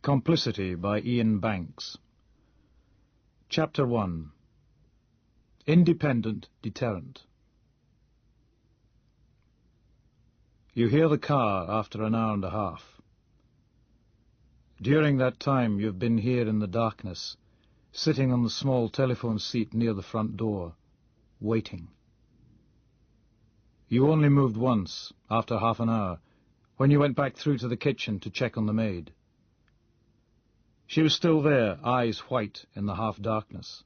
Complicity by Iain Banks. Chapter 1. Independent Deterrent. You hear the car after an hour and a half. During that time you've been here in the darkness, sitting on the small telephone seat near the front door, waiting. You only moved once, after half an hour, when you went back through to the kitchen to check on the maid. She was still there, eyes white in the half-darkness.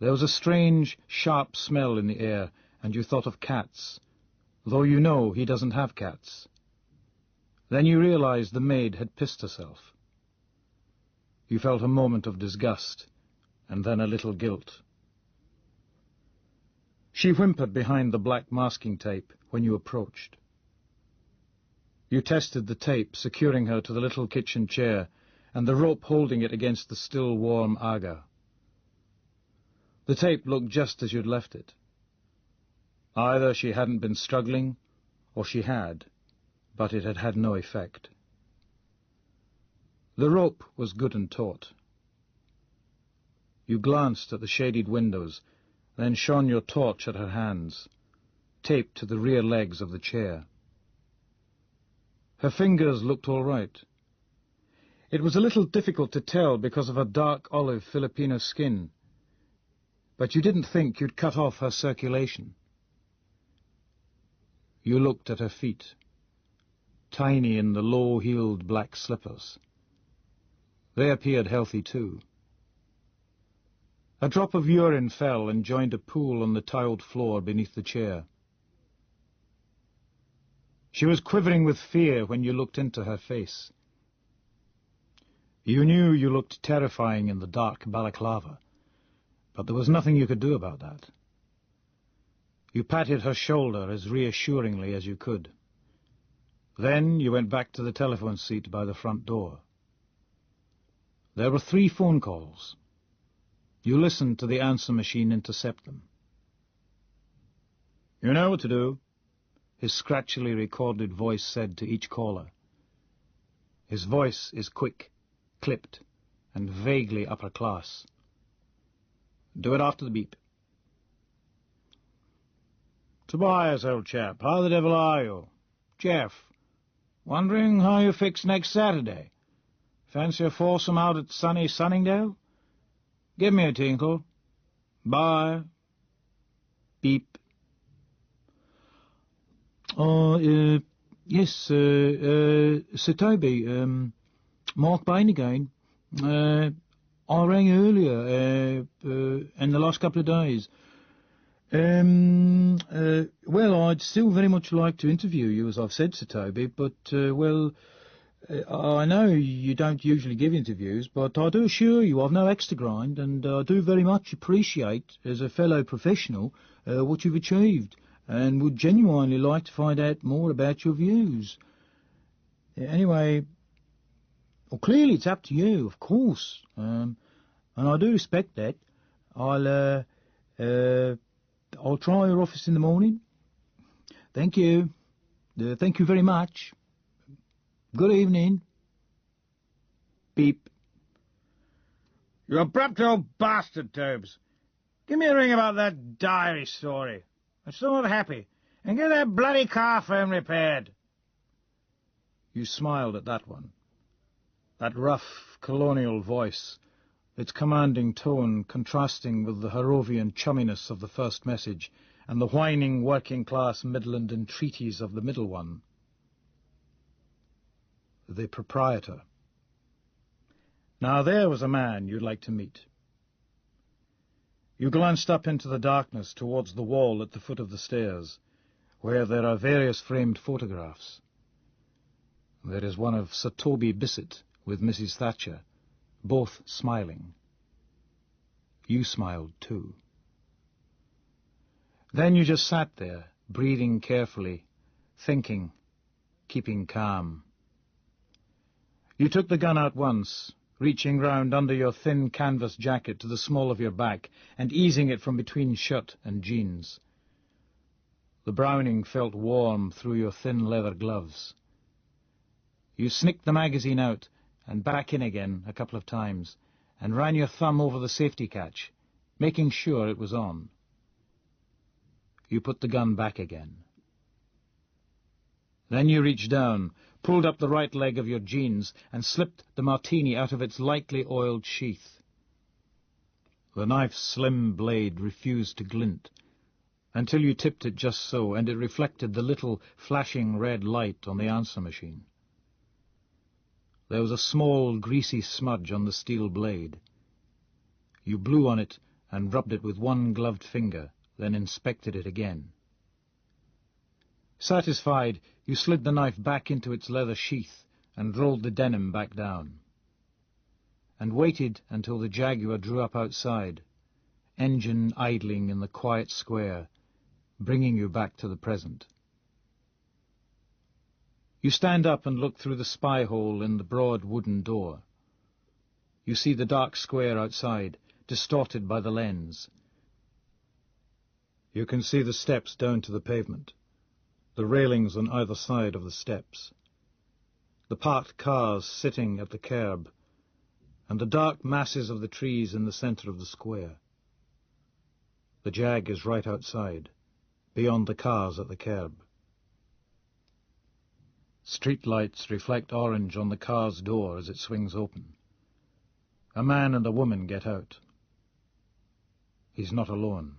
There was a strange, sharp smell in the air, and you thought of cats, though you know he doesn't have cats. Then you realized the maid had pissed herself. You felt a moment of disgust, and then a little guilt. She whimpered behind the black masking tape when you approached. You tested the tape, securing her to the little kitchen chair, and the rope holding it against the still warm aga. The tape looked just as you'd left it. Either she hadn't been struggling, or she had, but it had had no effect. The rope was good and taut. You glanced at the shaded windows, then shone your torch at her hands, taped to the rear legs of the chair. Her fingers looked all right. It was a little difficult to tell because of her dark olive Filipino skin, but you didn't think you'd cut off her circulation. You looked at her feet, tiny in the low-heeled black slippers. They appeared healthy too. A drop of urine fell and joined a pool on the tiled floor beneath the chair. She was quivering with fear when you looked into her face. You knew you looked terrifying in the dark balaclava, but there was nothing you could do about that. You patted her shoulder as reassuringly as you could. Then you went back to the telephone seat by the front door. There were 3 phone calls. You listened to the answer machine intercept them. "You know what to do," his scratchily recorded voice said to each caller. His voice is quick, clipped, and vaguely upper class. "Do it after the beep." "Tobias, old chap, how the devil are you? Jeff, wondering how you fix next Saturday? Fancy a foursome out at sunny Sunningdale? Give me a tinkle. Bye." Beep. Yes, Sir Toby, Mark Bain again. I rang earlier, in the last couple of days. Well, I'd still very much like to interview you, as I've said, Sir Toby, but, I know you don't usually give interviews, but I do assure you I've no axe to grind, and I do very much appreciate, as a fellow professional, what you've achieved, and would genuinely like to find out more about your views. Anyway, well, clearly it's up to you, of course, and I do respect that. I'll try your office in the morning. Thank you. Thank you very much. Good evening. Beep. "You abrupt old bastard, Tobes. Give me a ring about that diary story. I'm still not happy. And get that bloody car phone repaired." You smiled at that one. That rough, colonial voice, its commanding tone contrasting with the Harrovian chumminess of the first message and the whining working-class Midland entreaties of the middle one. The proprietor. Now there was a man you'd like to meet. You glanced up into the darkness towards the wall at the foot of the stairs, where there are various framed photographs. There is one of Sir Toby Bissett with Mrs. Thatcher, both smiling. You smiled too. Then you just sat there, breathing carefully, thinking, keeping calm. You took the gun out once, reaching round under your thin canvas jacket to the small of your back and easing it from between shirt and jeans. The Browning felt warm through your thin leather gloves. You snicked the magazine out and back in again a couple of times, and ran your thumb over the safety catch, making sure it was on. You put the gun back again. Then you reached down, pulled up the right leg of your jeans, and slipped the martini out of its lightly oiled sheath. The knife's slim blade refused to glint, until you tipped it just so, and it reflected the little flashing red light on the answer machine. There was a small, greasy smudge on the steel blade. You blew on it and rubbed it with one gloved finger, then inspected it again. Satisfied, you slid the knife back into its leather sheath and rolled the denim back down, and waited until the Jaguar drew up outside, engine idling in the quiet square, bringing you back to the present. You stand up and look through the spy hole in the broad wooden door. You see the dark square outside, distorted by the lens. You can see the steps down to the pavement, the railings on either side of the steps, the parked cars sitting at the curb, and the dark masses of the trees in the centre of the square. The Jag is right outside, beyond the cars at the curb. Street lights reflect orange on the car's door as it swings open. A man and a woman get out. He's not alone.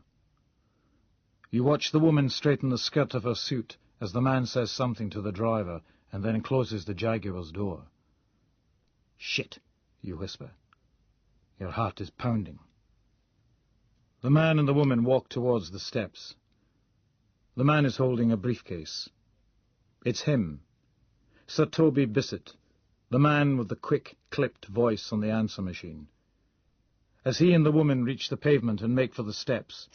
You watch the woman straighten the skirt of her suit as the man says something to the driver and then closes the Jaguar's door. "Shit," you whisper. Your heart is pounding. The man and the woman walk towards the steps. The man is holding a briefcase. It's him, Sir Toby Bissett, the man with the quick, clipped voice on the answer machine. As he and the woman reach the pavement and make for the steps,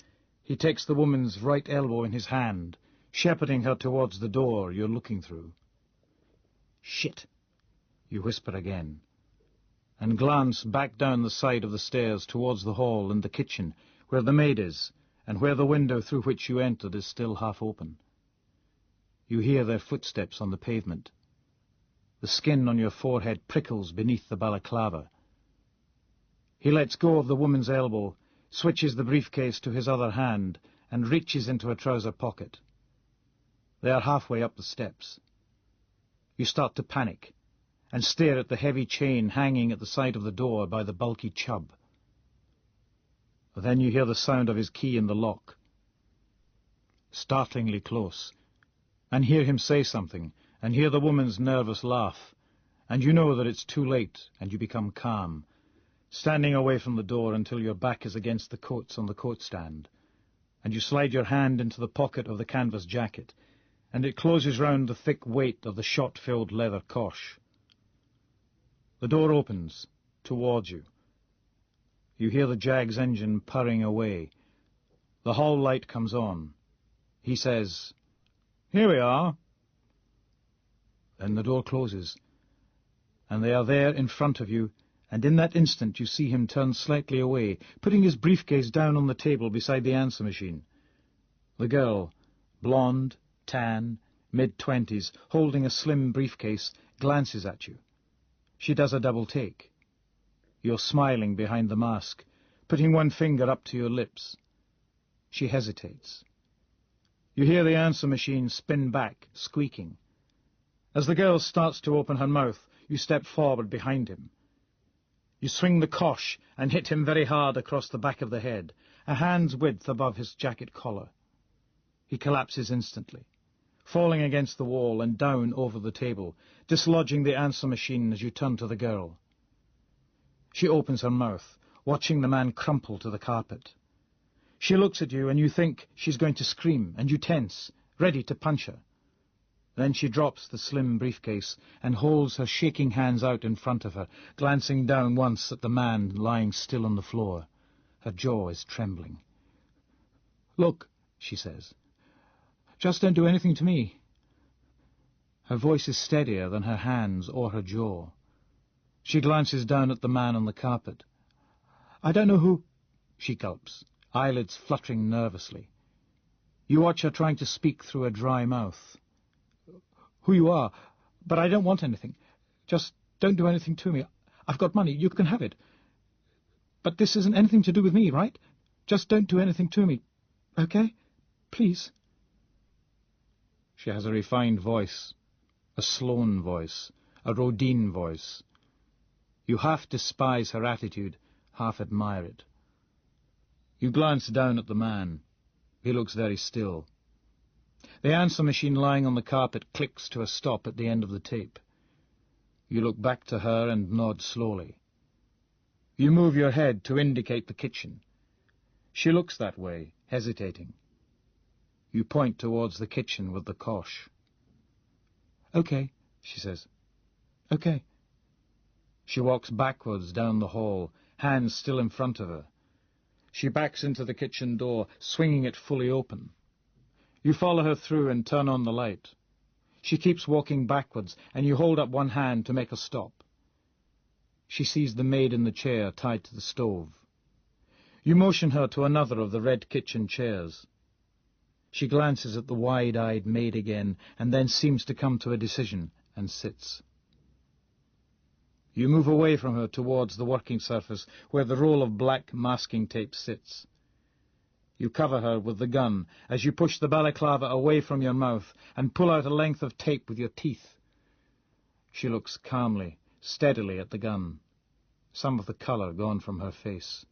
he takes the woman's right elbow in his hand, shepherding her towards the door you're looking through. "Shit," you whisper again, and glance back down the side of the stairs towards the hall and the kitchen, where the maid is, and where the window through which you entered is still half open. You hear their footsteps on the pavement. The skin on your forehead prickles beneath the balaclava. He lets go of the woman's elbow, switches the briefcase to his other hand, and reaches into a trouser pocket. They are halfway up the steps. You start to panic, and stare at the heavy chain hanging at the side of the door by the bulky Chubb. Then you hear the sound of his key in the lock. Startlingly close, and hear him say something, and hear the woman's nervous laugh, and you know that it's too late, and you become calm, standing away from the door until your back is against the coats on the coat stand, and you slide your hand into the pocket of the canvas jacket, and it closes round the thick weight of the shot-filled leather cosh. The door opens, towards you. You hear the Jag's engine purring away. The hall light comes on. He says, "Here we are." Then the door closes, and they are there in front of you, and in that instant you see him turn slightly away, putting his briefcase down on the table beside the answer machine. The girl, blonde, tan, mid-20s, holding a slim briefcase, glances at you. She does a double take. You're smiling behind the mask, putting one finger up to your lips. She hesitates. You hear the answer machine spin back, squeaking. As the girl starts to open her mouth, you step forward behind him. You swing the cosh and hit him very hard across the back of the head, a hand's width above his jacket collar. He collapses instantly, falling against the wall and down over the table, dislodging the answer machine as you turn to the girl. She opens her mouth, watching the man crumple to the carpet. She looks at you and you think she's going to scream, and you tense, ready to punch her. Then she drops the slim briefcase and holds her shaking hands out in front of her, glancing down once at the man lying still on the floor. Her jaw is trembling. "Look," she says. "Just don't do anything to me." Her voice is steadier than her hands or her jaw. She glances down at the man on the carpet. "I don't know who—" She gulps, eyelids fluttering nervously. You watch her trying to speak through a dry mouth. "Who you are, but I don't want anything. Just Don't do anything to me. I've got money. You can have it. But this isn't anything to do with me, right? Just don't do anything to me. Okay? Please. She has a refined voice, a Sloane voice, a Rodin voice. You half despise her attitude, half admire it. You glance down at the man. He looks very still. The answer machine lying on the carpet clicks to a stop at the end of the tape. You look back to her and nod slowly. You move your head to indicate the kitchen. She looks that way, hesitating. You point towards the kitchen with the cosh. Okay, she says. Okay. She walks backwards down the hall, hands still in front of her. She backs into the kitchen door, swinging it fully open. You follow her through and turn on the light. She keeps walking backwards, and you hold up one hand to make her stop. She sees the maid in the chair tied to the stove. You motion her to another of the red kitchen chairs. She glances at the wide-eyed maid again, and then seems to come to a decision, and sits. You move away from her towards the working surface, where the roll of black masking tape sits. You cover her with the gun as you push the balaclava away from your mouth and pull out a length of tape with your teeth. She looks calmly, steadily at the gun, some of the colour gone from her face.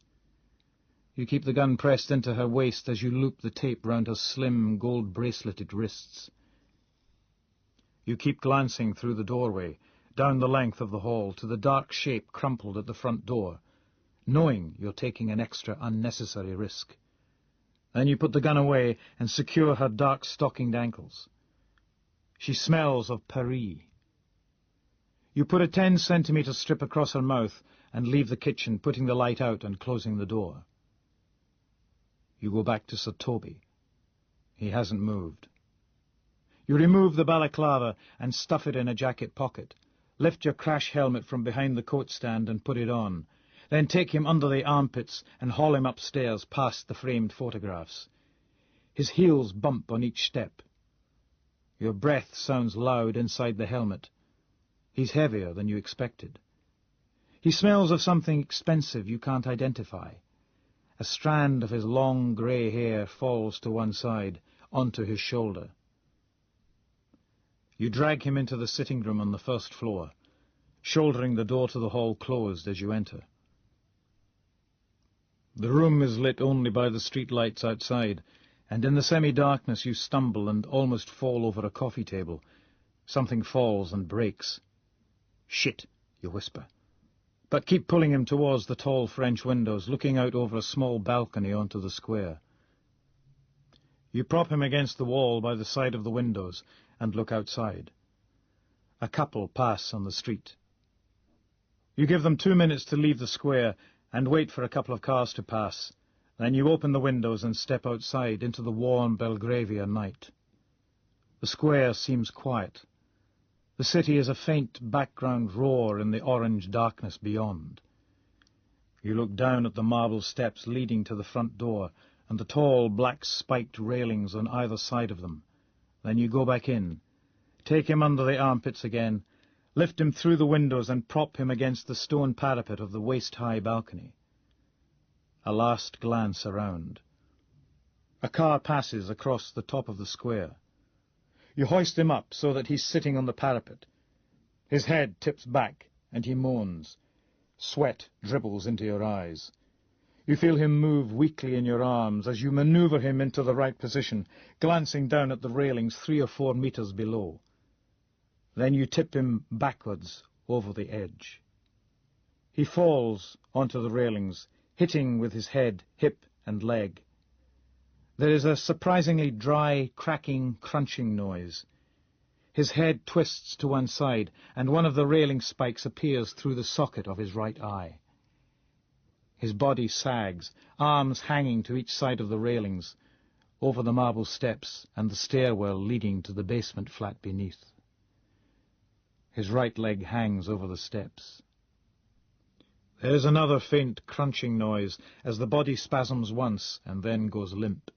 You keep the gun pressed into her waist as you loop the tape round her slim, gold-braceleted wrists. You keep glancing through the doorway, down the length of the hall, to the dark shape crumpled at the front door, knowing you're taking an extra unnecessary risk. Then you put the gun away and secure her dark-stockinged ankles. She smells of Paris. You put a 10-centimetre strip across her mouth and leave the kitchen, putting the light out and closing the door. You go back to Sir Toby. He hasn't moved. You remove the balaclava and stuff it in a jacket pocket. Lift your crash helmet from behind the coat stand and put it on. Then take him under the armpits and haul him upstairs past the framed photographs. His heels bump on each step. Your breath sounds loud inside the helmet. He's heavier than you expected. He smells of something expensive you can't identify. A strand of his long grey hair falls to one side, onto his shoulder. You drag him into the sitting room on the first floor, shouldering the door to the hall closed as you enter. The room is lit only by the street lights outside, and in the semi-darkness you stumble and almost fall over a coffee table. Something falls and breaks. "Shit," you whisper. But keep pulling him towards the tall French windows, looking out over a small balcony onto the square. You prop him against the wall by the side of the windows and look outside. A couple pass on the street. You give them 2 minutes to leave the square and wait for a couple of cars to pass. Then you open the windows and step outside into the warm Belgravia night. The square seems quiet. The city is a faint background roar in the orange darkness beyond. You look down at the marble steps leading to the front door and the tall black spiked railings on either side of them. Then you go back in, take him under the armpits again, lift him through the windows and prop him against the stone parapet of the waist-high balcony. A last glance around. A car passes across the top of the square. You hoist him up so that he's sitting on the parapet. His head tips back, and he moans. Sweat dribbles into your eyes. You feel him move weakly in your arms as you maneuver him into the right position, glancing down at the railings 3 or 4 meters below. Then you tip him backwards over the edge. He falls onto the railings, hitting with his head, hip, and leg. There is a surprisingly dry, cracking, crunching noise. His head twists to one side, and one of the railing spikes appears through the socket of his right eye. His body sags, arms hanging to each side of the railings, over the marble steps and the stairwell leading to the basement flat beneath. His right leg hangs over the steps. There is another faint crunching noise as the body spasms once and then goes limp.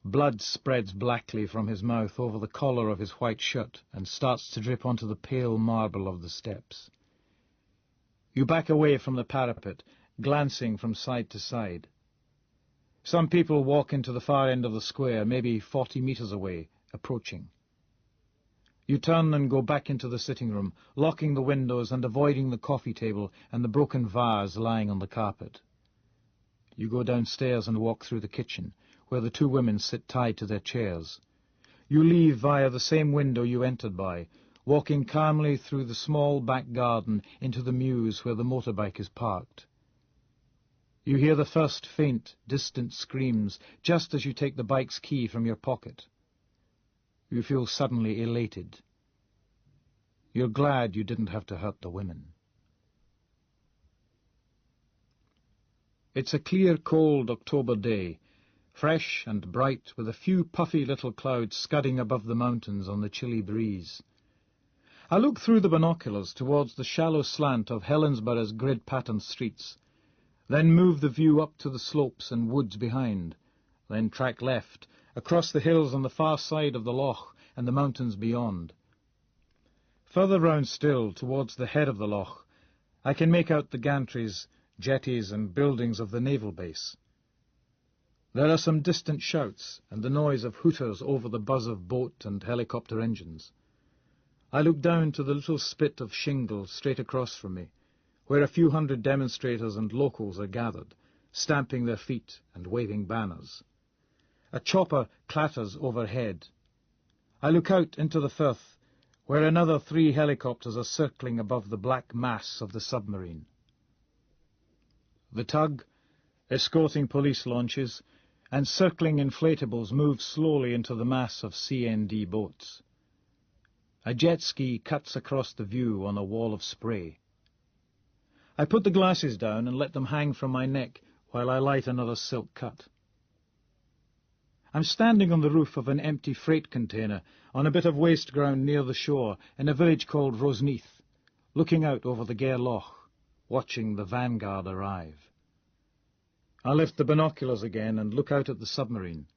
Blood spreads blackly from his mouth over the collar of his white shirt and starts to drip onto the pale marble of the steps. You back away from the parapet, glancing from side to side. Some people walk into the far end of the square, maybe 40 metres away, approaching. You turn and go back into the sitting room, locking the windows and avoiding the coffee table and the broken vase lying on the carpet. You go downstairs and walk through the kitchen, where the two women sit tied to their chairs. You leave via the same window you entered by, walking calmly through the small back garden into the mews where the motorbike is parked. You hear the first faint, distant screams just as you take the bike's key from your pocket. You feel suddenly elated. You're glad you didn't have to hurt the women. It's a clear, cold October day, fresh and bright, with a few puffy little clouds scudding above the mountains on the chilly breeze. I look through the binoculars towards the shallow slant of Helensborough's grid-patterned streets, then move the view up to the slopes and woods behind, then track left, across the hills on the far side of the loch and the mountains beyond. Further round still, towards the head of the loch, I can make out the gantries, jetties and buildings of the naval base. There are some distant shouts and the noise of hooters over the buzz of boat and helicopter engines. I look down to the little spit of shingle straight across from me, where a few hundred demonstrators and locals are gathered, stamping their feet and waving banners. A chopper clatters overhead. I look out into the firth, where another 3 helicopters are circling above the black mass of the submarine. The tug, escorting police launches, and circling inflatables moves slowly into the mass of CND boats. A jet ski cuts across the view on a wall of spray. I put the glasses down and let them hang from my neck while I light another silk cut. I'm standing on the roof of an empty freight container on a bit of waste ground near the shore in a village called Roseneath, looking out over the Gair Loch, watching the vanguard arrive. I lift the binoculars again and look out at the submarine.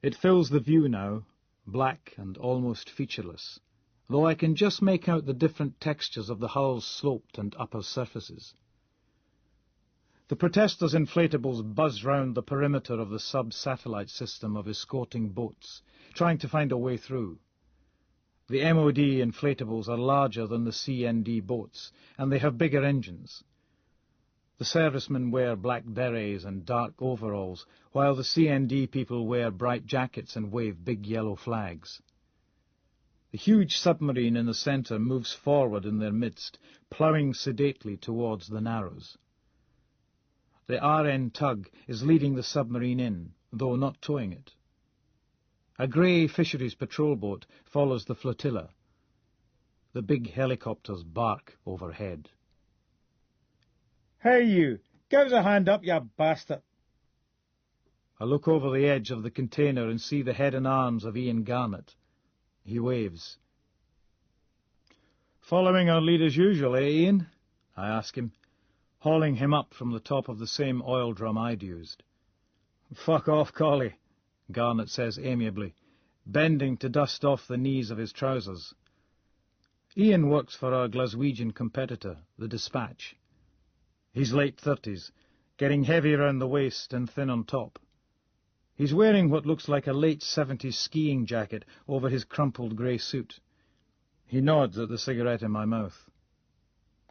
It fills the view now, black and almost featureless, though I can just make out the different textures of the hull's sloped and upper surfaces. The protesters' inflatables buzz round the perimeter of the sub-satellite system of escorting boats, trying to find a way through. The MOD inflatables are larger than the CND boats, and they have bigger engines. The servicemen wear black berets and dark overalls, while the CND people wear bright jackets and wave big yellow flags. The huge submarine in the centre moves forward in their midst, ploughing sedately towards the Narrows. The RN tug is leading the submarine in, though not towing it. A grey fisheries patrol boat follows the flotilla. The big helicopters bark overhead. Hey, you! Give us a hand up, you bastard! I look over the edge of the container and see the head and arms of Iain Garnett. He waves. "Following our lead as usual, eh, Iain?" I ask him, hauling him up from the top of the same oil drum I'd used. "Fuck off, Collie," Garnett says amiably, bending to dust off the knees of his trousers. Iain works for our Glaswegian competitor, the Dispatch. He's late 30s, getting heavy round the waist and thin on top. He's wearing what looks like a late 70s skiing jacket over his crumpled grey suit. He nods at the cigarette in my mouth.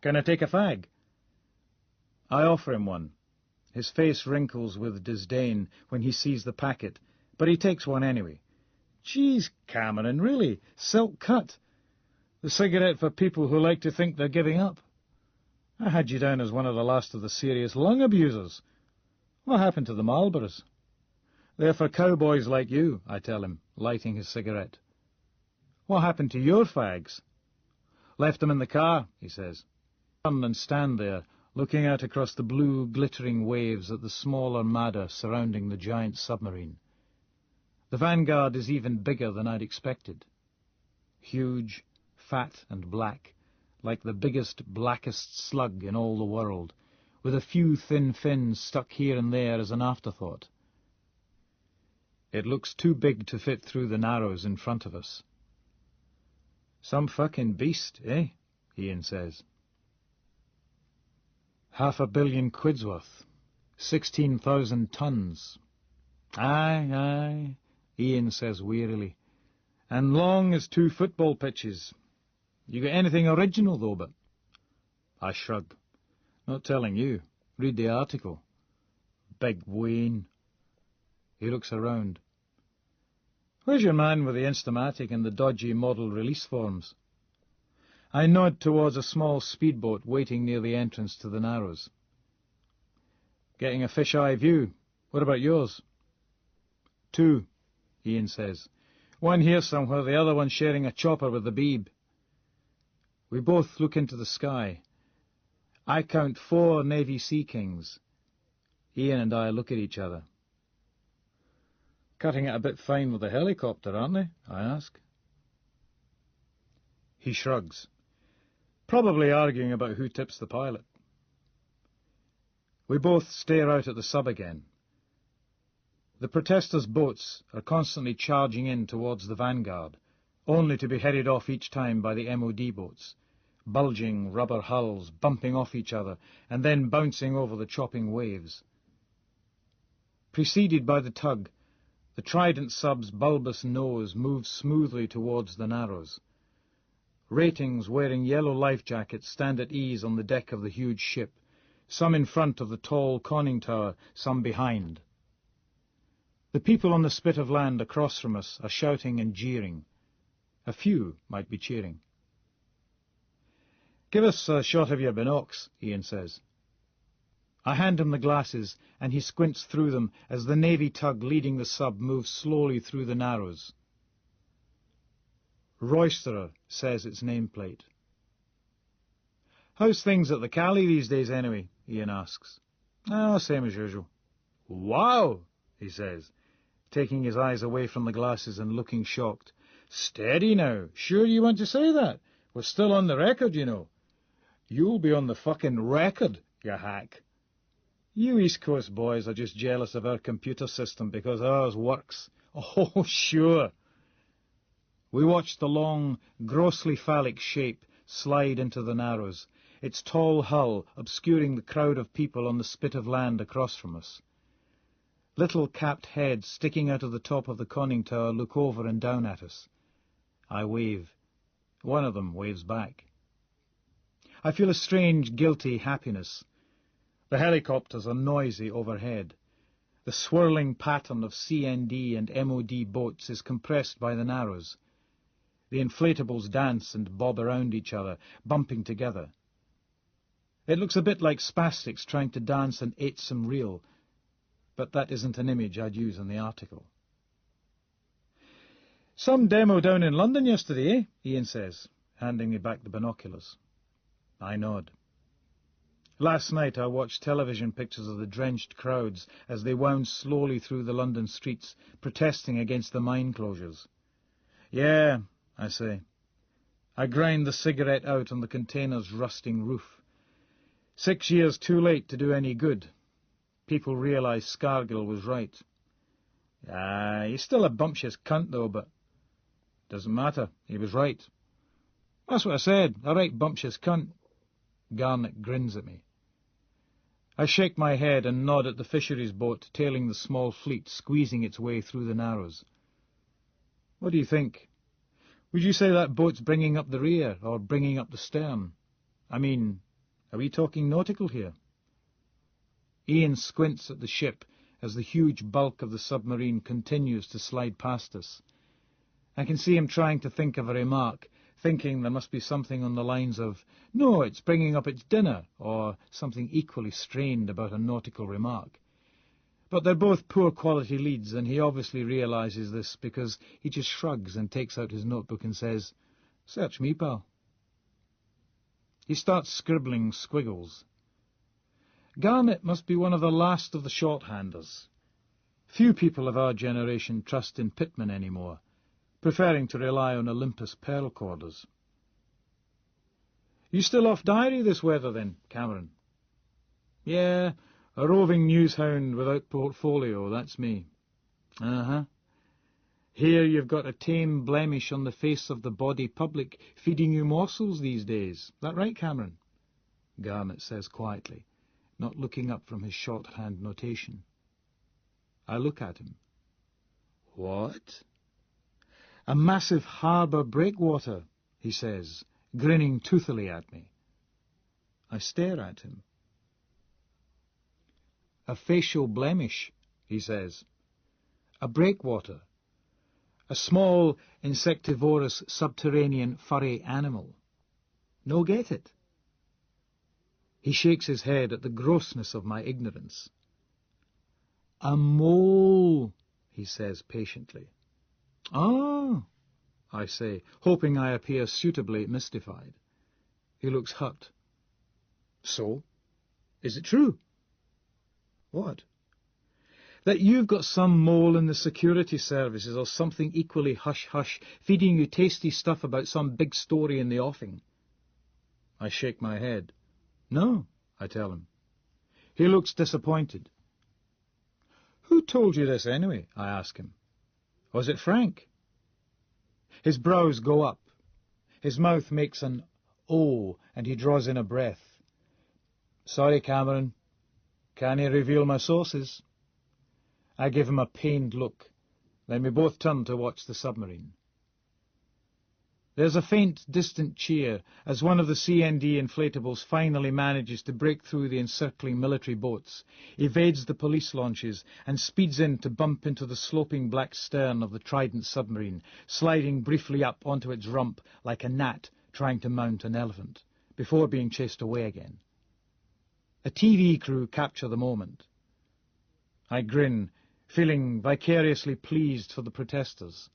"Can I take a fag?" I offer him one. His face wrinkles with disdain when he sees the packet, but he takes one anyway. "Geez, Cameron, really? Silk cut? The cigarette for people who like to think they're giving up. I had you down as one of the last of the serious lung abusers. What happened to the Marlboroughs?" "They're for cowboys like you," I tell him, lighting his cigarette. "What happened to your fags?" "Left them in the car," he says. I turn and stand there, looking out across the blue, glittering waves at the small armada surrounding the giant submarine. The Vanguard is even bigger than I'd expected. Huge, fat and black, like the biggest, blackest slug in all the world, with a few thin fins stuck here and there as an afterthought. It looks too big to fit through the narrows in front of us. Some fucking beast, eh? Iain says. 500 million quid's worth. 16,000 tons. Aye, aye, Iain says wearily. And long as 2 football pitches. You got anything original, though, but... I shrug. Not telling you. Read the article. Big Wayne. He looks around. Where's your man with the Instamatic and the dodgy model release forms? I nod towards a small speedboat waiting near the entrance to the Narrows. Getting a fish-eye view. What about yours? 2, Iain says. One here somewhere, the other one sharing a chopper with the Beeb. We both look into the sky. I count 4 Navy Sea Kings. Iain and I look at each other. Cutting it a bit fine with the helicopter, aren't they? I ask. He shrugs. Probably arguing about who tips the pilot. We both stare out at the sub again. The protesters' boats are constantly charging in towards the vanguard, only to be headed off each time by the MOD boats, bulging rubber hulls bumping off each other and then bouncing over the chopping waves. Preceded by the tug, the Trident sub's bulbous nose moves smoothly towards the Narrows. Ratings wearing yellow life jackets stand at ease on the deck of the huge ship, some in front of the tall conning tower, some behind. The people on the spit of land across from us are shouting and jeering. A few might be cheering. Give us a shot of your binocs, Iain says. I hand him the glasses, and he squints through them as the Navy tug leading the sub moves slowly through the Narrows. Roisterer says its nameplate. How's things at the Cali these days, anyway? Iain asks. Ah, same as usual. Wow, he says, taking his eyes away from the glasses and looking shocked. Steady now. Sure you want to say that? We're still on the record, you know. You'll be on the fucking record, you hack. You East Coast boys are just jealous of our computer system because ours works. Oh, sure. We watched the long, grossly phallic shape slide into the Narrows, its tall hull obscuring the crowd of people on the spit of land across from us. Little capped heads sticking out of the top of the conning tower look over and down at us. I wave. One of them waves back. I feel a strange, guilty happiness. The helicopters are noisy overhead. The swirling pattern of CND and MOD boats is compressed by the Narrows. The inflatables dance and bob around each other, bumping together. It looks a bit like spastics trying to dance an 8-some reel, but that isn't an image I'd use in the article. Some demo down in London yesterday, eh? Iain says, handing me back the binoculars. I nod. Last night I watched television pictures of the drenched crowds as they wound slowly through the London streets, protesting against the mine closures. Yeah, I say. I grind the cigarette out on the container's rusting roof. 6 years too late to do any good. People realise Scargill was right. He's still a bumptious cunt, though, but... Doesn't matter, he was right. That's what I said, a right bumptious cunt. Garnet grins at me. I shake my head and nod at the fisheries boat tailing the small fleet, squeezing its way through the Narrows. What do you think? Would you say that boat's bringing up the rear, or bringing up the stern? I mean, are we talking nautical here? Iain squints at the ship as the huge bulk of the submarine continues to slide past us. I can see him trying to think of a remark, thinking there must be something on the lines of, no, it's bringing up its dinner, or something equally strained about a nautical remark. But they're both poor quality leads, and he obviously realises this because he just shrugs and takes out his notebook and says, "Search me, pal." He starts scribbling squiggles. Garnet must be one of the last of the shorthanders. Few people of our generation trust in pitmen anymore, preferring to rely on Olympus pearl corders. You still off diary this weather, then, Cameron? Yeah, a roving news hound without portfolio, that's me. Uh-huh. Here you've got a tame blemish on the face of the body public feeding you morsels these days. That right, Cameron? Garnet says quietly, not looking up from his shorthand notation. I look at him. What? A massive harbour breakwater, he says, grinning toothily at me. I stare at him. A facial blemish, he says. A breakwater. A small, insectivorous, subterranean, furry animal. No get it? He shakes his head at the grossness of my ignorance. A mole, he says patiently. Ah, I say, hoping I appear suitably mystified. He looks hurt. So? Is it true? What? That you've got some mole in the security services or something equally hush-hush, feeding you tasty stuff about some big story in the offing. I shake my head. No, I tell him. He looks disappointed. Who told you this anyway? I ask him. Was it Frank? His brows go up. His mouth makes an O, and he draws in a breath. Sorry, Cameron. Can't reveal my sources. I give him a pained look. Then we both turn to watch the submarine. There's a faint, distant cheer as one of the CND inflatables finally manages to break through the encircling military boats, evades the police launches, and speeds in to bump into the sloping black stern of the Trident submarine, sliding briefly up onto its rump like a gnat trying to mount an elephant, before being chased away again. A TV crew capture the moment. I grin, feeling vicariously pleased for the protesters.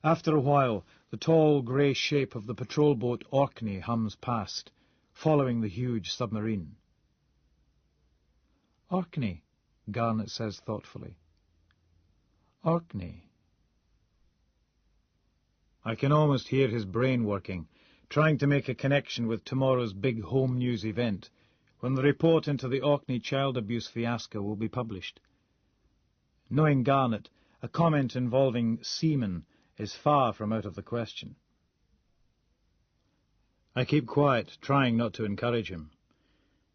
After a while, the tall grey shape of the patrol boat Orkney hums past, following the huge submarine. Orkney, Garnet says thoughtfully. Orkney. I can almost hear his brain working, trying to make a connection with tomorrow's big home news event, when the report into the Orkney child abuse fiasco will be published. Knowing Garnet, a comment involving seamen is far from out of the question. I keep quiet, trying not to encourage him.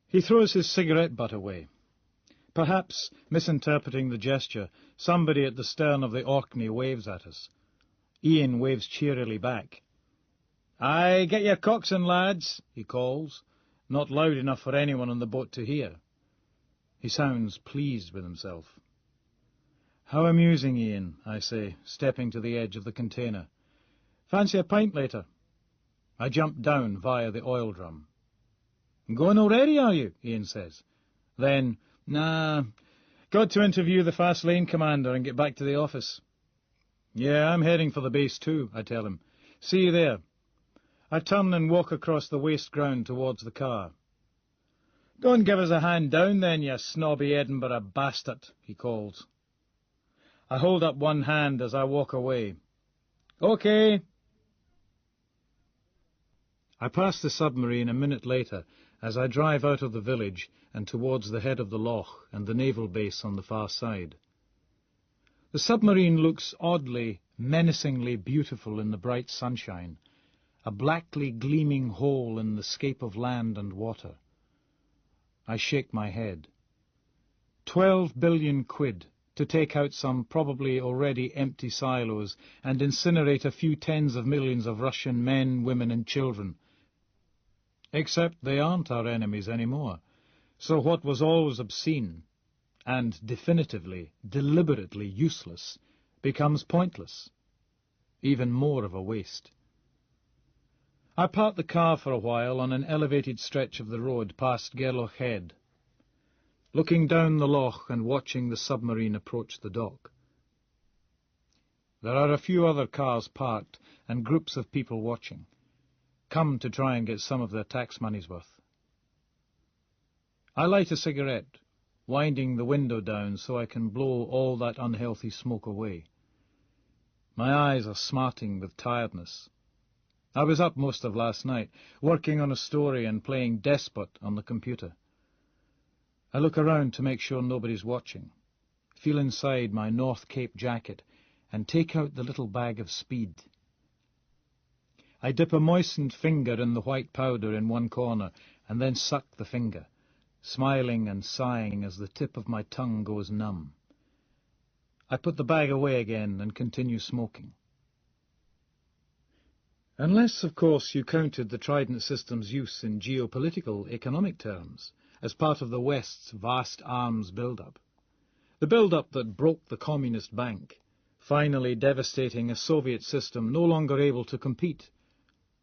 He throws his cigarette butt away. Perhaps, misinterpreting the gesture, somebody at the stern of the Orkney waves at us. Iain waves cheerily back. "Aye, get your coxswain, lads," he calls, not loud enough for anyone on the boat to hear. He sounds pleased with himself. "How amusing, Iain," I say, stepping to the edge of the container. "Fancy a pint later?" I jump down via the oil drum. "Going already, are you?" Iain says. Then, "Nah, got to interview the fast lane commander and get back to the office." "Yeah, I'm heading for the base too," I tell him. "See you there." I turn and walk across the waste ground towards the car. "Don't give us a hand down then, you snobby Edinburgh bastard," he calls. I hold up one hand as I walk away. "OK." I pass the submarine a minute later as I drive out of the village and towards the head of the loch and the naval base on the far side. The submarine looks oddly, menacingly beautiful in the bright sunshine, a blackly gleaming hole in the scape of land and water. I shake my head. 12 billion quid to take out some probably already empty silos and incinerate a few tens of millions of Russian men, women and children. Except they aren't our enemies anymore, so what was always obscene and definitively, deliberately useless becomes pointless, even more of a waste. I park the car for a while on an elevated stretch of the road past Gerloch Head, looking down the loch and watching the submarine approach the dock. There are a few other cars parked and groups of people watching, come to try and get some of their tax money's worth. I light a cigarette, winding the window down so I can blow all that unhealthy smoke away. My eyes are smarting with tiredness. I was up most of last night, working on a story and playing Despot on the computer. I look around to make sure nobody's watching. feel inside my North Cape jacket, and take out the little bag of speed. I dip a moistened finger in the white powder in one corner, and then suck the finger, smiling and sighing as the tip of my tongue goes numb. I put the bag away again and continue smoking. Unless, of course, you counted the Trident system's use in geopolitical, economic terms, as part of the West's vast arms build-up. The build-up that broke the communist bank, finally devastating a Soviet system no longer able to compete.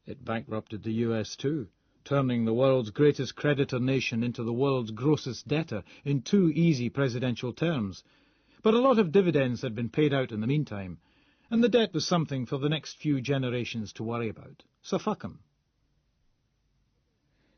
It bankrupted the US too, turning the world's greatest creditor nation into the world's grossest debtor in 2 easy presidential terms. But a lot of dividends had been paid out in the meantime, and the debt was something for the next few generations to worry about. So fuck 'em.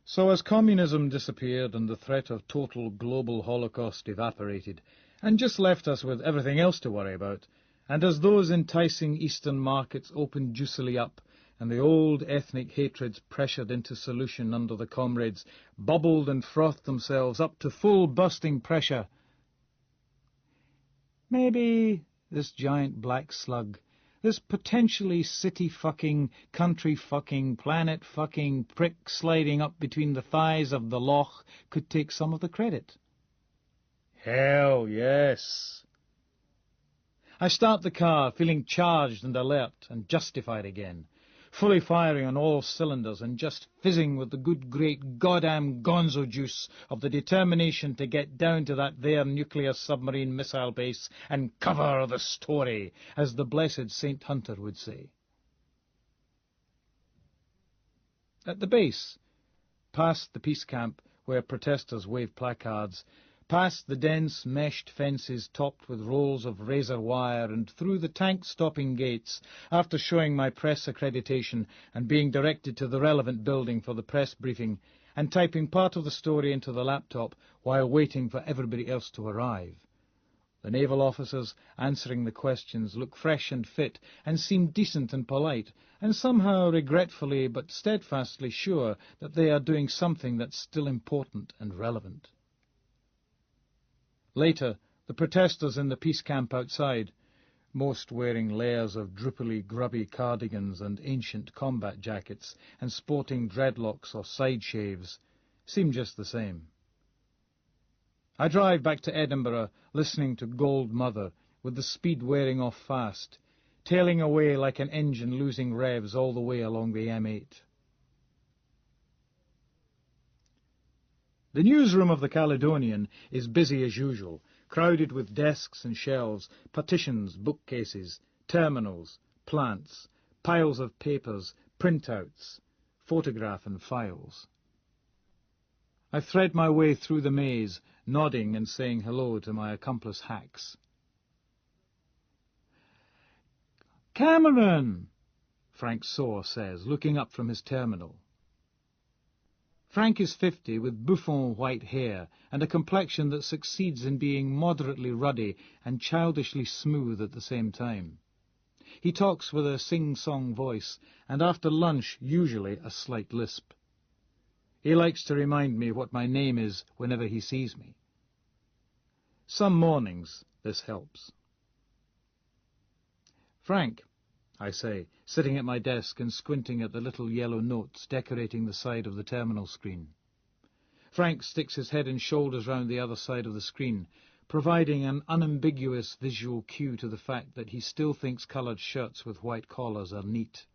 So as communism disappeared and the threat of total global holocaust evaporated, and just left us with everything else to worry about, and as those enticing eastern markets opened juicily up, and the old ethnic hatreds pressured into solution under the comrades bubbled and frothed themselves up to full bursting pressure, maybe this giant black slug, this potentially city-fucking, country-fucking, planet-fucking prick sliding up between the thighs of the loch could take some of the credit. Hell yes. I start the car, feeling charged and alert and justified again, fully firing on all cylinders and just fizzing with the good great goddamn gonzo juice of the determination to get down to that there nuclear submarine missile base and cover the story, as the blessed Saint Hunter would say. At the base, past the peace camp where protesters wave placards, past the dense meshed fences topped with rolls of razor wire and through the tank-stopping gates, after showing my press accreditation and being directed to the relevant building for the press briefing and typing part of the story into the laptop while waiting for everybody else to arrive. The naval officers answering the questions look fresh and fit and seem decent and polite, and somehow regretfully but steadfastly sure that they are doing something that's still important and relevant. Later, the protesters in the peace camp outside, most wearing layers of droopily grubby cardigans and ancient combat jackets and sporting dreadlocks or side shaves, seem just the same. I drive back to Edinburgh listening to Gold Mother with the speed wearing off fast, tailing away like an engine losing revs all the way along the M8. The newsroom of the Caledonian is busy as usual, crowded with desks and shelves, partitions, bookcases, terminals, plants, piles of papers, printouts, photograph and files. I thread my way through the maze, nodding and saying hello to my accomplice hacks. "Cameron," Frank Saw says, looking up from his terminal. Frank is 50, with bouffant white hair and a complexion that succeeds in being moderately ruddy and childishly smooth at the same time. He talks with a sing-song voice, and after lunch usually a slight lisp. He likes to remind me what my name is whenever he sees me. Some mornings this helps. "Frank," I say, sitting at my desk and squinting at the little yellow notes decorating the side of the terminal screen. Frank sticks his head and shoulders round the other side of the screen, providing an unambiguous visual cue to the fact that he still thinks coloured shirts with white collars are neat.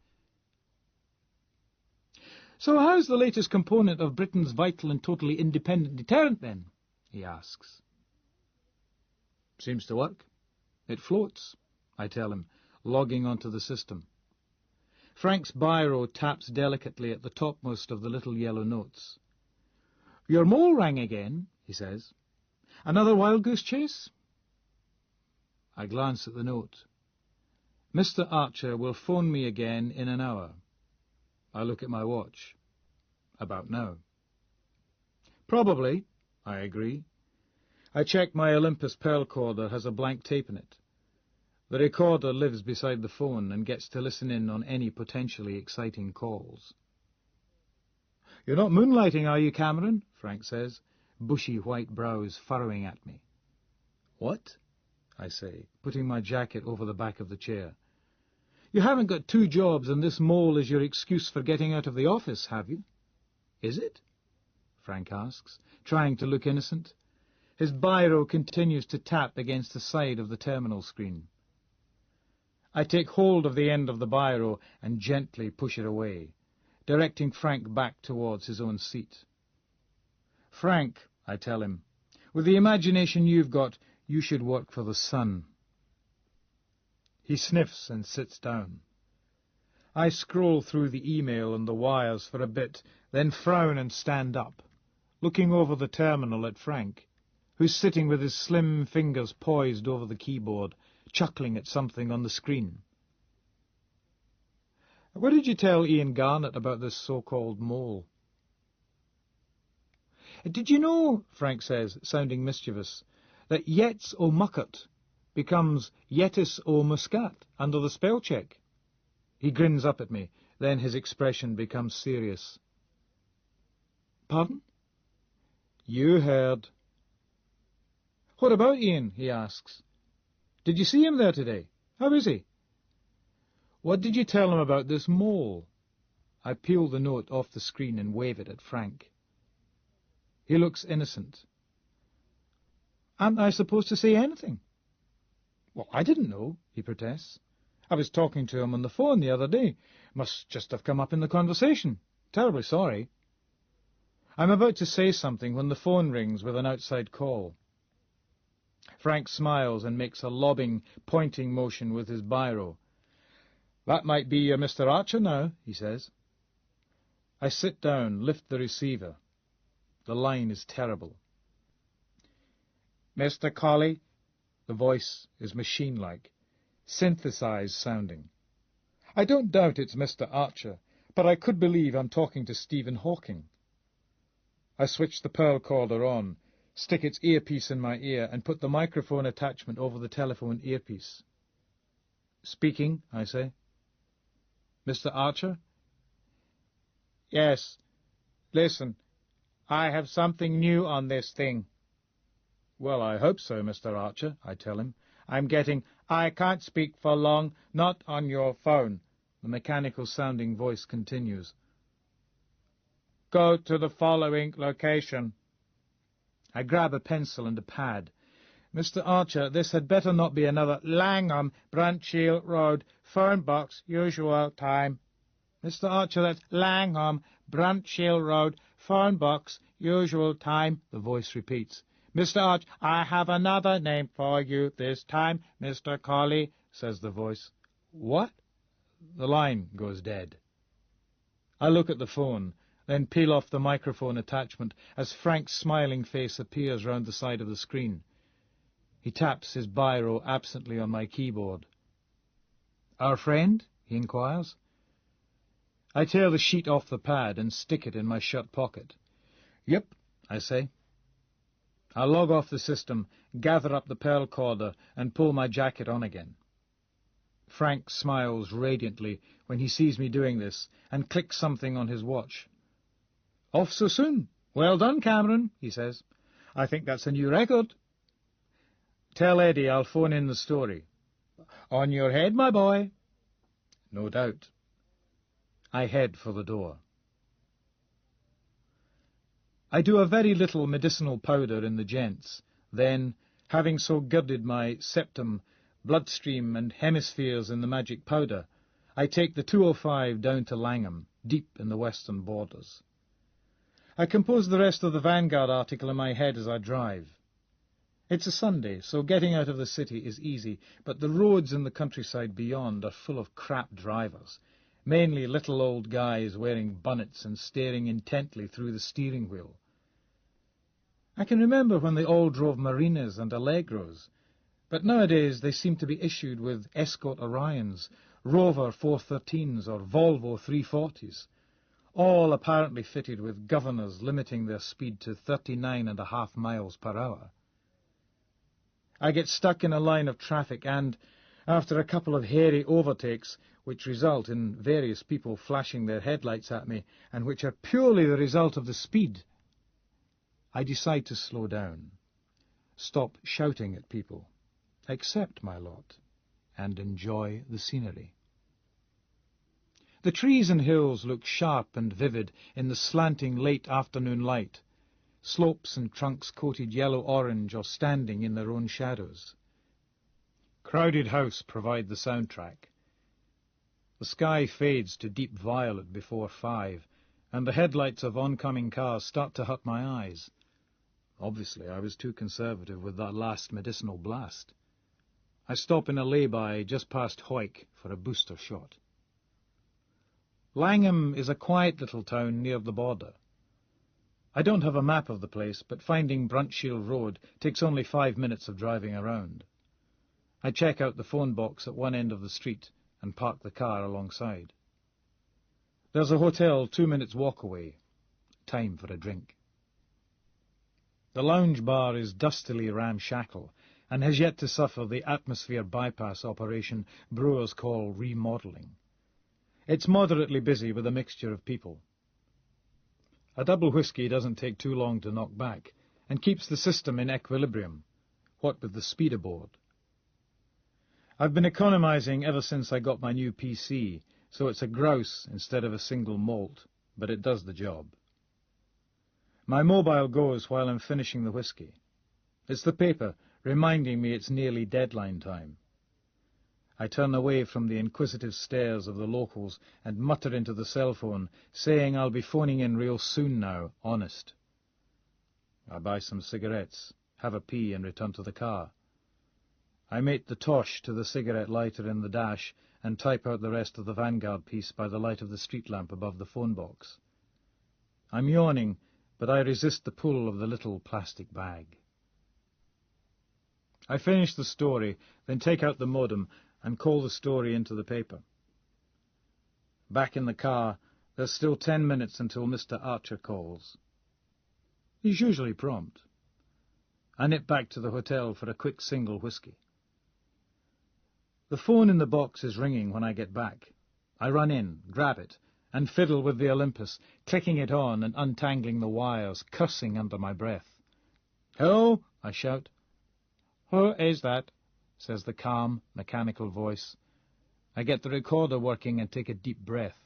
"So how's the latest component of Britain's vital and totally independent deterrent, then?" he asks. "Seems to work. It floats," I tell him, logging onto the system. Frank's biro taps delicately at the topmost of the little yellow notes. "Your mole rang again," he says. "Another wild goose chase?" I glance at the note. "Mr. Archer will phone me again in an hour." I look at my watch. About now. "Probably," I agree. I check my Olympus pearl recorder has a blank tape in it. The recorder lives beside the phone and gets to listen in on any potentially exciting calls. "You're not moonlighting, are you, Cameron?" Frank says, bushy white brows furrowing at me. "What?" I say, putting my jacket over the back of the chair. You haven't got 2 jobs and this mole is your excuse for getting out of the office, have you? Is it? Frank asks, trying to look innocent. His biro continues to tap against the side of the terminal screen. I take hold of the end of the biro and gently push it away, directing Frank back towards his own seat. Frank, I tell him, with the imagination you've got, you should work for the Sun. He sniffs and sits down. I scroll through the email and the wires for a bit, then frown and stand up, looking over the terminal at Frank, who's sitting with his slim fingers poised over the keyboard, chuckling at something on the screen. What did you tell Iain Garnett about this so-called mole? Did you know, Frank says, sounding mischievous, that Yetz o Mucket becomes Yetis o Muscat under the spell check? He grins up at me, then his expression becomes serious. Pardon? You heard. What about Iain? He asks. Did you see him there today? How is he? What did you tell him about this mole? I peel the note off the screen and wave it at Frank. He looks innocent. Aren't I supposed to say anything? Well, I didn't know, he protests. I was talking to him on the phone the other day. Must just have come up in the conversation. Terribly sorry. I'm about to say something when the phone rings with an outside call. Frank smiles and makes a lobbing, pointing motion with his biro. That might be your Mr. Archer now, he says. I sit down, lift the receiver. The line is terrible. Mr. Colley? The voice is machine-like, synthesized sounding. I don't doubt it's Mr. Archer, but I could believe I'm talking to Stephen Hawking. I switch the pearl recorder on, stick its earpiece in my ear, and put the microphone attachment over the telephone earpiece. Speaking, I say. Mr. Archer? Yes. Listen, I have something new on this thing. Well, I hope so, Mr. Archer, I tell him. I'm getting, I can't speak for long, not on your phone. The mechanical-sounding voice continues. Go to the following location. I grab a pencil and a pad. Mr. Archer, this had better not be another Langham, Branchill Road, phone box, usual time. Mr. Archer, that's Langham, Branchill Road, phone box, usual time, the voice repeats. Mr. Archer, I have another name for you this time, Mr. Colley, says the voice. What? The line goes dead. I look at the phone, then peel off the microphone attachment as Frank's smiling face appears round the side of the screen. He taps his biro absently on my keyboard. Our friend? He inquires. I tear the sheet off the pad and stick it in my shirt pocket. Yep, I say. I log off the system, gather up the pearl recorder, and pull my jacket on again. Frank smiles radiantly when he sees me doing this and clicks something on his watch. Off so soon. Well done, Cameron, he says. I think that's a new record. Tell Eddie I'll phone in the story. On your head, my boy. No doubt. I head for the door. I do a very little medicinal powder in the gents. Then, having so girded my septum, bloodstream and hemispheres in the magic powder, I take the 205 down to Langham, deep in the western borders. I compose the rest of the Vanguard article in my head as I drive. It's a Sunday, so getting out of the city is easy, but the roads in the countryside beyond are full of crap drivers, mainly little old guys wearing bonnets and staring intently through the steering wheel. I can remember when they all drove Marinas and Allegros, but nowadays they seem to be issued with Escort Orions, Rover 413s or Volvo 340s, all apparently fitted with governors limiting their speed to 39.5 miles per hour. I get stuck in a line of traffic and, after a couple of hairy overtakes, which result in various people flashing their headlights at me and which are purely the result of the speed, I decide to slow down, stop shouting at people, accept my lot, and enjoy the scenery. The trees and hills look sharp and vivid in the slanting late afternoon light, slopes and trunks coated yellow-orange or standing in their own shadows. Crowded house provide the soundtrack. The sky fades to deep violet before 5, and the headlights of oncoming cars start to hurt my eyes. Obviously, I was too conservative with that last medicinal blast. I stop in a lay-by just past Hoyk for a booster shot. Langham is a quiet little town near the border. I don't have a map of the place, but finding Bruntshield Road takes only 5 minutes of driving around. I check out the phone box at one end of the street and park the car alongside. There's a hotel 2 minutes walk away. Time for a drink. The lounge bar is dustily ramshackle and has yet to suffer the atmosphere bypass operation brewers call remodelling. It's moderately busy with a mixture of people. A double whisky doesn't take too long to knock back and keeps the system in equilibrium, what with the speed aboard. I've been economizing ever since I got my new PC, so it's a grouse instead of a single malt, but it does the job. My mobile goes while I'm finishing the whisky. It's the paper, reminding me it's nearly deadline time. I turn away from the inquisitive stares of the locals and mutter into the cell phone, saying I'll be phoning in real soon now, honest. I buy some cigarettes, have a pee and return to the car. I mate the tosh to the cigarette lighter in the dash and type out the rest of the Vanguard piece by the light of the street lamp above the phone box. I'm yawning, but I resist the pull of the little plastic bag. I finish the story, then take out the modem and call the story into the paper. Back in the car, there's still 10 minutes until Mr. Archer calls. He's usually prompt. I nip back to the hotel for a quick single whisky. The phone in the box is ringing when I get back. I run in, grab it, and fiddle with the Olympus, clicking it on and untangling the wires, cursing under my breath. "Hello?" I shout. "Who is that?" says the calm, mechanical voice. I get the recorder working and take a deep breath.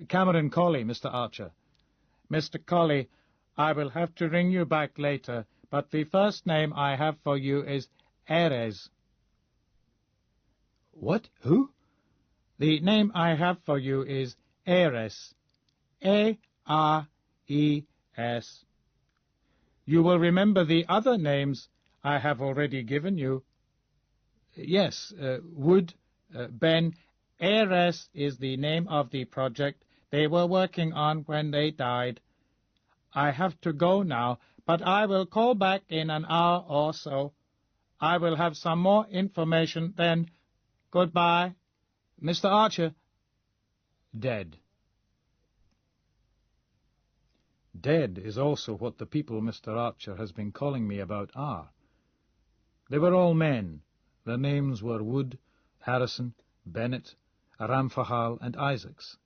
"Cameron Colley, Mr. Archer." "Mr. Colley, I will have to ring you back later, but the first name I have for you is Ares." "What? Who?" "The name I have for you is Ares. A-R-E-S. You will remember the other names I have already given you." "Yes, Wood, Ben. Ares is the name of the project they were working on when they died. I have to go now, but I will call back in an hour or so. I will have some more information then. Goodbye." "Mr. Archer." Dead. Dead is also what the people Mr. Archer has been calling me about are. They were all men. Their names were Wood, Harrison, Bennett, Ramphahal, and Isaacs.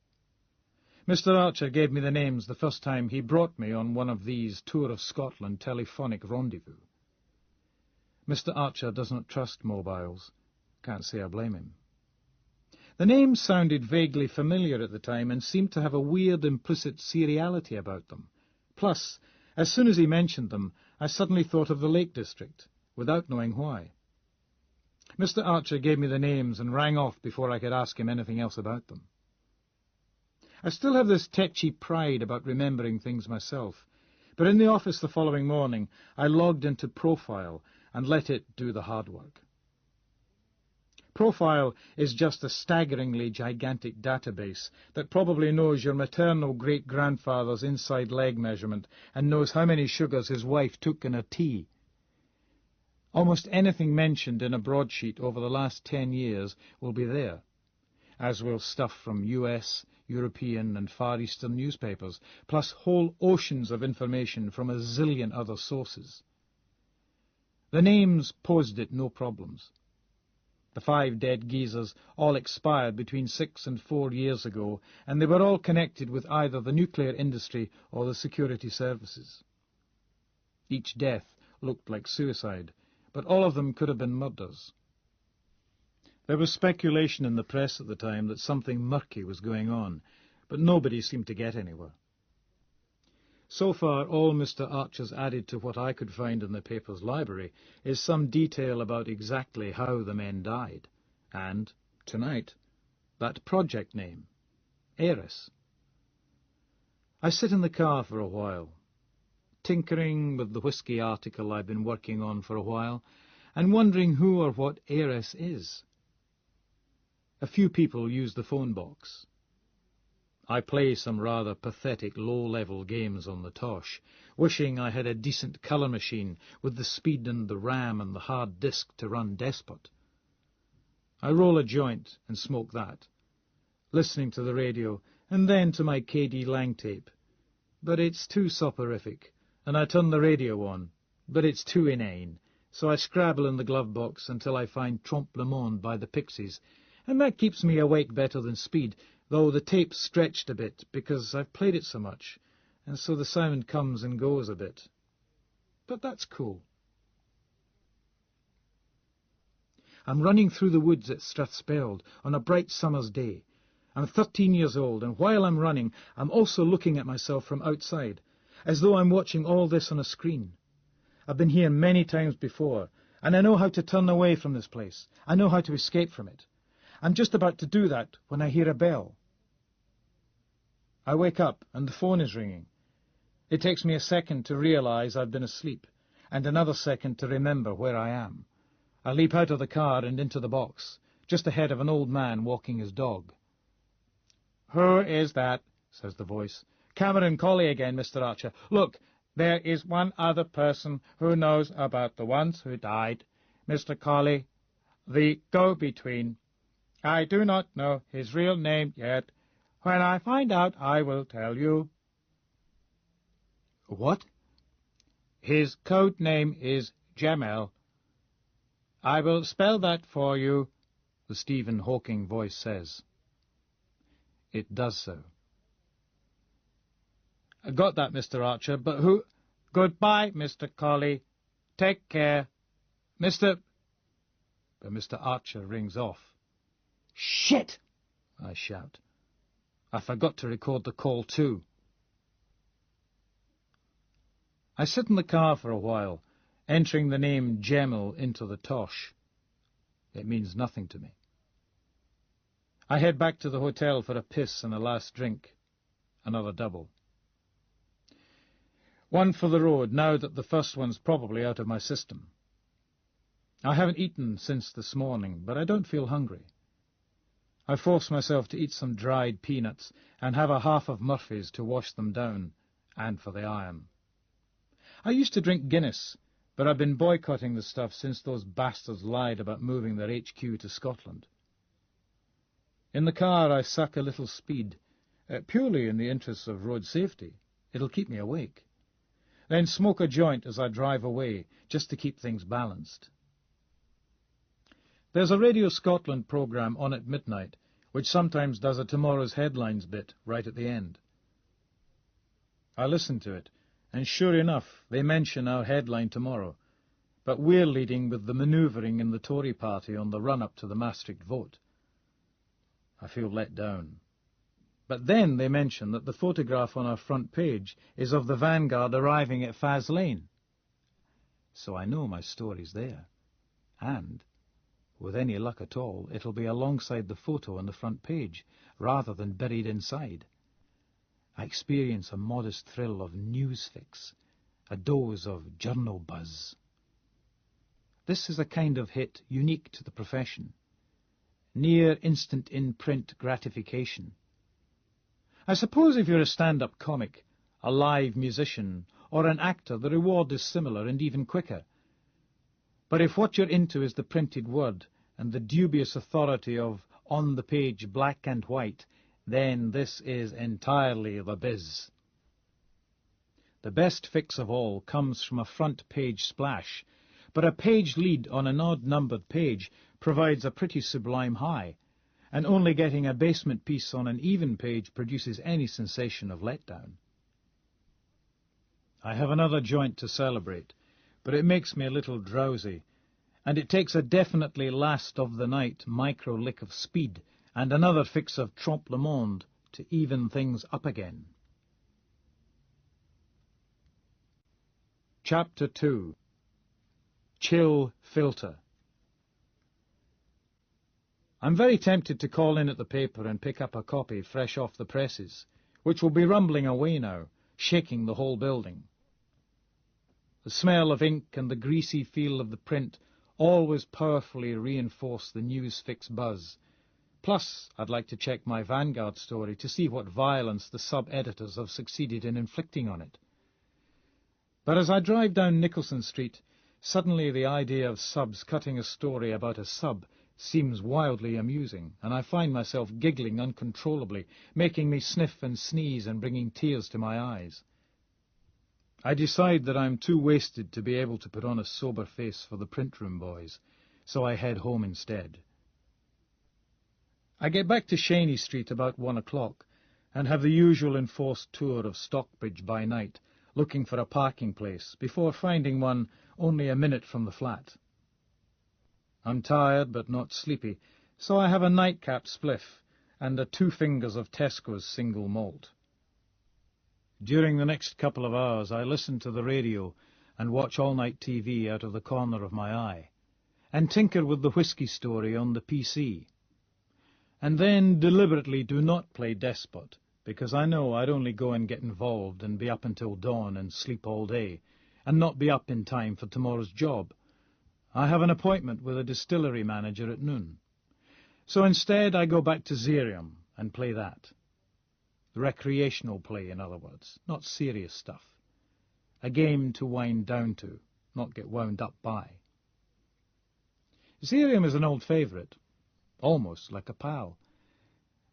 Mr. Archer gave me the names the first time he brought me on one of these Tour of Scotland telephonic rendezvous. Mr. Archer does not trust mobiles. Can't say I blame him. The names sounded vaguely familiar at the time and seemed to have a weird implicit seriality about them. Plus, as soon as he mentioned them, I suddenly thought of the Lake District, without knowing why. Mr. Archer gave me the names and rang off before I could ask him anything else about them. I still have this tetchy pride about remembering things myself, but in the office the following morning I logged into Profile and let it do the hard work. Profile is just a staggeringly gigantic database that probably knows your maternal great-grandfather's inside leg measurement and knows how many sugars his wife took in her tea. Almost anything mentioned in a broadsheet over the last 10 years will be there, as will stuff from US, European and Far Eastern newspapers, plus whole oceans of information from a zillion other sources. The names posed it no problems. The 5 dead geezers all expired between 6 and 4 years ago, and they were all connected with either the nuclear industry or the security services. Each death looked like suicide, but all of them could have been murders. There was speculation in the press at the time that something murky was going on, but nobody seemed to get anywhere. So far, all Mr. Archer's added to what I could find in the paper's library is some detail about exactly how the men died, and, tonight, that project name, Eris. I sit in the car for a while, tinkering with the whiskey article I've been working on for a while, and wondering who or what Eris is. A few people use the phone box. I play some rather pathetic low-level games on the Tosh, wishing I had a decent colour machine with the speed and the RAM and the hard disk to run Despot. I roll a joint and smoke that, listening to the radio and then to my K.D. Lang tape. But it's too soporific, and I turn the radio on, but it's too inane, so I scrabble in the glove box until I find Trompe le Monde by the Pixies, and that keeps me awake better than Speed, though the tape's stretched a bit because I've played it so much, and so the sound comes and goes a bit. But that's cool. I'm running through the woods at Strathspeld on a bright summer's day. I'm 13 years old, and while I'm running, I'm also looking at myself from outside, as though I'm watching all this on a screen. I've been here many times before, and I know how to turn away from this place. I know how to escape from it. I'm just about to do that when I hear a bell. I wake up, and the phone is ringing. It takes me a second to realize I've been asleep, and another second to remember where I am. I leap out of the car and into the box, just ahead of an old man walking his dog. "Who is that?" says the voice. "Cameron Colley again, Mr. Archer. Look, there is one other person who knows about the ones who died. Mr. Colley, the go-between. I do not know his real name yet. When I find out, I will tell you." "What?" "His code name is Jamel. I will spell that for you," the Stephen Hawking voice says. It does so. "I got that, Mr. Archer, but who—" "Goodbye, Mr. Colley. Take care. Mr—" But Mr. Archer rings off. "Shit!" I shout. I forgot to record the call too. I sit in the car for a while, entering the name Gemmell into the Tosh. It means nothing to me. I head back to the hotel for a piss and a last drink. Another double. One for the road, now that the first one's probably out of my system. I haven't eaten since this morning, but I don't feel hungry. I force myself to eat some dried peanuts and have a half of Murphy's to wash them down, and for the iron. I used to drink Guinness, but I've been boycotting the stuff since those bastards lied about moving their HQ to Scotland. In the car I suck a little Speed, purely in the interests of road safety. It'll keep me awake. Then smoke a joint as I drive away, just to keep things balanced. There's a Radio Scotland programme on at midnight, which sometimes does a Tomorrow's Headlines bit right at the end. I listen to it, and sure enough, they mention our headline tomorrow, but we're leading with the manoeuvring in the Tory party on the run-up to the Maastricht vote. I feel let down. But then they mention that the photograph on our front page is of the vanguard arriving at Faz Lane. So I know my story's there, and with any luck at all, it'll be alongside the photo on the front page, rather than buried inside. I experience a modest thrill of news fix, a dose of journal buzz. This is a kind of hit unique to the profession, near instant in-print gratification. I suppose if you're a stand-up comic, a live musician, or an actor, the reward is similar and even quicker. But if what you're into is the printed word and the dubious authority of on-the-page black and white, then this is entirely the biz. The best fix of all comes from a front-page splash, but a page lead on an odd-numbered page provides a pretty sublime high, and only getting a basement piece on an even page produces any sensation of letdown. I have another joint to celebrate, but it makes me a little drowsy, and it takes a definitely last-of-the-night micro-lick of speed and another fix of trompe-le-monde to even things up again. Chapter 2. Chill Filter. I'm very tempted to call in at the paper and pick up a copy fresh off the presses, which will be rumbling away now, shaking the whole building. The smell of ink and the greasy feel of the print always powerfully reinforce the news-fix buzz. Plus, I'd like to check my Vanguard story to see what violence the sub-editors have succeeded in inflicting on it. But as I drive down Nicholson Street, suddenly the idea of subs cutting a story about a sub seems wildly amusing, and I find myself giggling uncontrollably, making me sniff and sneeze and bringing tears to my eyes. I decide that I'm too wasted to be able to put on a sober face for the print room boys, so I head home instead. I get back to Shaney Street about 1 o'clock, and have the usual enforced tour of Stockbridge by night, looking for a parking place, before finding one only a minute from the flat. I'm tired but not sleepy, so I have a nightcap spliff and 2 fingers of Tesco's single malt. During the next couple of hours I listen to the radio and watch all-night TV out of the corner of my eye, and tinker with the whisky story on the PC. And then deliberately do not play despot, because I know I'd only go and get involved and be up until dawn and sleep all day, and not be up in time for tomorrow's job. I have an appointment with a distillery manager at noon. So instead I go back to Xerium and play that. Recreational play, in other words, not serious stuff. A game to wind down to, not get wound up by. Xerium is an old favourite, almost like a pal.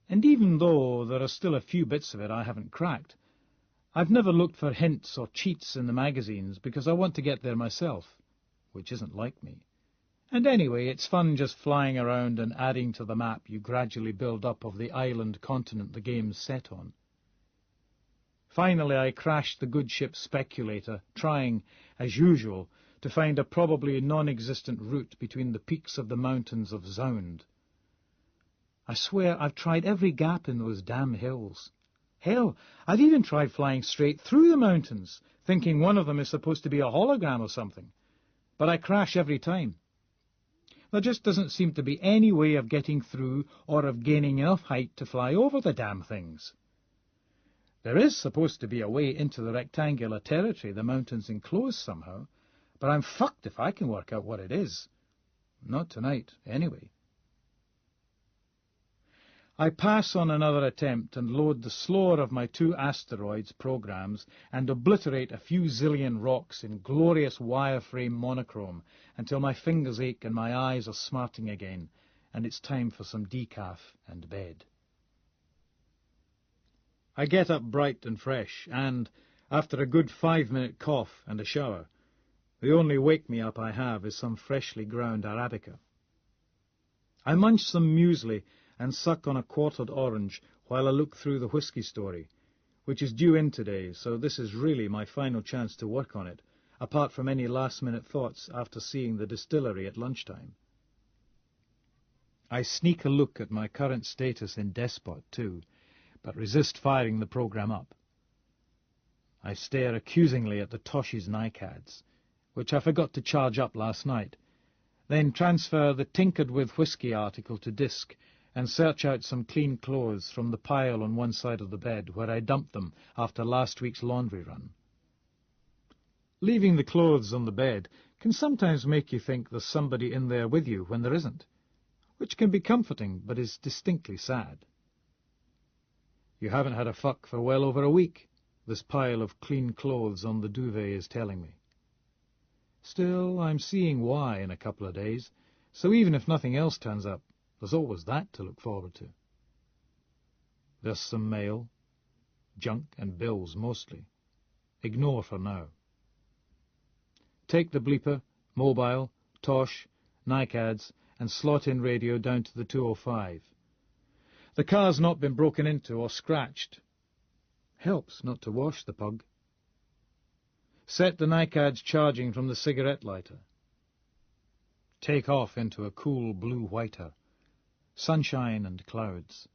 And even though there are still a few bits of it I haven't cracked, I've never looked for hints or cheats in the magazines because I want to get there myself, which isn't like me. And anyway, it's fun just flying around and adding to the map you gradually build up of the island continent the game's set on. Finally, I crashed the good ship Speculator, trying, as usual, to find a probably non-existent route between the peaks of the mountains of Zound. I swear I've tried every gap in those damn hills. Hell, I've even tried flying straight through the mountains, thinking one of them is supposed to be a hologram or something. But I crash every time. There just doesn't seem to be any way of getting through or of gaining enough height to fly over the damn things. There is supposed to be a way into the rectangular territory the mountains enclose somehow, but I'm fucked if I can work out what it is. Not tonight, anyway. I pass on another attempt and load the slower of my 2 asteroids programs and obliterate a few zillion rocks in glorious wireframe monochrome until my fingers ache and my eyes are smarting again, and it's time for some decaf and bed. I get up bright and fresh, and, after a good 5-minute cough and a shower, the only wake-me-up I have is some freshly ground Arabica. I munch some muesli and suck on a quartered orange while I look through the whisky story, which is due in today, so this is really my final chance to work on it, apart from any last-minute thoughts after seeing the distillery at lunchtime. I sneak a look at my current status in Despot, too, but resist firing the program up. I stare accusingly at the Tosh's NICADs, which I forgot to charge up last night, then transfer the Tinkered with Whisky article to disk and search out some clean clothes from the pile on one side of the bed where I dumped them after last week's laundry run. Leaving the clothes on the bed can sometimes make you think there's somebody in there with you when there isn't, which can be comforting but is distinctly sad. You haven't had a fuck for well over a week, this pile of clean clothes on the duvet is telling me. Still, I'm seeing why in a couple of days, so even if nothing else turns up, there's always that to look forward to. There's some mail, junk and bills mostly. Ignore for now. Take the bleeper, mobile, Tosh, NICADs, and slot-in radio down to the 205. The car's not been broken into or scratched. Helps not to wash the pug. Set the NICADs charging from the cigarette lighter. take off into a cool blue whiter, sunshine and clouds.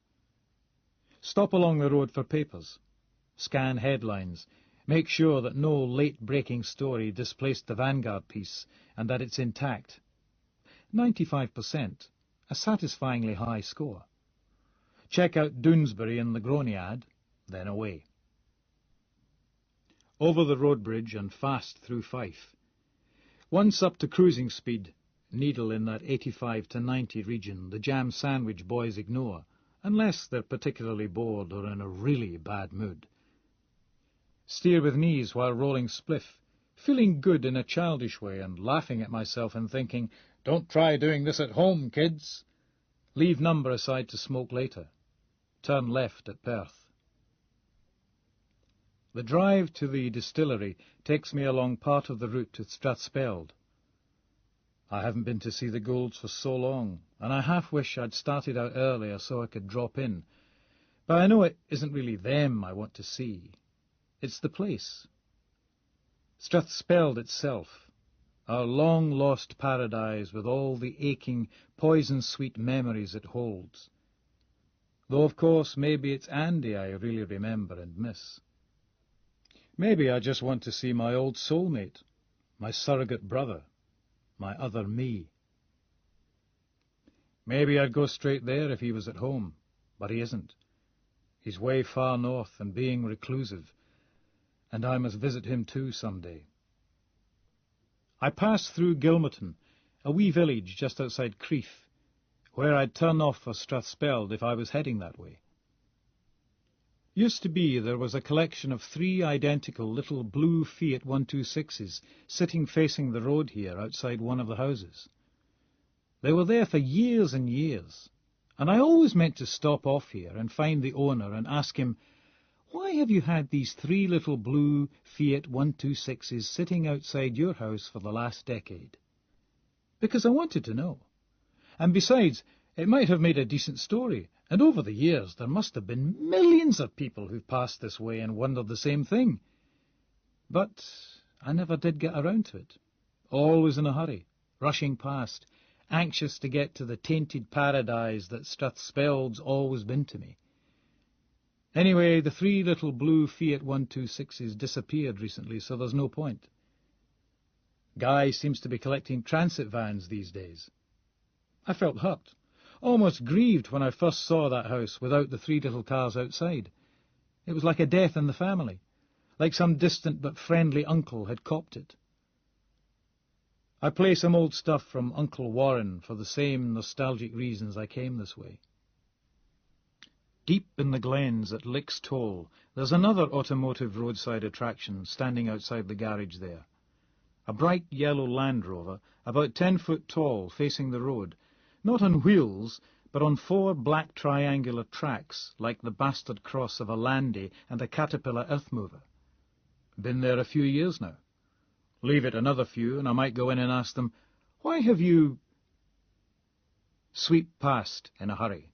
Stop along the road for papers, scan headlines, make sure that no late-breaking story displaced the Vanguard piece and that it's intact. 95%, a satisfyingly high score. Check out Doonesbury and the Groniad, then away. Over the road bridge and fast through Fife. Once up to cruising speed, needle in that 85 to 90 region the jam sandwich boys ignore, unless they're particularly bored or in a really bad mood. Steer with knees while rolling spliff, feeling good in a childish way and laughing at myself and thinking, don't try doing this at home, kids. Leave number aside to smoke later. Turn left at Perth. The drive to the distillery takes me along part of the route to Strathspeld. I haven't been to see the Goulds for so long, and I half wish I'd started out earlier so I could drop in. But I know it isn't really them I want to see. It's the place. Strathspeld itself, our long-lost paradise with all the aching, poison-sweet memories it holds. Though, of course, maybe it's Andy I really remember and miss. Maybe I just want to see my old soulmate, my surrogate brother, my other me. Maybe I'd go straight there if he was at home, but he isn't. He's way far north and being reclusive, and I must visit him too some day. I passed through Gilmerton, a wee village just outside Crieff, where I'd turn off for Strathspeld if I was heading that way. Used to be there was a collection of 3 identical little blue Fiat 126s sitting facing the road here outside one of the houses. They were there for years and years, and I always meant to stop off here and find the owner and ask him, why have you had these 3 little blue Fiat 126s sitting outside your house for the last decade? Because I wanted to know. And besides, it might have made a decent story, and over the years there must have been millions of people who've passed this way and wondered the same thing. But I never did get around to it. Always in a hurry, rushing past, anxious to get to the tainted paradise that Strathspeld's always been to me. Anyway, the 3 little blue Fiat 126s disappeared recently, so there's no point. Guy seems to be collecting transit vans these days. I felt hurt, almost grieved when I first saw that house without the 3 little cars outside. It was like a death in the family, like some distant but friendly uncle had copped it. I play some old stuff from Uncle Warren for the same nostalgic reasons I came this way. Deep in the glens at Lick's Toll, there's another automotive roadside attraction standing outside the garage there. A bright yellow Land Rover, about 10 foot tall, facing the road, not on wheels, but on 4 black triangular tracks, like the bastard cross of a Landy and a Caterpillar earth-mover. Been there a few years now. Leave it another few, and I might go in and ask them, why have you... Sweep past in a hurry.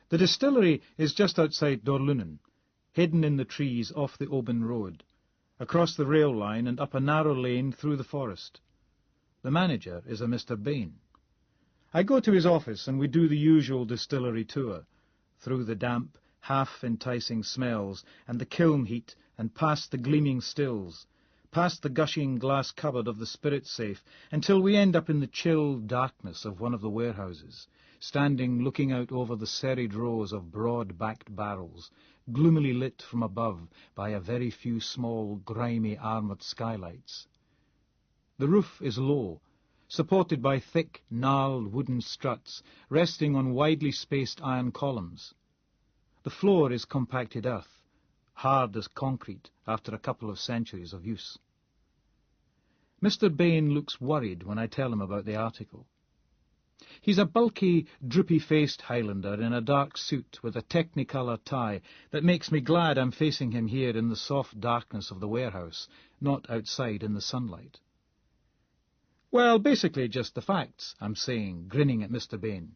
The distillery is just outside Dorlunen, hidden in the trees off the Oban Road, across the rail line and up a narrow lane through the forest. The manager is a Mr. Bain. I go to his office and we do the usual distillery tour, through the damp, half-enticing smells and the kiln heat and past the gleaming stills, past the gushing glass cupboard of the spirit safe, until we end up in the chill darkness of one of the warehouses, standing looking out over the serried rows of broad-backed barrels, gloomily lit from above by a very few small, grimy armoured skylights. The roof is low, supported by thick, gnarled wooden struts, resting on widely spaced iron columns. The floor is compacted earth, hard as concrete after a couple of centuries of use. Mr. Bain looks worried when I tell him about the article. He's a bulky, droopy-faced Highlander in a dark suit with a Technicolor tie that makes me glad I'm facing him here in the soft darkness of the warehouse, not outside in the sunlight. Well, basically just the facts, I'm saying, grinning at Mr. Bain.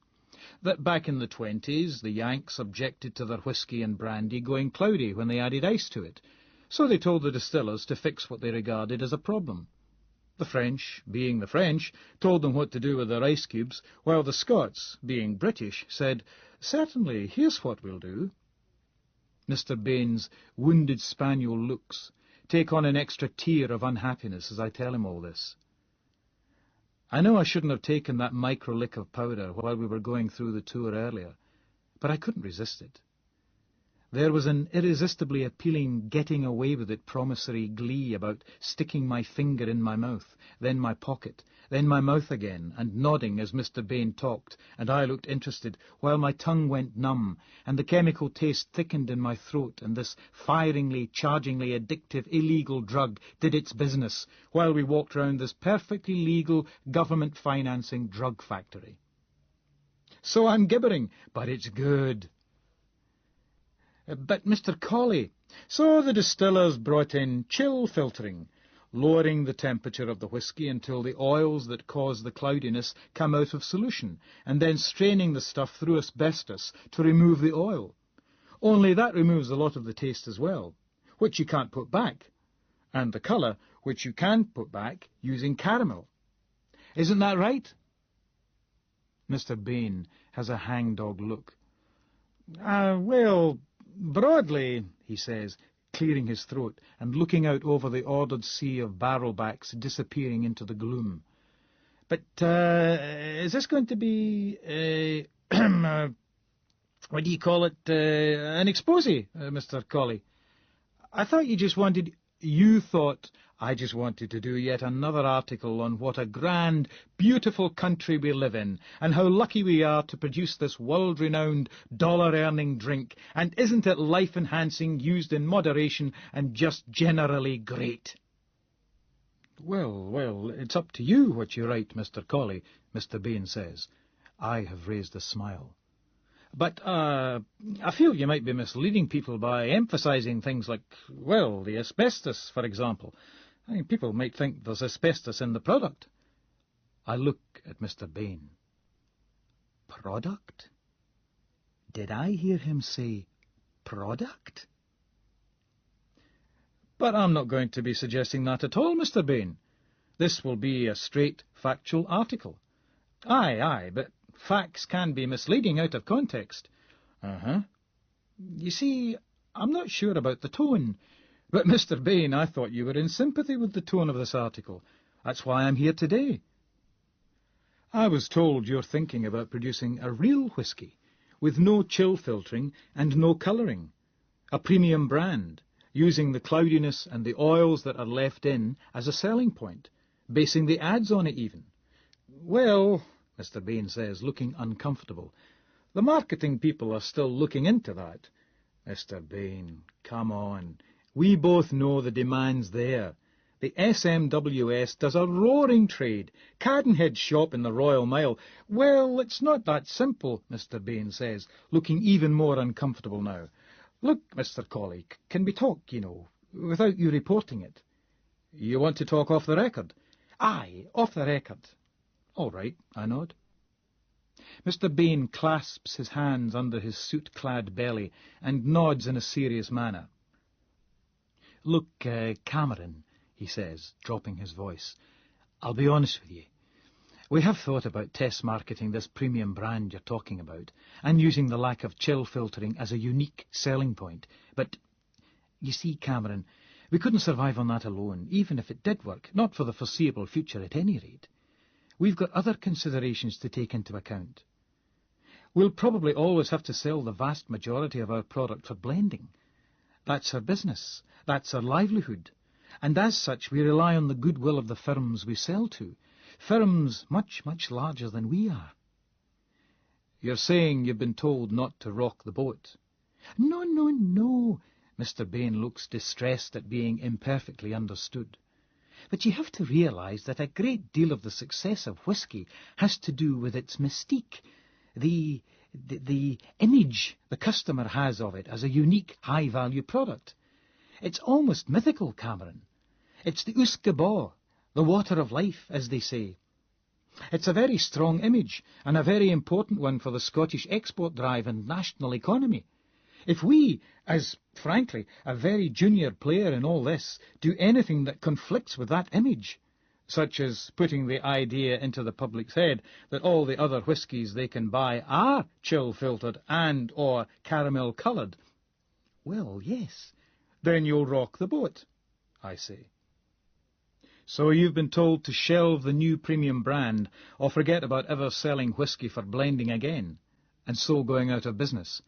That back in the 20s, the Yanks objected to their whisky and brandy going cloudy when they added ice to it, so they told the distillers to fix what they regarded as a problem. The French, being the French, told them what to do with their ice cubes, while the Scots, being British, said, "Certainly, here's what we'll do." Mr. Bain's wounded spaniel looks take on an extra tier of unhappiness as I tell him all this. I know I shouldn't have taken that micro-lick of powder while we were going through the tour earlier, but I couldn't resist it. There was an irresistibly appealing getting-away-with-it promissory glee about sticking my finger in my mouth, then my pocket, then my mouth again, and nodding as Mr. Bain talked, and I looked interested, while my tongue went numb, and the chemical taste thickened in my throat, and this firingly, chargingly addictive, illegal drug did its business, while we walked round this perfectly legal, government-financing drug factory. So I'm gibbering, but it's good. But, Mr. Colley, so the distillers brought in chill filtering, lowering the temperature of the whisky until the oils that cause the cloudiness come out of solution, and then straining the stuff through asbestos to remove the oil. Only that removes a lot of the taste as well, which you can't put back, and the colour, which you can put back using caramel. Isn't that right? Mr. Bain has a hangdog look. Well, broadly, he says, clearing his throat and looking out over the ordered sea of barrel-backs disappearing into the gloom. But is this going to be what do you call it, an exposé, Mr. Colley? I thought you just wanted... You thought I just wanted to do yet another article on what a grand, beautiful country we live in, and how lucky we are to produce this world-renowned, dollar-earning drink, and isn't it life-enhancing, used in moderation, and just generally great? Well, it's up to you what you write, Mr. Colley, Mr. Bain says. I have raised a smile. But, I feel you might be misleading people by emphasizing things like, well, the asbestos, for example. I mean, people might think there's asbestos in the product. I look at Mr. Bain. Product? Did I hear him say product? But I'm not going to be suggesting that at all, Mr. Bain. This will be a straight, factual article. Aye, but facts can be misleading out of context. You see, I'm not sure about the tone. But, Mr. Bain, I thought you were in sympathy with the tone of this article. That's why I'm here today. I was told you're thinking about producing a real whisky, with no chill filtering and no colouring. A premium brand, using the cloudiness and the oils that are left in as a selling point, basing the ads on it even. Well, Mr. Bain says, looking uncomfortable, the marketing people are still looking into that. Mr. Bain, come on. We both know the demand's there. The SMWS does a roaring trade. Cadenhead's shop in the Royal Mile. Well, it's not that simple, Mr. Bain says, looking even more uncomfortable now. Look, Mr. Colley, can we talk, without you reporting it? You want to talk off the record? Aye, off the record. All right, I nod. Mr. Bain clasps his hands under his soot-clad belly and nods in a serious manner. Look, Cameron, he says, dropping his voice, I'll be honest with you. We have thought about test marketing this premium brand you're talking about, and using the lack of chill filtering as a unique selling point. But, you see, Cameron, we couldn't survive on that alone, even if it did work, not for the foreseeable future at any rate. We've got other considerations to take into account. We'll probably always have to sell the vast majority of our product for blending. That's our business. That's our livelihood. And as such, we rely on the goodwill of the firms we sell to. Firms much, much larger than we are. You're saying you've been told not to rock the boat? No. Mr. Bain looks distressed at being imperfectly understood. But you have to realise that a great deal of the success of whisky has to do with its mystique, the image the customer has of it as a unique, high-value product. It's almost mythical, Cameron. It's the Uskabor, the water of life, as they say. It's a very strong image, and a very important one for the Scottish export drive and national economy. If we, as, frankly, a very junior player in all this, do anything that conflicts with that image, such as putting the idea into the public's head that all the other whiskies they can buy are chill-filtered and or caramel-coloured. Well, yes, then you'll rock the boat, I say. So you've been told to shelve the new premium brand or forget about ever selling whisky for blending again, and so going out of business.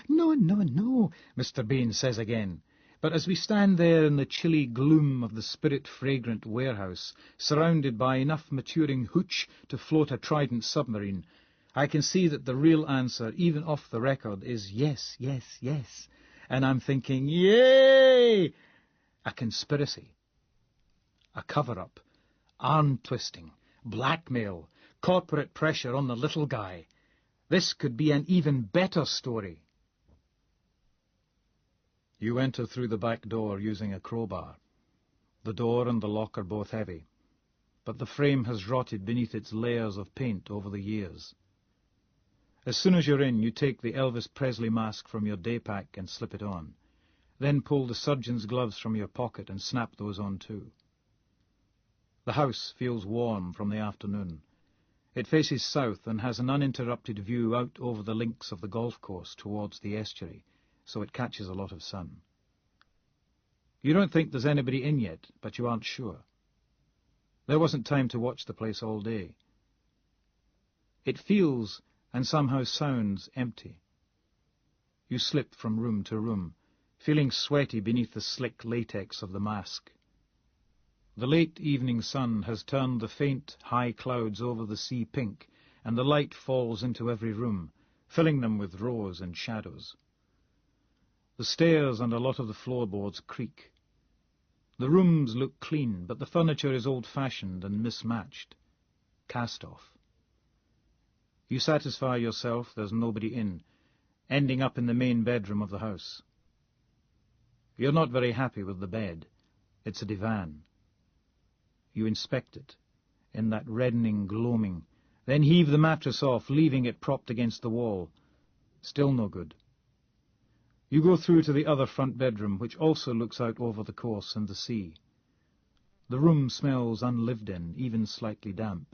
No, no, no, Mr. Bain says again. But as we stand there in the chilly gloom of the spirit-fragrant warehouse, surrounded by enough maturing hooch to float a Trident submarine, I can see that the real answer, even off the record, is yes, yes, yes. And I'm thinking, yay! A conspiracy. A cover-up. Arm-twisting. Blackmail. Corporate pressure on the little guy. This could be an even better story. You enter through the back door using a crowbar. The door and the lock are both heavy, but the frame has rotted beneath its layers of paint over the years. As soon as you're in, you take the Elvis Presley mask from your day pack and slip it on, then pull the surgeon's gloves from your pocket and snap those on too. The house feels warm from the afternoon. It faces south and has an uninterrupted view out over the links of the golf course towards the estuary, so it catches a lot of sun. You don't think there's anybody in yet, but you aren't sure. There wasn't time to watch the place all day. It feels and somehow sounds empty. You slip from room to room, feeling sweaty beneath the slick latex of the mask. The late evening sun has turned the faint, high clouds over the sea pink, and the light falls into every room, filling them with rose and shadows. The stairs and a lot of the floorboards creak. The rooms look clean, but the furniture is old-fashioned and mismatched, cast off. You satisfy yourself there's nobody in, ending up in the main bedroom of the house. You're not very happy with the bed. It's a divan. You inspect it, in that reddening gloaming, then heave the mattress off, leaving it propped against the wall. Still no good. You go through to the other front bedroom, which also looks out over the course and the sea. The room smells unlived in, even slightly damp.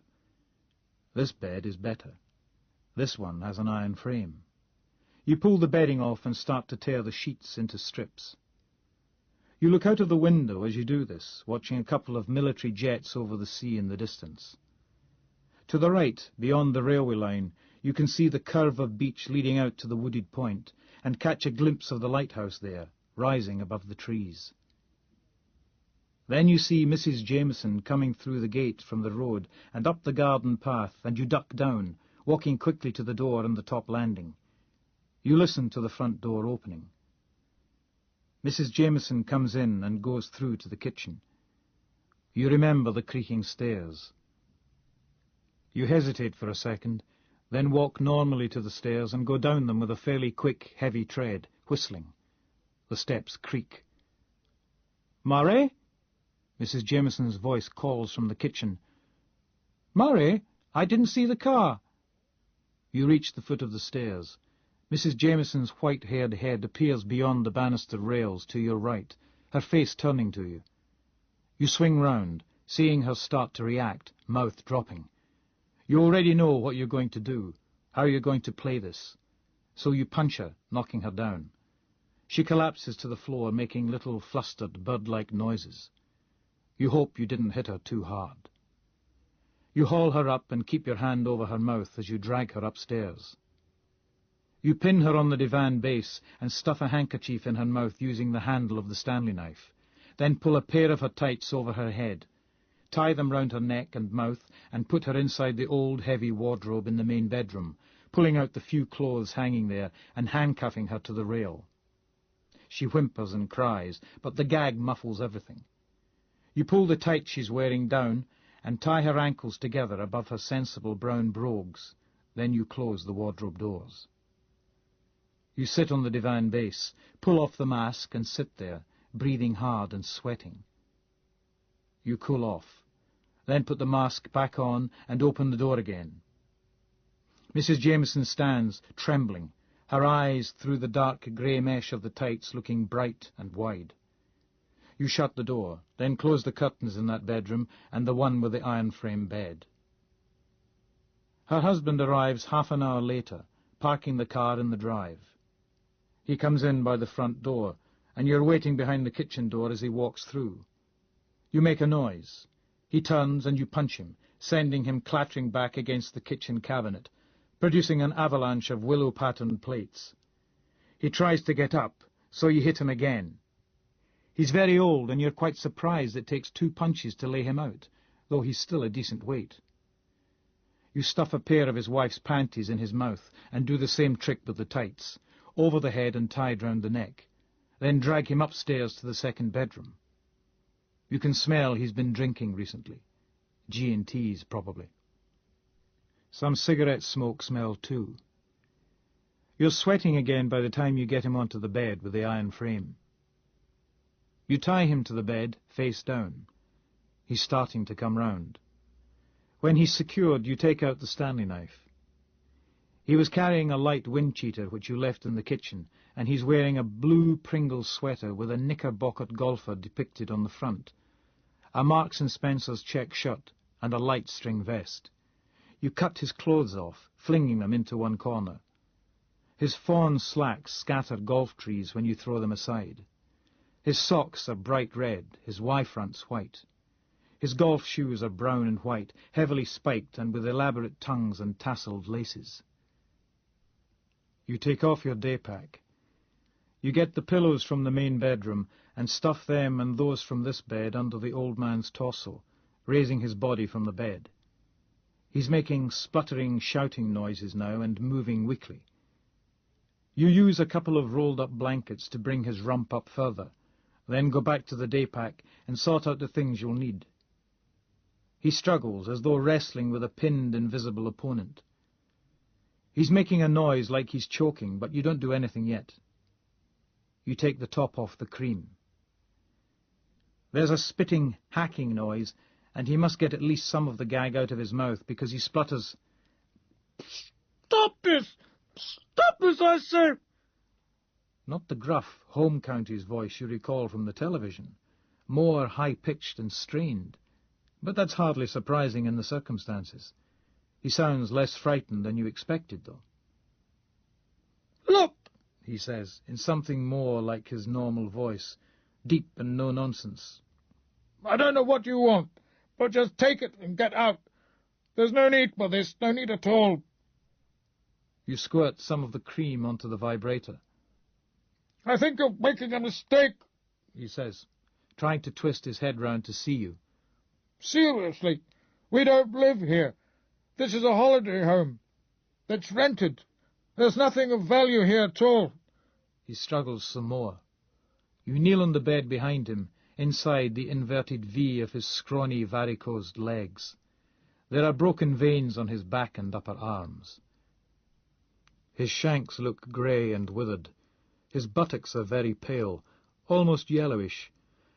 This bed is better. This one has an iron frame. You pull the bedding off and start to tear the sheets into strips. You look out of the window as you do this, watching a couple of military jets over the sea in the distance. To the right, beyond the railway line, you can see the curve of beach leading out to the wooded point, and catch a glimpse of the lighthouse there, rising above the trees. Then you see Mrs. Jameson coming through the gate from the road and up the garden path, and you duck down, walking quickly to the door on the top landing. You listen to the front door opening. Mrs. Jameson comes in and goes through to the kitchen. You remember the creaking stairs. You hesitate for a second, then walk normally to the stairs and go down them with a fairly quick, heavy tread, whistling. The steps creak. "Murray?" Mrs. Jameson's voice calls from the kitchen. "Murray, I didn't see the car." You reach the foot of the stairs. Mrs. Jameson's white-haired head appears beyond the banister rails to your right, her face turning to you. You swing round, seeing her start to react, mouth dropping. You already know what you're going to do, how you're going to play this. So you punch her, knocking her down. She collapses to the floor, making little flustered, bird-like noises. You hope you didn't hit her too hard. You haul her up and keep your hand over her mouth as you drag her upstairs. You pin her on the divan base and stuff a handkerchief in her mouth using the handle of the Stanley knife, then pull a pair of her tights over her head, tie them round her neck and mouth, and put her inside the old heavy wardrobe in the main bedroom, pulling out the few clothes hanging there and handcuffing her to the rail. She whimpers and cries, but the gag muffles everything. You pull the tights she's wearing down and tie her ankles together above her sensible brown brogues. Then you close the wardrobe doors. You sit on the divan base, pull off the mask and sit there, breathing hard and sweating. You cool off, then put the mask back on and open the door again. Mrs. Jameson stands, trembling, her eyes through the dark grey mesh of the tights looking bright and wide. You shut the door, then close the curtains in that bedroom and the one with the iron-frame bed. Her husband arrives half an hour later, parking the car in the drive. He comes in by the front door, and you're waiting behind the kitchen door as he walks through. You make a noise. He turns and you punch him, sending him clattering back against the kitchen cabinet, producing an avalanche of willow-patterned plates. He tries to get up, so you hit him again. He's very old, and you're quite surprised it takes 2 punches to lay him out, though he's still a decent weight. You stuff a pair of his wife's panties in his mouth and do the same trick with the tights, over the head and tied round the neck, then drag him upstairs to the second bedroom. You can smell he's been drinking recently. G&T's, probably. Some cigarette smoke smell, too. You're sweating again by the time you get him onto the bed with the iron frame. You tie him to the bed, face down. He's starting to come round. When he's secured, you take out the Stanley knife. He was carrying a light wind cheater which you left in the kitchen, and he's wearing a blue Pringles sweater with a knickerbocker golfer depicted on the front, a Marks & Spencer's check shirt, and a light string vest. You cut his clothes off, flinging them into one corner. His fawn slacks scatter golf trees when you throw them aside. His socks are bright red, his Y-fronts white. His golf shoes are brown and white, heavily spiked and with elaborate tongues and tasselled laces. You take off your day pack. You get the pillows from the main bedroom and stuff them and those from this bed under the old man's torso, raising his body from the bed. He's making spluttering, shouting noises now and moving weakly. You use a couple of rolled-up blankets to bring his rump up further, then go back to the day pack and sort out the things you'll need. He struggles, as though wrestling with a pinned, invisible opponent. He's making a noise like he's choking, but you don't do anything yet. You take the top off the cream. There's a spitting, hacking noise, and he must get at least some of the gag out of his mouth, because he splutters, "Stop this! Stop this, I say!" Not the gruff, home counties voice you recall from the television, more high-pitched and strained. But that's hardly surprising in the circumstances. He sounds less frightened than you expected, though. "Look," he says, in something more like his normal voice, deep and no-nonsense. "I don't know what you want, but just take it and get out. There's no need for this, no need at all." You squirt some of the cream onto the vibrator. "I think you're making a mistake," he says, trying to twist his head round to see you. "Seriously, we don't live here. This is a holiday home. It's rented. There's nothing of value here at all." He struggles some more. You kneel on the bed behind him, inside the inverted V of his scrawny, varicosed legs. There are broken veins on his back and upper arms. His shanks look grey and withered. His buttocks are very pale, almost yellowish,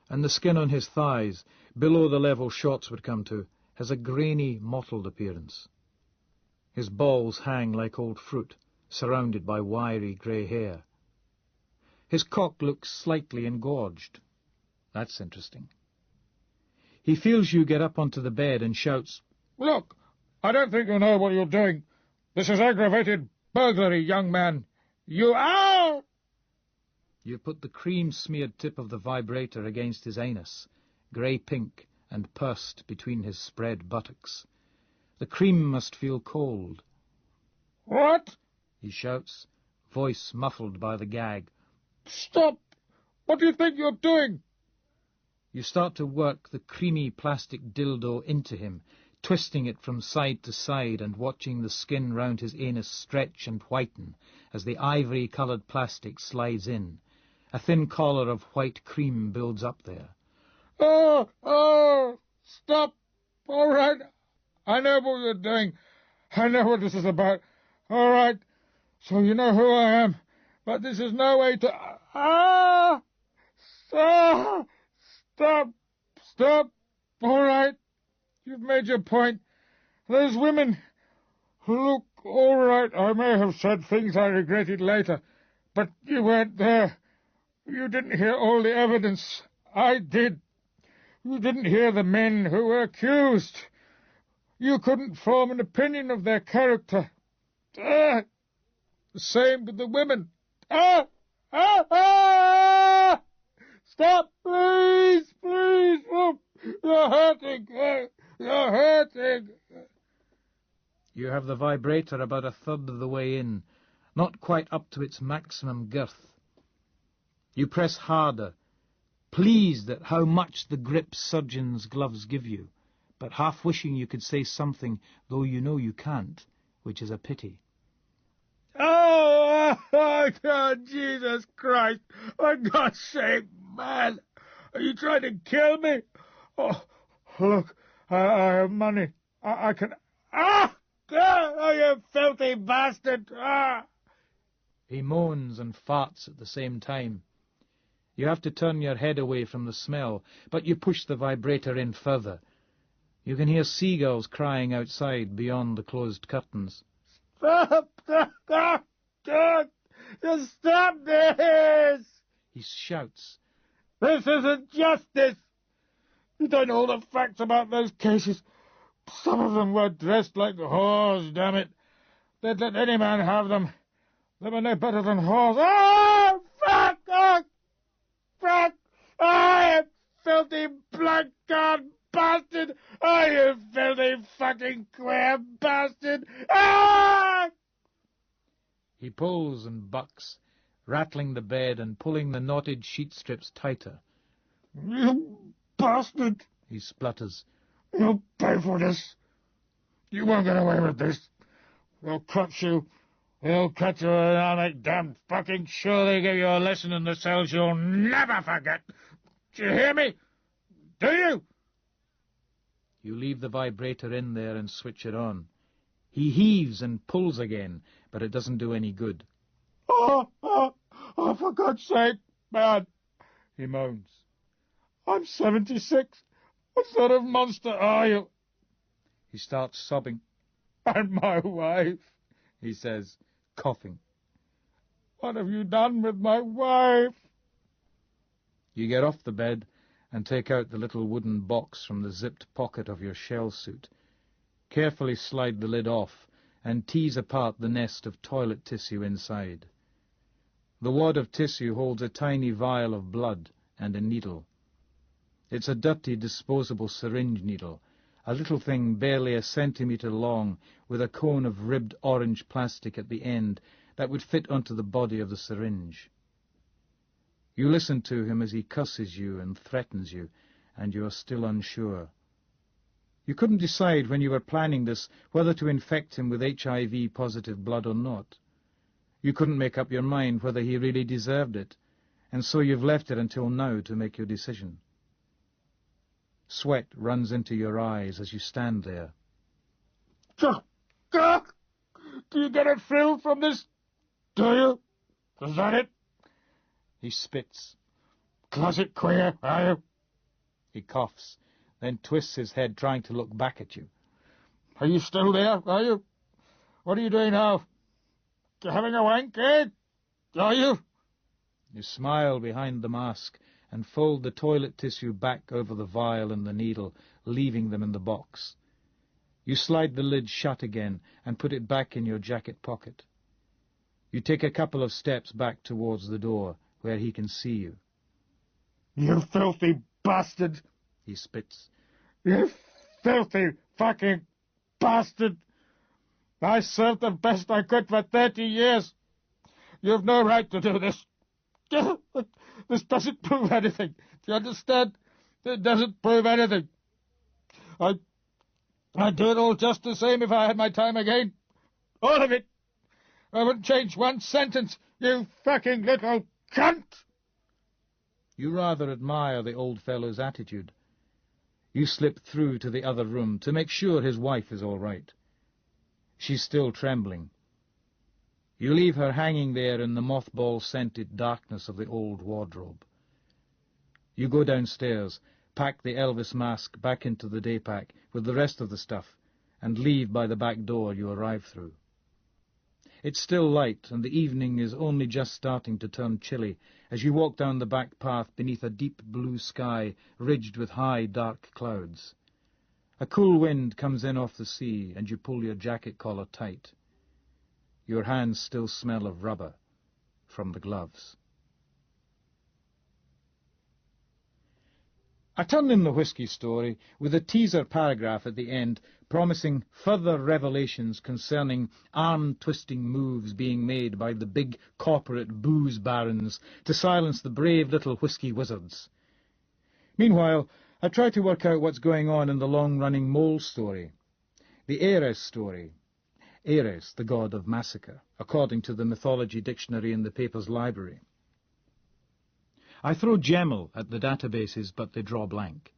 and the skin on his thighs, below the level shorts would come to, has a grainy, mottled appearance. His balls hang like old fruit, surrounded by wiry grey hair. His cock looks slightly engorged. That's interesting. He feels you get up onto the bed and shouts, "Look, I don't think you know what you're doing. This is aggravated burglary, young man. You are!" You put the cream-smeared tip of the vibrator against his anus, grey-pink and pursed between his spread buttocks. The cream must feel cold. "What?" he shouts, voice muffled by the gag. "Stop! What do you think you're doing?" You start to work the creamy plastic dildo into him, twisting it from side to side and watching the skin round his anus stretch and whiten as the ivory-coloured plastic slides in. A thin collar of white cream builds up there. Oh, stop. All right. I know what you're doing. I know what this is about. All right. So you know who I am. But this is no way to... Stop. All right. You've made your point. Those women... Look, all right, I may have said things I regretted later, but you weren't there. You didn't hear all the evidence. I did. You didn't hear the men who were accused. You couldn't form an opinion of their character. The same with the women. Stop, please, please. Oh, you're hurting. You're hurting. You have the vibrator about a third of the way in, not quite up to its maximum girth. You press harder, pleased at how much the grip surgeon's gloves give you, but half wishing you could say something, though you know you can't, which is a pity. Oh, Jesus Christ! For God's sake, man! Are you trying to kill me? Oh, look, I have money. I can... Oh, you filthy bastard! He moans and farts at the same time. You have to turn your head away from the smell, but you push the vibrator in further. You can hear seagulls crying outside beyond the closed curtains. Stop! Just stop this! He shouts. This isn't justice! You don't know all the facts about those cases. Some of them were dressed like whores, damn it. They'd let any man have them. They were no better than whores. Oh, fuck! Oh, fuck! Oh, you filthy blackguard bastard! Oh, you filthy fucking queer bastard! Ah! He pulls and bucks, rattling the bed and pulling the knotted sheet strips tighter. You bastard! He splutters. You'll pay for this. You won't get away with this. They'll catch you. They'll catch you, and I'll make damn fucking sure they give you a lesson in the cells you'll never forget. Do you hear me? Do you? You leave the vibrator in there and switch it on. He heaves and pulls again, but it doesn't do any good. Oh, for God's sake, man, he moans. I'm 76. What sort of monster are you? He starts sobbing. And my wife, He says, coughing. What have you done with my wife? You get off the bed and take out the little wooden box from the zipped pocket of your shell suit, carefully slide the lid off, and tease apart the nest of toilet tissue inside. The wad of tissue holds a tiny vial of blood and a needle. It's a dirty, disposable syringe needle, a little thing barely a centimetre long, with a cone of ribbed orange plastic at the end that would fit onto the body of the syringe. You listen to him as he curses you and threatens you, and you are still unsure. You couldn't decide when you were planning this whether to infect him with HIV-positive blood or not. You couldn't make up your mind whether he really deserved it, and so you've left it until now to make your decision. Sweat runs into your eyes as you stand there. Do you get a thrill from this? Do you? Is that it? He spits. Closet queer, are you? He coughs, then twists his head trying to look back at you. Are you still there, are you? What are you doing now? You having a wank, eh? Are you? You smile behind the mask and fold the toilet tissue back over the vial and the needle, leaving them in the box. You slide the lid shut again and put it back in your jacket pocket. You take a couple of steps back towards the door, where he can see you. You filthy bastard! He spits. You filthy fucking bastard! I served the best I could for 30 years. You've no right to do this. This doesn't prove anything. Do you understand? It doesn't prove anything. I'd do it all just the same if I had my time again. All of it. I wouldn't change one sentence, you fucking little cunt! You rather admire the old fellow's attitude. You slip through to the other room to make sure his wife is all right. She's still trembling. You leave her hanging there in the mothball-scented darkness of the old wardrobe. You go downstairs, pack the Elvis mask back into the day-pack with the rest of the stuff, and leave by the back door you arrive through. It's still light, and the evening is only just starting to turn chilly as you walk down the back path beneath a deep blue sky ridged with high, dark clouds. A cool wind comes in off the sea, and you pull your jacket collar tight. Your hands still smell of rubber from the gloves. I turn in the whiskey story with a teaser paragraph at the end promising further revelations concerning arm-twisting moves being made by the big corporate booze barons to silence the brave little whiskey wizards. Meanwhile, I try to work out what's going on in the long-running mole story, the Ares story. Ares, the god of massacre, according to the mythology dictionary in the paper's library. I throw Gemmel at the databases, but they draw blank.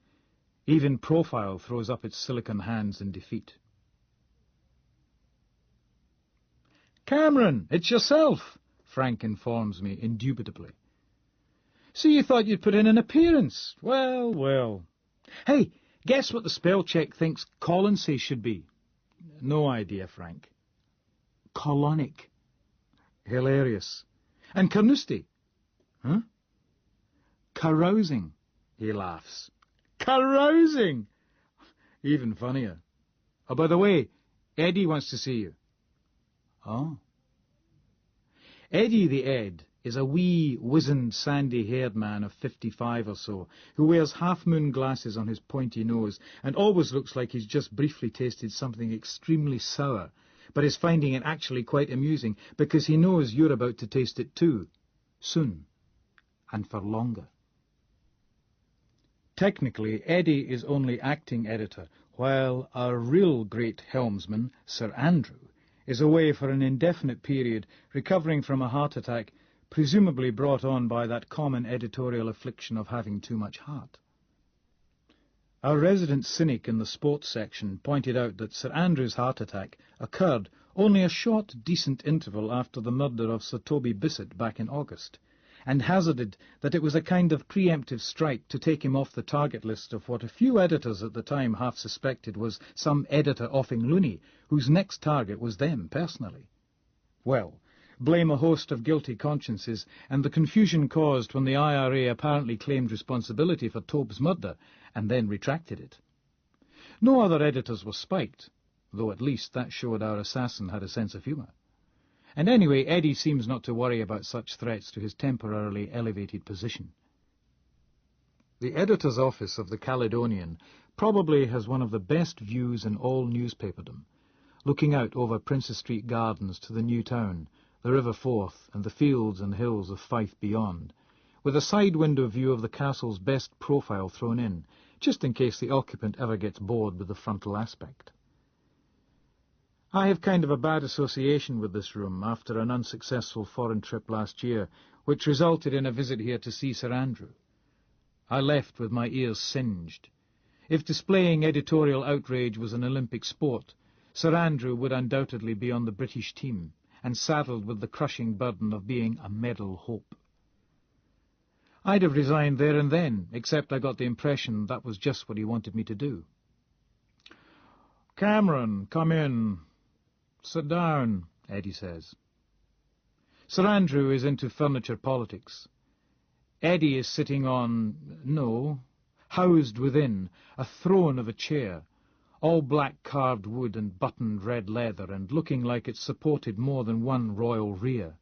Even Profile throws up its silicon hands in defeat. "Cameron, it's yourself," Frank informs me indubitably. "So you thought you'd put in an appearance? Well, well. Hey, guess what the spell check thinks Colonsay should be?" "No idea, Frank." "Colonic." "Hilarious. And Carnoustie?" "Huh?" "Carousing." He laughs. "Carousing!" Even funnier. "Oh, by the way, Eddie wants to see you." "Oh." Eddie the Ed is a wee, wizened, sandy-haired man of 55 or so, who wears half-moon glasses on his pointy nose and always looks like he's just briefly tasted something extremely sour, but is finding it actually quite amusing because he knows you're about to taste it too, soon, and for longer. Technically, Eddie is only acting editor, while our real great helmsman, Sir Andrew, is away for an indefinite period, recovering from a heart attack, presumably brought on by that common editorial affliction of having too much heart. Our resident cynic in the sports section pointed out that Sir Andrew's heart attack occurred only a short, decent interval after the murder of Sir Toby Bissett back in August, and hazarded that it was a kind of preemptive strike to take him off the target list of what a few editors at the time half suspected was some editor offing loony, whose next target was them personally. Well, blame a host of guilty consciences, and the confusion caused when the IRA apparently claimed responsibility for Tobe's murder, and then retracted it. No other editors were spiked, though at least that showed our assassin had a sense of humour. And anyway, Eddie seems not to worry about such threats to his temporarily elevated position. The editor's office of the Caledonian probably has one of the best views in all newspaperdom, looking out over Princess Street Gardens to the new town, the River Forth, and the fields and hills of Fife beyond, with a side-window view of the castle's best profile thrown in, just in case the occupant ever gets bored with the frontal aspect. I have kind of a bad association with this room after an unsuccessful foreign trip last year, which resulted in a visit here to see Sir Andrew. I left with my ears singed. If displaying editorial outrage was an Olympic sport, Sir Andrew would undoubtedly be on the British team, and saddled with the crushing burden of being a medal hope. I'd have resigned there and then, except I got the impression that was just what he wanted me to do. "Cameron, come in. Sit down," Eddie says. Sir Andrew is into furniture politics. Eddie is sitting on, housed within, a throne of a chair, all black carved wood and buttoned red leather, and looking like it supported more than one royal rear.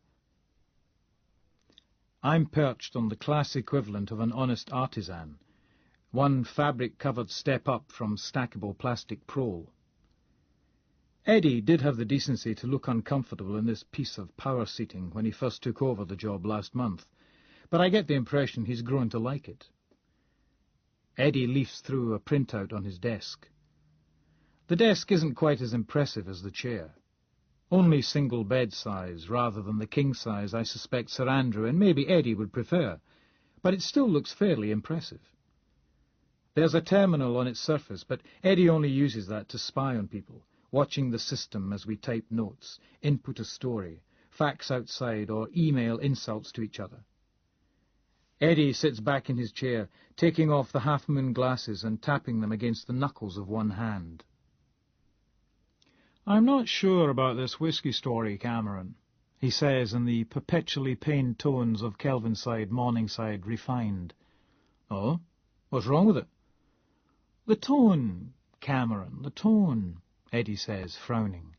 I'm perched on the class equivalent of an honest artisan, one fabric-covered step up from stackable plastic prole. Eddie did have the decency to look uncomfortable in this piece of power seating when he first took over the job last month, but I get the impression he's grown to like it. Eddie leafs through a printout on his desk. The desk isn't quite as impressive as the chair. Only single bed size rather than the king size I suspect Sir Andrew and maybe Eddie would prefer, but it still looks fairly impressive. There's a terminal on its surface, but Eddie only uses that to spy on people, watching the system as we type notes, input a story, fax outside, or email insults to each other. Eddie sits back in his chair, taking off the half-moon glasses and tapping them against the knuckles of one hand. "I'm not sure about this whisky story, Cameron," he says in the perpetually pained tones of Kelvinside, Morningside, refined. "Oh? What's wrong with it?" "The tone, Cameron, the tone," Eddie says, frowning.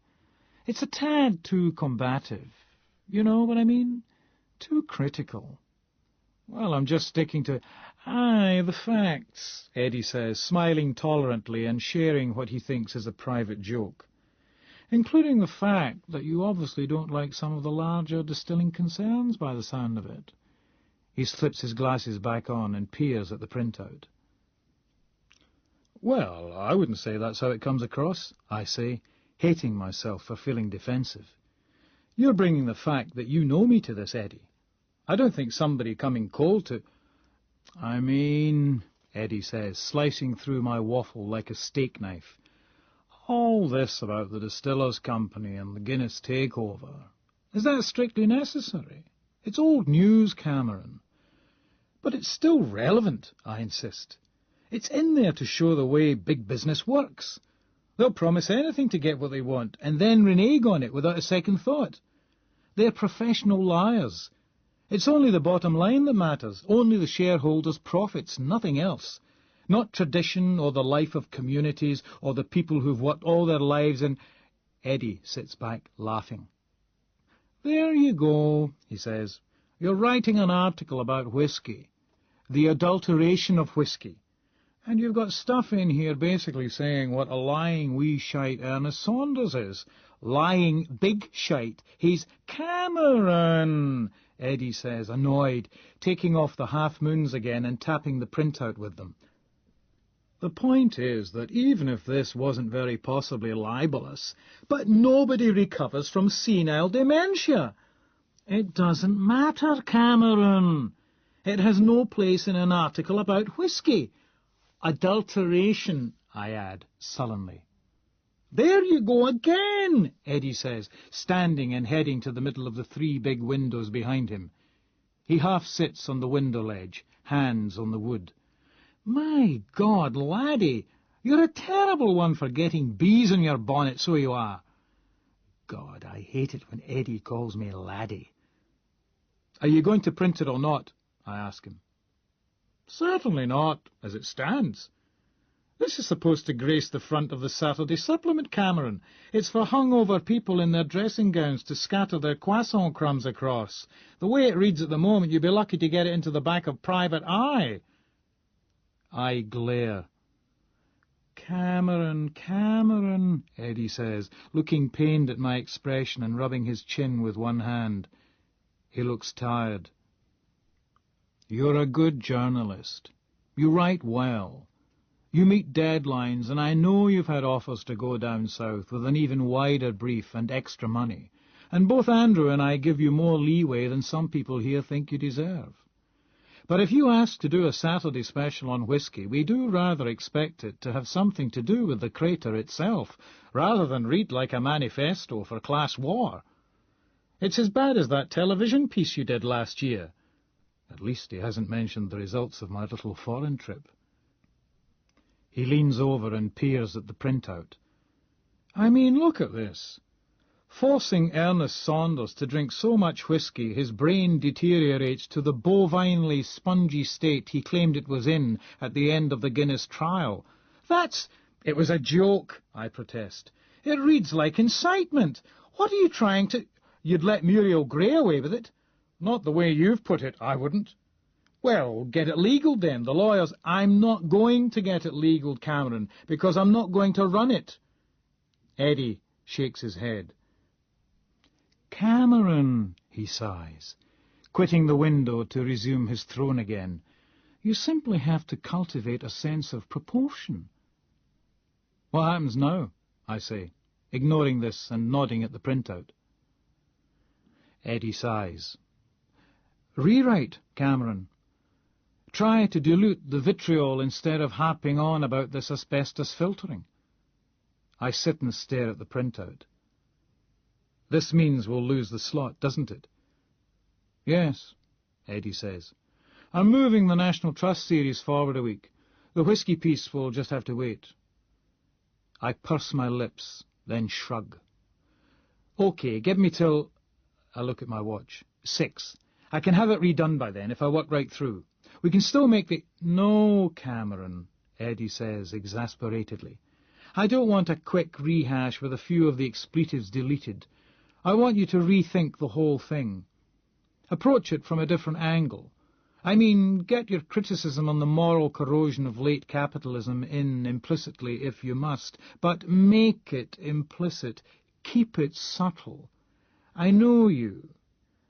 "It's a tad too combative. You know what I mean? Too critical." "Well, I'm just sticking to—" "Aye, the facts," Eddie says, smiling tolerantly and sharing what he thinks is a private joke, "including the fact that you obviously don't like some of the larger distilling concerns by the sound of it." He slips his glasses back on and peers at the printout. "Well, I wouldn't say that's how it comes across," I say, hating myself for feeling defensive. "You're bringing the fact that you know me to this, Eddie. I don't think somebody coming cold to—" "I mean," Eddie says, slicing through my waffle like a steak knife, "all this about the Distillers' Company and the Guinness takeover, is that strictly necessary? It's old news, Cameron." "But it's still relevant," I insist. "It's in there to show the way big business works. They'll promise anything to get what they want and then renege on it without a second thought. They're professional liars. It's only the bottom line that matters, only the shareholders' profits, nothing else. Not tradition or the life of communities or the people who've worked all their lives in—" Eddie sits back laughing. "There you go," he says. "You're writing an article about whiskey, the adulteration of whiskey. And you've got stuff in here basically saying what a lying wee shite Ernest Saunders is. Lying big shite. He's—" "Cameron," Eddie says, annoyed, taking off the half-moons again and tapping the printout with them. "The point is that even if this wasn't very possibly libelous, but nobody recovers from senile dementia." "It doesn't matter, Cameron. It has no place in an article about whiskey. Adulteration," I add, sullenly. "There you go again," Eddie says, standing and heading to the middle of the 3 big windows behind him. He half sits on the window ledge, hands on the wood. "My God, laddie, you're a terrible one for getting bees on your bonnet, so you are." God, I hate it when Eddie calls me laddie. "Are you going to print it or not?" I ask him. "Certainly not, as it stands. This is supposed to grace the front of the Saturday supplement, Cameron. It's for hungover people in their dressing gowns to scatter their croissant crumbs across. The way it reads at the moment, you'd be lucky to get it into the back of Private Eye." I glare. "Cameron, Cameron," Eddie says, looking pained at my expression and rubbing his chin with one hand. He looks tired. "You're a good journalist. You write well. You meet deadlines, and I know you've had offers to go down south with an even wider brief and extra money, and both Andrew and I give you more leeway than some people here think you deserve. But if you ask to do a Saturday special on whiskey, we do rather expect it to have something to do with the crater itself, rather than read like a manifesto for class war. It's as bad as that television piece you did last year. At least he hasn't mentioned the results of my little foreign trip." He leans over and peers at the printout. "I mean, look at this. Forcing Ernest Saunders to drink so much whiskey his brain deteriorates to the bovinely spongy state he claimed it was in at the end of the Guinness trial. That's—" "It was a joke," I protest. "It reads like incitement. What are you trying to—" "You'd let Muriel Gray away with it?" "Not the way you've put it, I wouldn't." "Well, get it legal then. The lawyers—" "I'm not going to get it legal, Cameron, because I'm not going to run it." Eddie shakes his head. "Cameron," he sighs, quitting the window to resume his throne again, "you simply have to cultivate a sense of proportion." "What happens now?" I say, ignoring this and nodding at the printout. Eddie sighs. "Rewrite, Cameron. Try to dilute the vitriol instead of harping on about this asbestos filtering." I sit and stare at the printout. "This means we'll lose the slot, doesn't it?" "Yes," Eddie says. "I'm moving the National Trust series forward a week. The whiskey piece will just have to wait." I purse my lips, then shrug. OK, give me till... I look at my watch. 6. I can have it redone by then if I work right through. We can still make the... No, Cameron, Eddie says exasperatedly. I don't want a quick rehash with a few of the expletives deleted. I want you to rethink the whole thing. Approach it from a different angle. I mean, get your criticism on the moral corrosion of late capitalism in implicitly if you must, but make it implicit. Keep it subtle. I know you.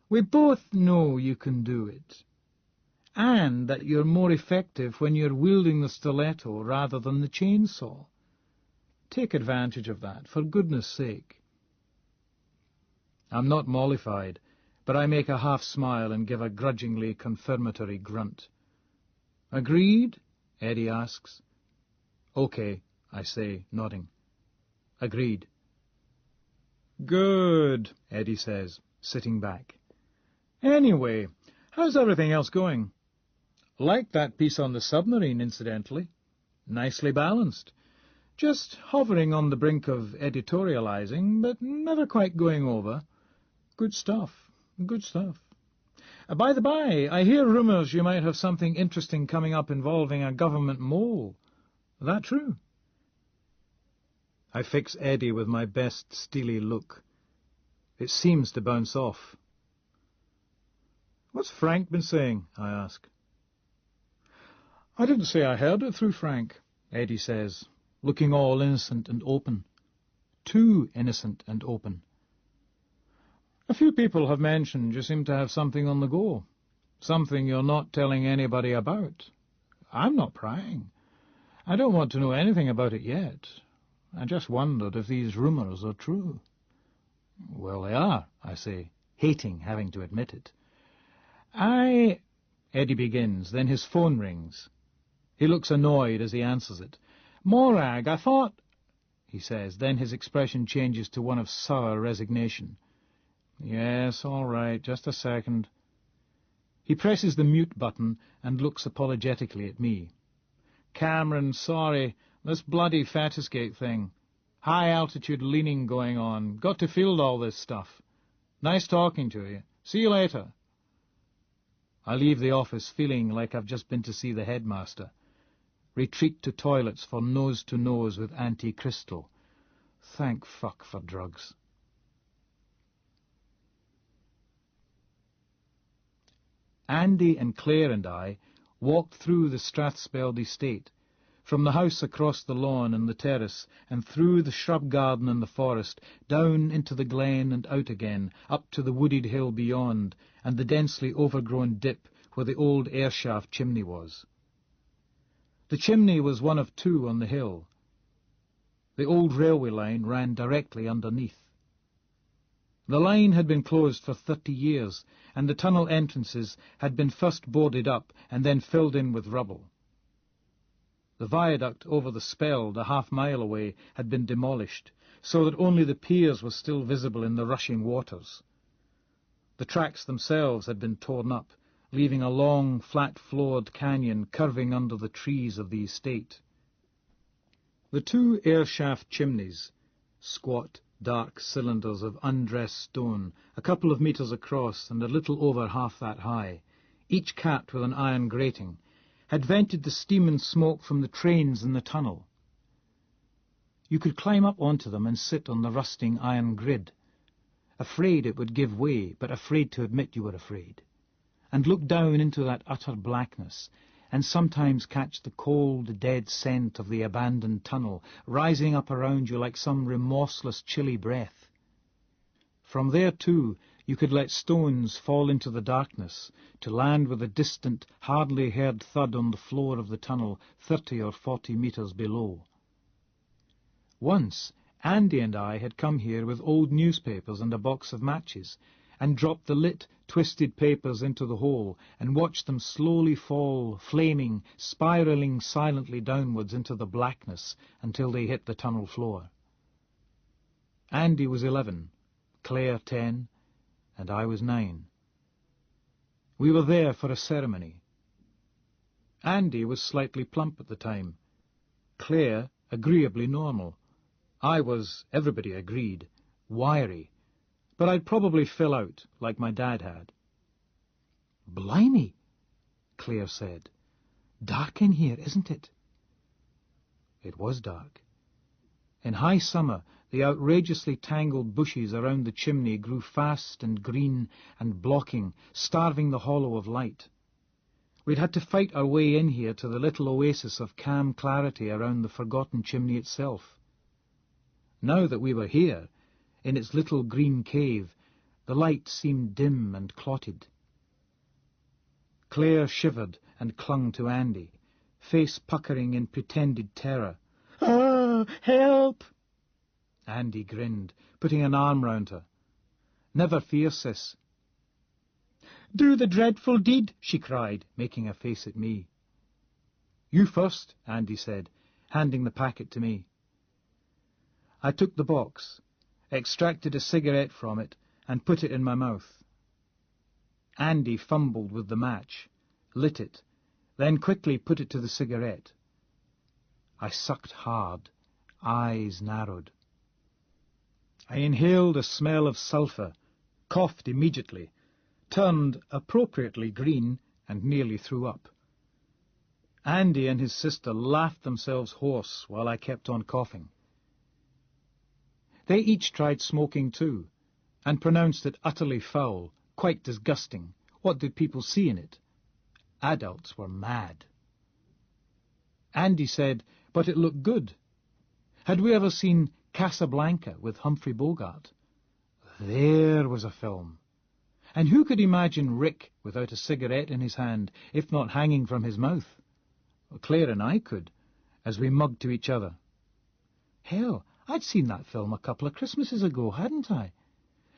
We both know you can do it. And that you're more effective when you're wielding the stiletto rather than the chainsaw. Take advantage of that, for goodness sake. I'm not mollified, but I make a half-smile and give a grudgingly confirmatory grunt. Agreed? Eddie asks. OK, I say, nodding. Agreed. Good, Eddie says, sitting back. Anyway, how's everything else going? Like that piece on the submarine, incidentally. Nicely balanced. Just hovering on the brink of editorializing, but never quite going over. Good stuff, good stuff. By the by, I hear rumours you might have something interesting coming up involving a government mole. That true? I fix Eddie with my best steely look. It seems to bounce off. What's Frank been saying? I ask. I didn't say I heard it through Frank, Eddie says, looking all innocent and open. Too innocent and open. A few people have mentioned you seem to have something on the go. Something you're not telling anybody about. I'm not prying. I don't want to know anything about it yet. I just wondered if these rumours are true. Well, they are, I say, hating having to admit it. Eddie begins, then his phone rings. He looks annoyed as he answers it. Morag, I thought... he says, then his expression changes to one of sour resignation. Yes, all right, just a second. He presses the mute button and looks apologetically at me. Cameron, sorry, this bloody Fatisgate thing. High-altitude leaning going on. Got to field all this stuff. Nice talking to you. See you later. I leave the office feeling like I've just been to see the headmaster. Retreat to toilets for nose-to-nose with Auntie Crystal. Thank fuck for drugs. Andy and Claire and I walked through the Strathspeld estate, from the house across the lawn and the terrace, and through the shrub garden and the forest, down into the glen and out again, up to the wooded hill beyond, and the densely overgrown dip where the old airshaft chimney was. The chimney was one of 2 on the hill. The old railway line ran directly underneath. The line had been closed for 30 years, and the tunnel entrances had been first boarded up and then filled in with rubble. The viaduct over the Speld, a half-mile away, had been demolished, so that only the piers were still visible in the rushing waters. The tracks themselves had been torn up, leaving a long, flat-floored canyon curving under the trees of the estate. The 2 airshaft chimneys, squat, dark cylinders of undressed stone, a couple of metres across and a little over half that high, each capped with an iron grating, had vented the steam and smoke from the trains in the tunnel. You could climb up onto them and sit on the rusting iron grid, afraid it would give way, but afraid to admit you were afraid, and look down into that utter blackness, and sometimes catch the cold, dead scent of the abandoned tunnel rising up around you like some remorseless, chilly breath. From there, too, you could let stones fall into the darkness, to land with a distant, hardly heard thud on the floor of the tunnel 30 or 40 metres below. Once, Andy and I had come here with old newspapers and a box of matches, and dropped the lit, twisted papers into the hole, and watched them slowly fall, flaming, spiralling silently downwards into the blackness until they hit the tunnel floor. Andy was 11, Claire 10, and I was 9. We were there for a ceremony. Andy was slightly plump at the time, Claire agreeably normal, I was, everybody agreed, wiry, but I'd probably fill out like my dad had. "Blimey," Claire said. "Dark in here, isn't it?" It was dark. In high summer, the outrageously tangled bushes around the chimney grew fast and green and blocking, starving the hollow of light. We'd had to fight our way in here to the little oasis of calm clarity around the forgotten chimney itself. Now that we were here, in its little green cave, the light seemed dim and clotted. Claire shivered and clung to Andy, face puckering in pretended terror. "Ah, help!" Andy grinned, putting an arm round her. "Never fear, sis." "Do the dreadful deed," she cried, making a face at me. "You first," Andy said, handing the packet to me. I took the box, extracted a cigarette from it, and put it in my mouth. Andy fumbled with the match, lit it, then quickly put it to the cigarette. I sucked hard, eyes narrowed. I inhaled a smell of sulphur, coughed immediately, turned appropriately green, and nearly threw up. Andy and his sister laughed themselves hoarse while I kept on coughing. They each tried smoking too, and pronounced it utterly foul, quite disgusting. What did people see in it? Adults were mad. Andy said, but it looked good. Had we ever seen Casablanca with Humphrey Bogart? There was a film. And who could imagine Rick without a cigarette in his hand, if not hanging from his mouth? Well, Claire and I could, as we mugged to each other. Hell, I'd seen that film a couple of Christmases ago, hadn't I?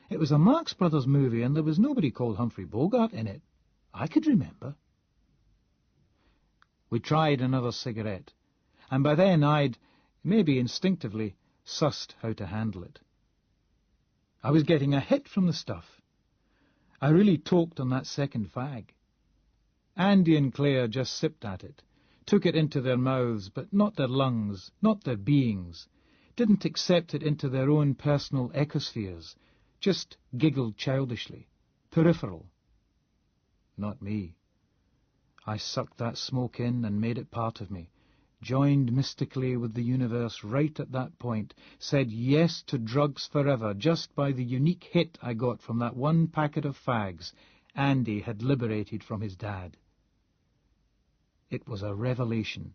It was a Marx Brothers movie, and there was nobody called Humphrey Bogart in it. I could remember. We tried another cigarette, and by then I'd, maybe instinctively, sussed how to handle it. I was getting a hit from the stuff. I really toked on that second fag. Andy and Claire just sipped at it, took it into their mouths, but not their lungs, not their beings, didn't accept it into their own personal ecospheres, just giggled childishly, peripheral. Not me. I sucked that smoke in and made it part of me, joined mystically with the universe right at that point, said yes to drugs forever just by the unique hit I got from that one packet of fags Andy had liberated from his dad. It was a revelation,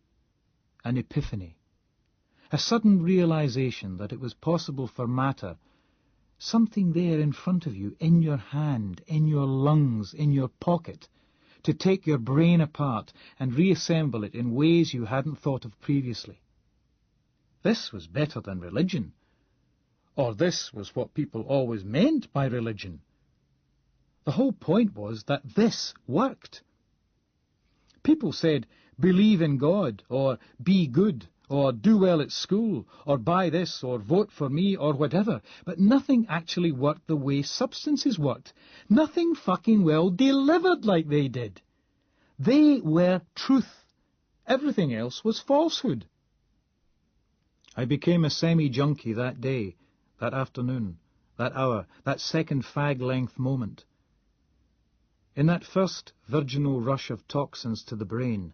an epiphany, a sudden realization that it was possible for matter, something there in front of you, in your hand, in your lungs, in your pocket, to take your brain apart and reassemble it in ways you hadn't thought of previously. This was better than religion. Or this was what people always meant by religion. The whole point was that this worked. People said, believe in God, or be good, or do well at school, or buy this, or vote for me, or whatever, but nothing actually worked the way substances worked. Nothing fucking well delivered like they did. They were truth. Everything else was falsehood. I became a semi-junkie that day, that afternoon, that hour, that second fag-length moment. In that first virginal rush of toxins to the brain,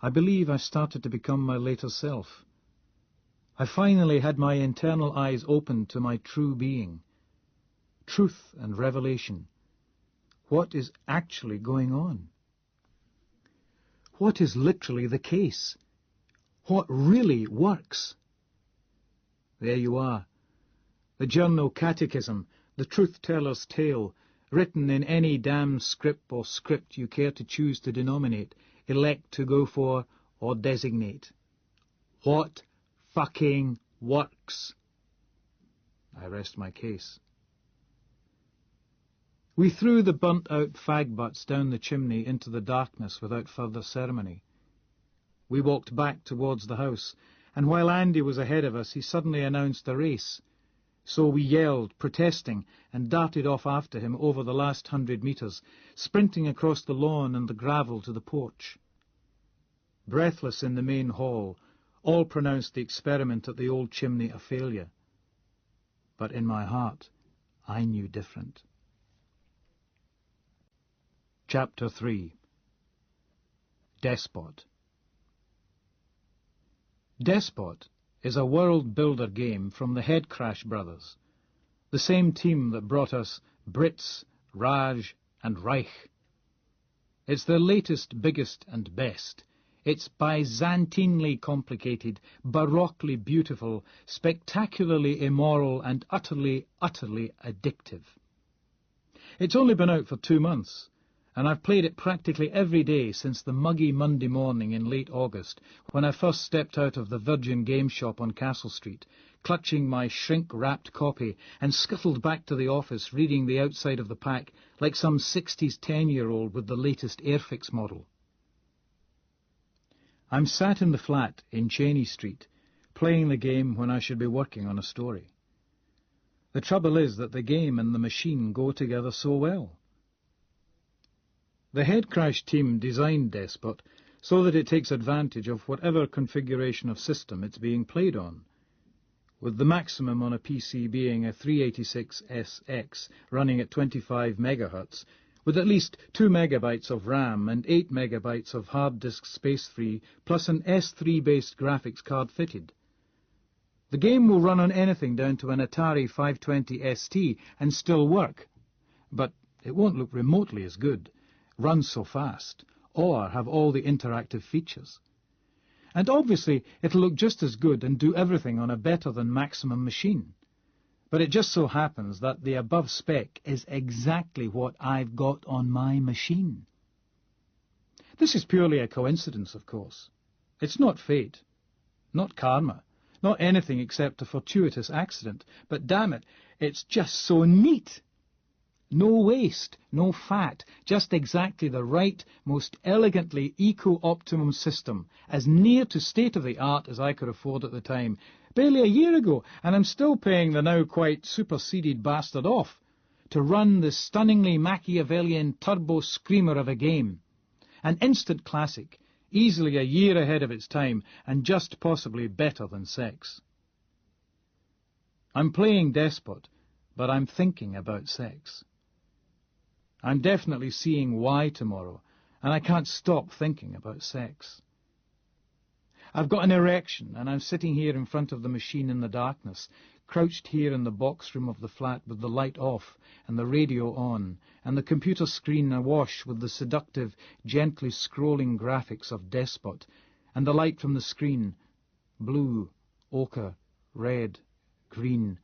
I believe I started to become my later self. I finally had my internal eyes opened to my true being. Truth and revelation. What is actually going on? What is literally the case? What really works? There you are. The journal catechism, the truth-teller's tale, written in any damn script or script you care to choose to denominate, elect to go for, or designate. What fucking works? I rest my case. We threw the burnt-out fag butts down the chimney into the darkness without further ceremony. We walked back towards the house, and while Andy was ahead of us, he suddenly announced a race. So we yelled, protesting, and darted off after him over the last 100 metres, sprinting across the lawn and the gravel to the porch. Breathless in the main hall, All pronounced the experiment at the old chimney a failure. But in my heart, I knew different. Chapter 3. Despot. Despot is a world-builder game from the Headcrash brothers, the same team that brought us Brits, Raj and Reich. It's their latest, biggest and best. It's Byzantinely complicated, baroquely beautiful, spectacularly immoral and utterly, utterly addictive. It's only been out for 2 months, and I've played it practically every day since the muggy Monday morning in late August, when I first stepped out of the Virgin Game Shop on Castle Street, clutching my shrink-wrapped copy, and scuttled back to the office reading the outside of the pack like some 60s 10-year-old with the latest Airfix model. I'm sat in the flat in Cheney Street, playing the game when I should be working on a story. The trouble is that the game and the machine go together so well. The Headcrash team designed Despot so that it takes advantage of whatever configuration of system it's being played on, with the maximum on a PC being a 386SX running at 25 MHz, with at least 2 megabytes of RAM and 8 megabytes of hard disk space free, plus an S3-based graphics card fitted. The game will run on anything down to an Atari 520 ST and still work, but it won't look remotely as good, run so fast, or have all the interactive features. And obviously it'll look just as good and do everything on a better than maximum machine. But it just so happens that the above spec is exactly what I've got on my machine. This is purely a coincidence, of course. It's not fate, not karma, not anything except a fortuitous accident, but damn it, it's just so neat. No waste, no fat, just exactly the right, most elegantly eco-optimum system, as near to state-of-the-art as I could afford at the time, barely a year ago, and I'm still paying the now quite superseded bastard off, to run the stunningly Machiavellian turbo screamer of a game. An instant classic, easily a year ahead of its time, and just possibly better than sex. I'm playing Despot, but I'm thinking about sex. I'm definitely seeing why tomorrow, and I can't stop thinking about sex. I've got an erection, and I'm sitting here in front of the machine in the darkness, crouched here in the box room of the flat with the light off and the radio on, and the computer screen awash with the seductive, gently scrolling graphics of Despot, and the light from the screen, blue, ochre, red, green,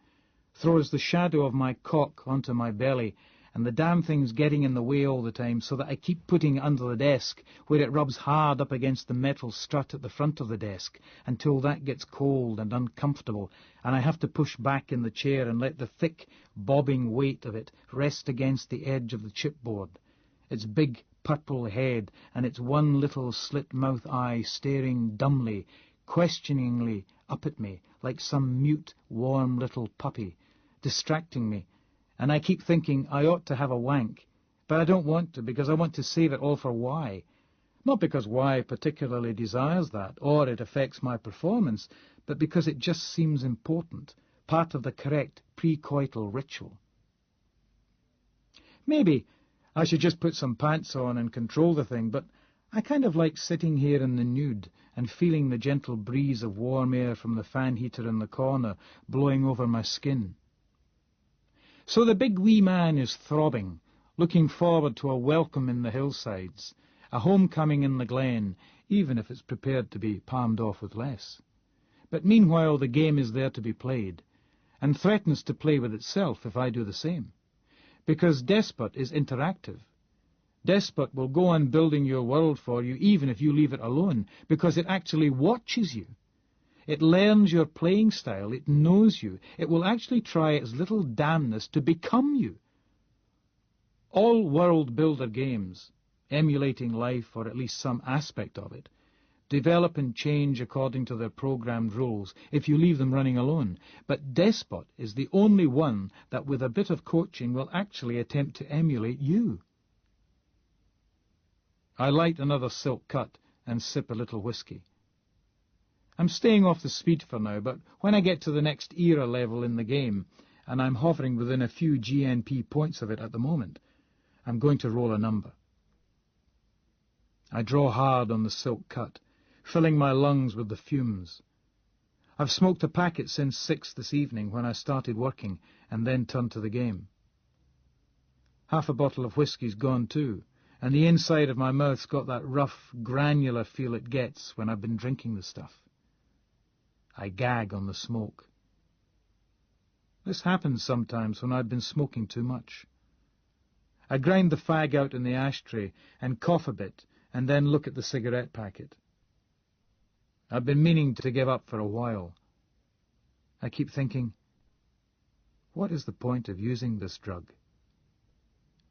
throws the shadow of my cock onto my belly, and the damn thing's getting in the way all the time so that I keep putting it under the desk, where it rubs hard up against the metal strut at the front of the desk, until that gets cold and uncomfortable, and I have to push back in the chair and let the thick, bobbing weight of it rest against the edge of the chipboard, its big purple head and its one little slit-mouth eye staring dumbly, questioningly up at me like some mute, warm little puppy, distracting me. And I keep thinking I ought to have a wank, but I don't want to because I want to save it all for Y. Not because Y particularly desires that, or it affects my performance, but because it just seems important, part of the correct precoital ritual. Maybe I should just put some pants on and control the thing, but I kind of like sitting here in the nude and feeling the gentle breeze of warm air from the fan heater in the corner blowing over my skin. So the big wee man is throbbing, looking forward to a welcome in the hillsides, a homecoming in the glen, even if it's prepared to be palmed off with less. But meanwhile the game is there to be played, and threatens to play with itself if I do the same. Because Despot is interactive. Despot will go on building your world for you even if you leave it alone, because it actually watches you. It learns your playing style, it knows you, it will actually try its little damnness to become you. All world builder games, emulating life or at least some aspect of it, develop and change according to their programmed rules if you leave them running alone, but Despot is the only one that with a bit of coaching will actually attempt to emulate you. I light another silk cut and sip a little whiskey. I'm staying off the speed for now, but when I get to the next era level in the game, and I'm hovering within a few GNP points of it at the moment, I'm going to roll a number. I draw hard on the silk cut, filling my lungs with the fumes. I've smoked a packet since 6 this evening when I started working and then turned to the game. Half a bottle of whisky's gone too, and the inside of my mouth's got that rough, granular feel it gets when I've been drinking the stuff. I gag on the smoke. This happens sometimes when I've been smoking too much. I grind the fag out in the ashtray and cough a bit and then look at the cigarette packet. I've been meaning to give up for a while. I keep thinking, what is the point of using this drug?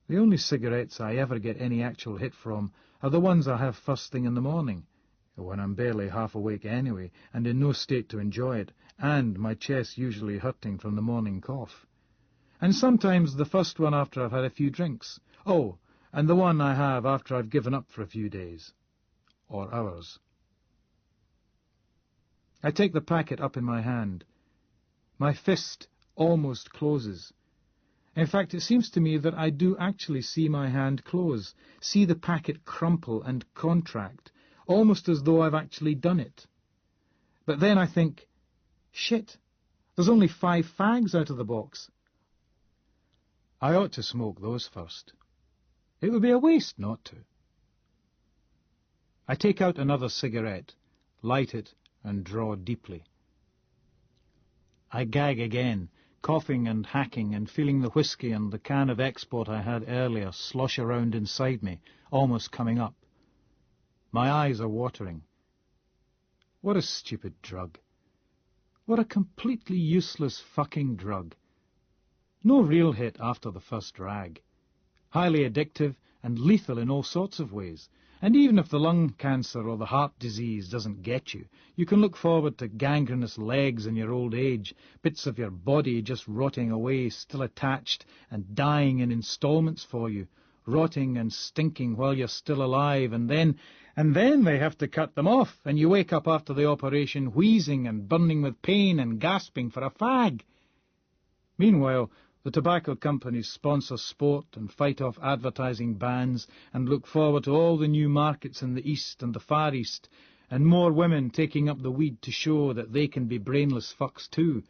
The only cigarettes I ever get any actual hit from are the ones I have first thing in the morning, when I'm barely half awake anyway, and in no state to enjoy it, and my chest usually hurting from the morning cough. And sometimes the first one after I've had a few drinks. Oh, and the one I have after I've given up for a few days. Or hours. I take the packet up in my hand. My fist almost closes. In fact, it seems to me that I do actually see my hand close, see the packet crumple and contract, almost as though I've actually done it. But then I think, shit, there's only 5 fags out of the box. I ought to smoke those first. It would be a waste not to. I take out another cigarette, light it, and draw deeply. I gag again, coughing and hacking and feeling the whisky and the can of export I had earlier slosh around inside me, almost coming up. My eyes are watering. What a stupid drug. What a completely useless fucking drug. No real hit after the first drag. Highly addictive and lethal in all sorts of ways. And even if the lung cancer or the heart disease doesn't get you, you can look forward to gangrenous legs in your old age, bits of your body just rotting away, still attached and dying in installments for you, rotting and stinking while you're still alive, and then they have to cut them off, and you wake up after the operation wheezing and burning with pain and gasping for a fag. Meanwhile, the tobacco companies sponsor sport and fight off advertising bans and look forward to all the new markets in the East and the Far East, and more women taking up the weed to show that they can be brainless fucks too,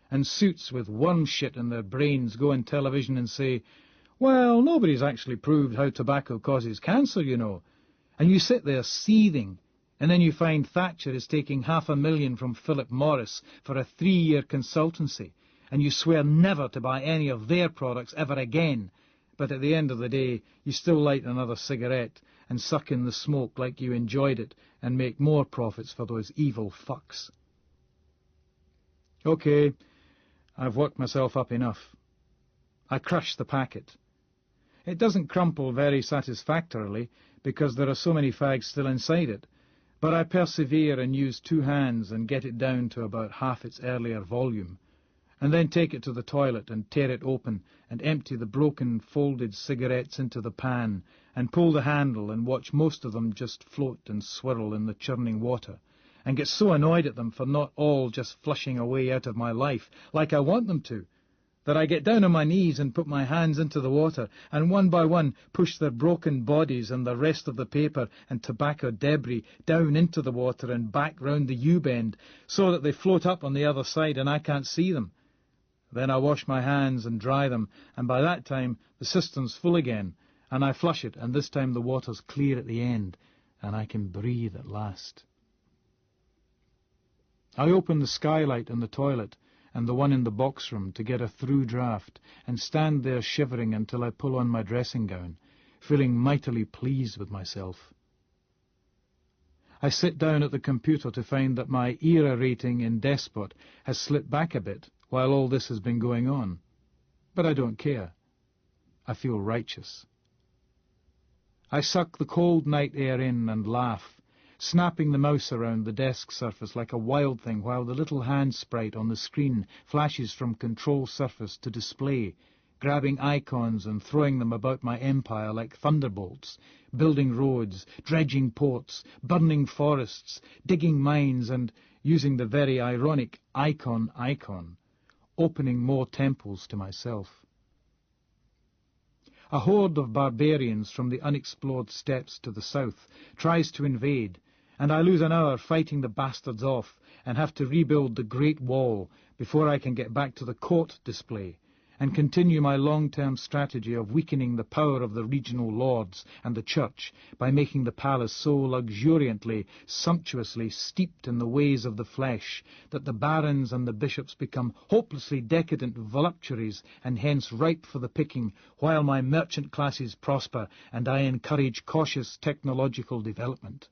and suits with worm shit in their brains go on television and say, well, nobody's actually proved how tobacco causes cancer, you know. And you sit there seething, and then you find Thatcher is taking $500,000 from Philip Morris for a 3-year consultancy, and you swear never to buy any of their products ever again, but at the end of the day you still light another cigarette and suck in the smoke like you enjoyed it and make more profits for those evil fucks. Okay, I've worked myself up enough. I crush the packet. It doesn't crumple very satisfactorily because there are so many fags still inside it, but I persevere and use 2 hands and get it down to about half its earlier volume, and then take it to the toilet and tear it open and empty the broken, folded cigarettes into the pan and pull the handle and watch most of them just float and swirl in the churning water, and get so annoyed at them for not all just flushing away out of my life like I want them to, that I get down on my knees and put my hands into the water and one by one push their broken bodies and the rest of the paper and tobacco debris down into the water and back round the U-bend so that they float up on the other side and I can't see them. Then I wash my hands and dry them, and by that time the cistern's full again, and I flush it, and this time the water's clear at the end, and I can breathe at last. I open the skylight in the toilet and the one in the box room to get a through draught, and stand there shivering until I pull on my dressing gown, feeling mightily pleased with myself. I sit down at the computer to find that my era rating in Despot has slipped back a bit while all this has been going on. But I don't care. I feel righteous. I suck the cold night air in and laugh, snapping the mouse around the desk surface like a wild thing while the little hand sprite on the screen flashes from control surface to display, grabbing icons and throwing them about my empire like thunderbolts, building roads, dredging ports, burning forests, digging mines and using the very ironic icon, opening more temples to myself. A horde of barbarians from the unexplored steppes to the south tries to invade, and I lose an hour fighting the bastards off and have to rebuild the Great Wall before I can get back to the court display and continue my long-term strategy of weakening the power of the regional lords and the church by making the palace so luxuriantly, sumptuously steeped in the ways of the flesh that the barons and the bishops become hopelessly decadent voluptuaries and hence ripe for the picking, while my merchant classes prosper and I encourage cautious technological development.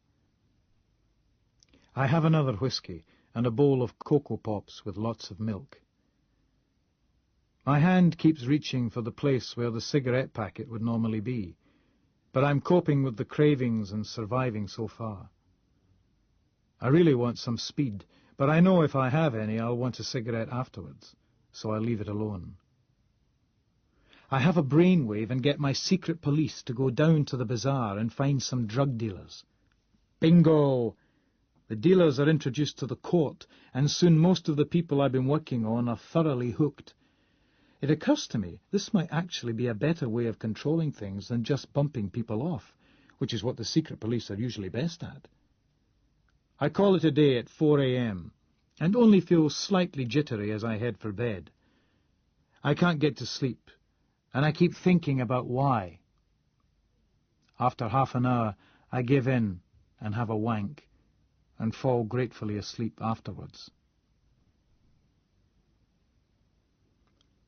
I have another whisky and a bowl of Cocoa Pops with lots of milk. My hand keeps reaching for the place where the cigarette packet would normally be, but I'm coping with the cravings and surviving so far. I really want some speed, but I know if I have any, I'll want a cigarette afterwards, so I leave it alone. I have a brainwave and get my secret police to go down to the bazaar and find some drug dealers. Bingo! The dealers are introduced to the court, and soon most of the people I've been working on are thoroughly hooked. It occurs to me this might actually be a better way of controlling things than just bumping people off, which is what the secret police are usually best at. I call it a day at 4 a.m. and only feel slightly jittery as I head for bed. I can't get to sleep, and I keep thinking about why. After half an hour, I give in and have a wank, and fall gratefully asleep afterwards.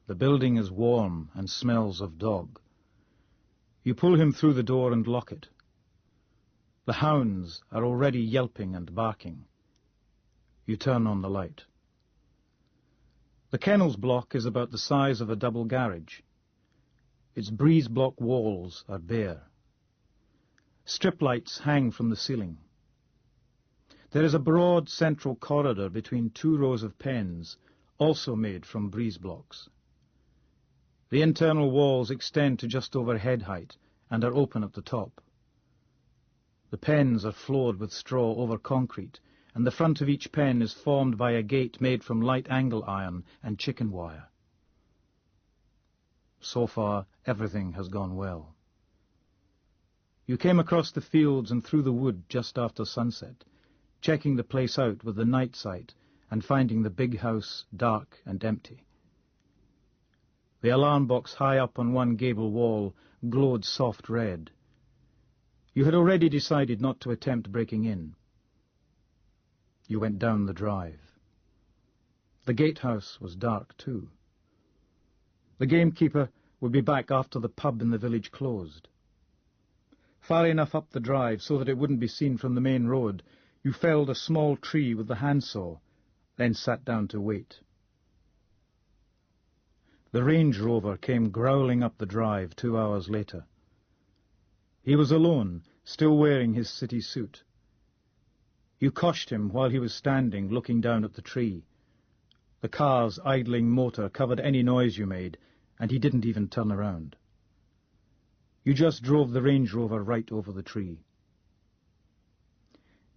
The building is warm and smells of dog. You pull him through the door and lock it. The hounds are already yelping and barking. You turn on the light. The kennels block is about the size of a double garage. Its breeze block walls are bare. Strip lights hang from the ceiling. There is a broad central corridor between 2 rows of pens, also made from breeze blocks. The internal walls extend to just over head height and are open at the top. The pens are floored with straw over concrete, and the front of each pen is formed by a gate made from light angle iron and chicken wire. So far, everything has gone well. You came across the fields and through the wood just after sunset, checking the place out with the night sight and finding the big house dark and empty. The alarm box high up on one gable wall glowed soft red. You had already decided not to attempt breaking in. You went down the drive. The gatehouse was dark too. The gamekeeper would be back after the pub in the village closed. Far enough up the drive so that it wouldn't be seen from the main road, you felled a small tree with the handsaw, then sat down to wait. The Range Rover came growling up the drive 2 hours later. He was alone, still wearing his city suit. You coshed him while he was standing, looking down at the tree. The car's idling motor covered any noise you made, and he didn't even turn around. You just drove the Range Rover right over the tree.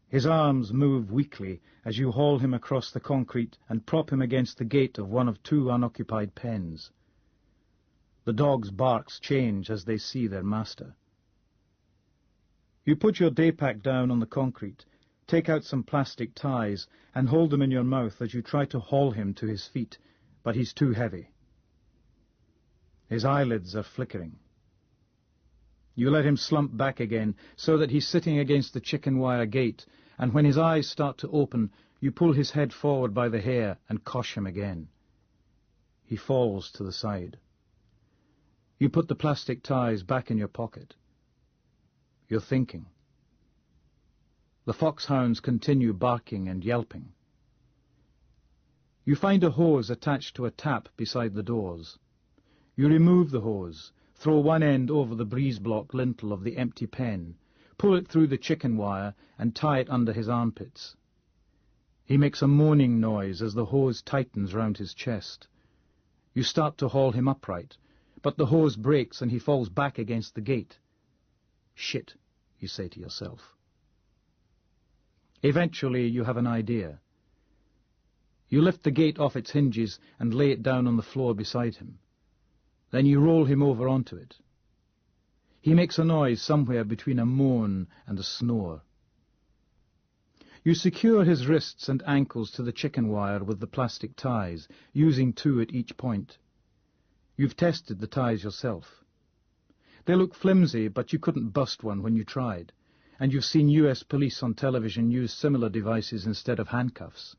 His arms move weakly as you haul him across the concrete and prop him against the gate of one of 2 unoccupied pens. The dog's barks change as they see their master. You put your day pack down on the concrete, take out some plastic ties, and hold them in your mouth as you try to haul him to his feet, but he's too heavy. His eyelids are flickering. You let him slump back again so that he's sitting against the chicken wire gate, and when his eyes start to open, you pull his head forward by the hair and cosh him again. He falls to the side. You put the plastic ties back in your pocket. You're thinking. The foxhounds continue barking and yelping. You find a hose attached to a tap beside the doors. You remove the hose, throw one end over the breeze block lintel of the empty pen, pull it through the chicken wire, and tie it under his armpits. He makes a moaning noise as the hose tightens round his chest. You start to haul him upright, but the hose breaks and he falls back against the gate. Shit, you say to yourself. Eventually you have an idea. You lift the gate off its hinges and lay it down on the floor beside him. Then you roll him over onto it. He makes a noise somewhere between a moan and a snore. You secure his wrists and ankles to the chicken wire with the plastic ties, using 2 at each point. You've tested the ties yourself. They look flimsy, but you couldn't bust one when you tried, and you've seen US police on television use similar devices instead of handcuffs.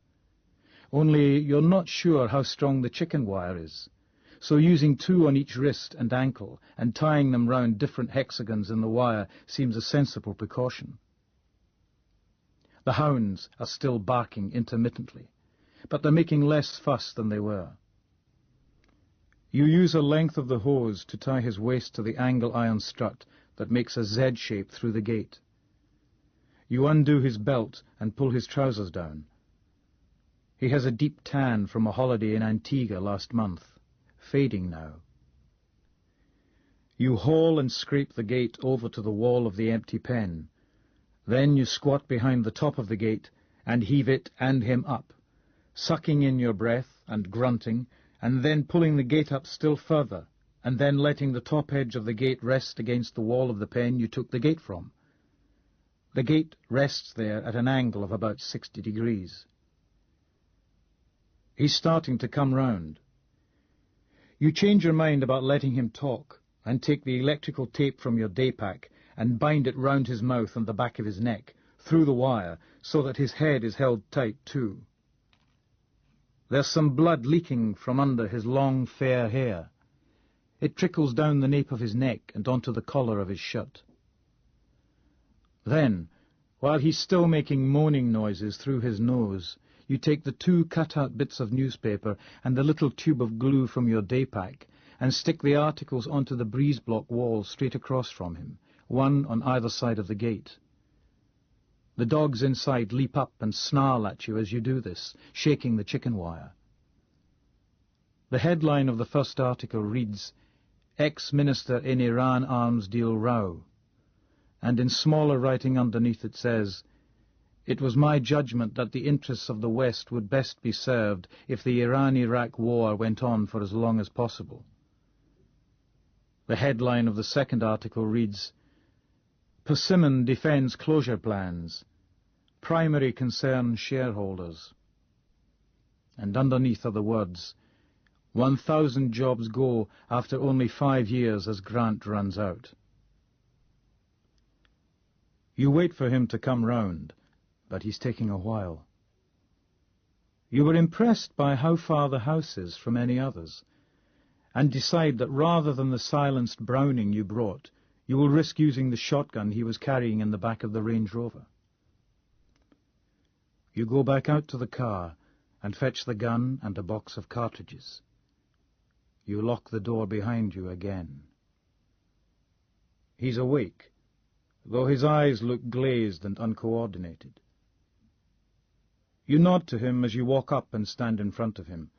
Only you're not sure how strong the chicken wire is, so using 2 on each wrist and ankle and tying them round different hexagons in the wire seems a sensible precaution. The hounds are still barking intermittently, but they're making less fuss than they were. You use a length of the hose to tie his waist to the angle iron strut that makes a Z shape through the gate. You undo his belt and pull his trousers down. He has a deep tan from a holiday in Antigua last month, fading now. You haul and scrape the gate over to the wall of the empty pen. Then you squat behind the top of the gate and heave it and him up, sucking in your breath and grunting, and then pulling the gate up still further, and then letting the top edge of the gate rest against the wall of the pen you took the gate from. The gate rests there at an angle of about 60 degrees. He's starting to come round. You change your mind about letting him talk, and take the electrical tape from your day pack and bind it round his mouth and the back of his neck, through the wire, so that his head is held tight too. There's some blood leaking from under his long, fair hair. It trickles down the nape of his neck and onto the collar of his shirt. Then, while he's still making moaning noises through his nose, you take the 2 cut-out bits of newspaper and the little tube of glue from your day pack and stick the articles onto the breeze block wall straight across from him, 1 on either side of the gate. The dogs inside leap up and snarl at you as you do this, shaking the chicken wire. The headline of the first article reads, "Ex-Minister in Iran Arms Deal Row," and in smaller writing underneath it says, "It was my judgment that the interests of the West would best be served if the Iran-Iraq war went on for as long as possible." The headline of the second article reads, "Persimmon defends closure plans. Primary concern shareholders." And underneath are the words, 1,000 jobs go after only 5 years as grant runs out. You wait for him to come round, but he's taking a while. You were impressed by how far the house is from any others, and decide that rather than the silenced Browning you brought, you will risk using the shotgun he was carrying in the back of the Range Rover. You go back out to the car and fetch the gun and a box of cartridges. You lock the door behind you again. He's awake, though his eyes look glazed and uncoordinated. You nod to him as you walk up and stand in front of him,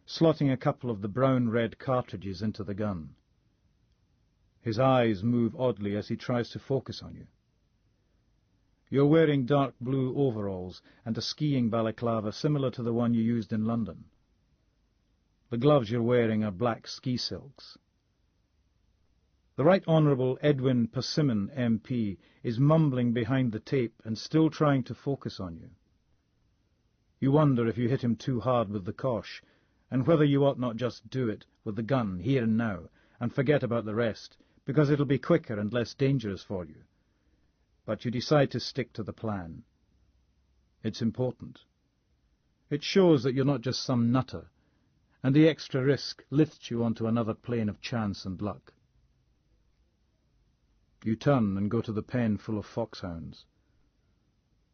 slotting a couple of the brown-red cartridges into the gun. His eyes move oddly as he tries to focus on you. You're wearing dark blue overalls and a skiing balaclava similar to the one you used in London. The gloves you're wearing are black ski silks. The Right Honourable Edwin Persimmon MP is mumbling behind the tape and still trying to focus on you. You wonder if you hit him too hard with the cosh, and whether you ought not just do it with the gun here and now, and forget about the rest, because it'll be quicker and less dangerous for you. But you decide to stick to the plan. It's important. It shows that you're not just some nutter, and the extra risk lifts you onto another plane of chance and luck. You turn and go to the pen full of foxhounds.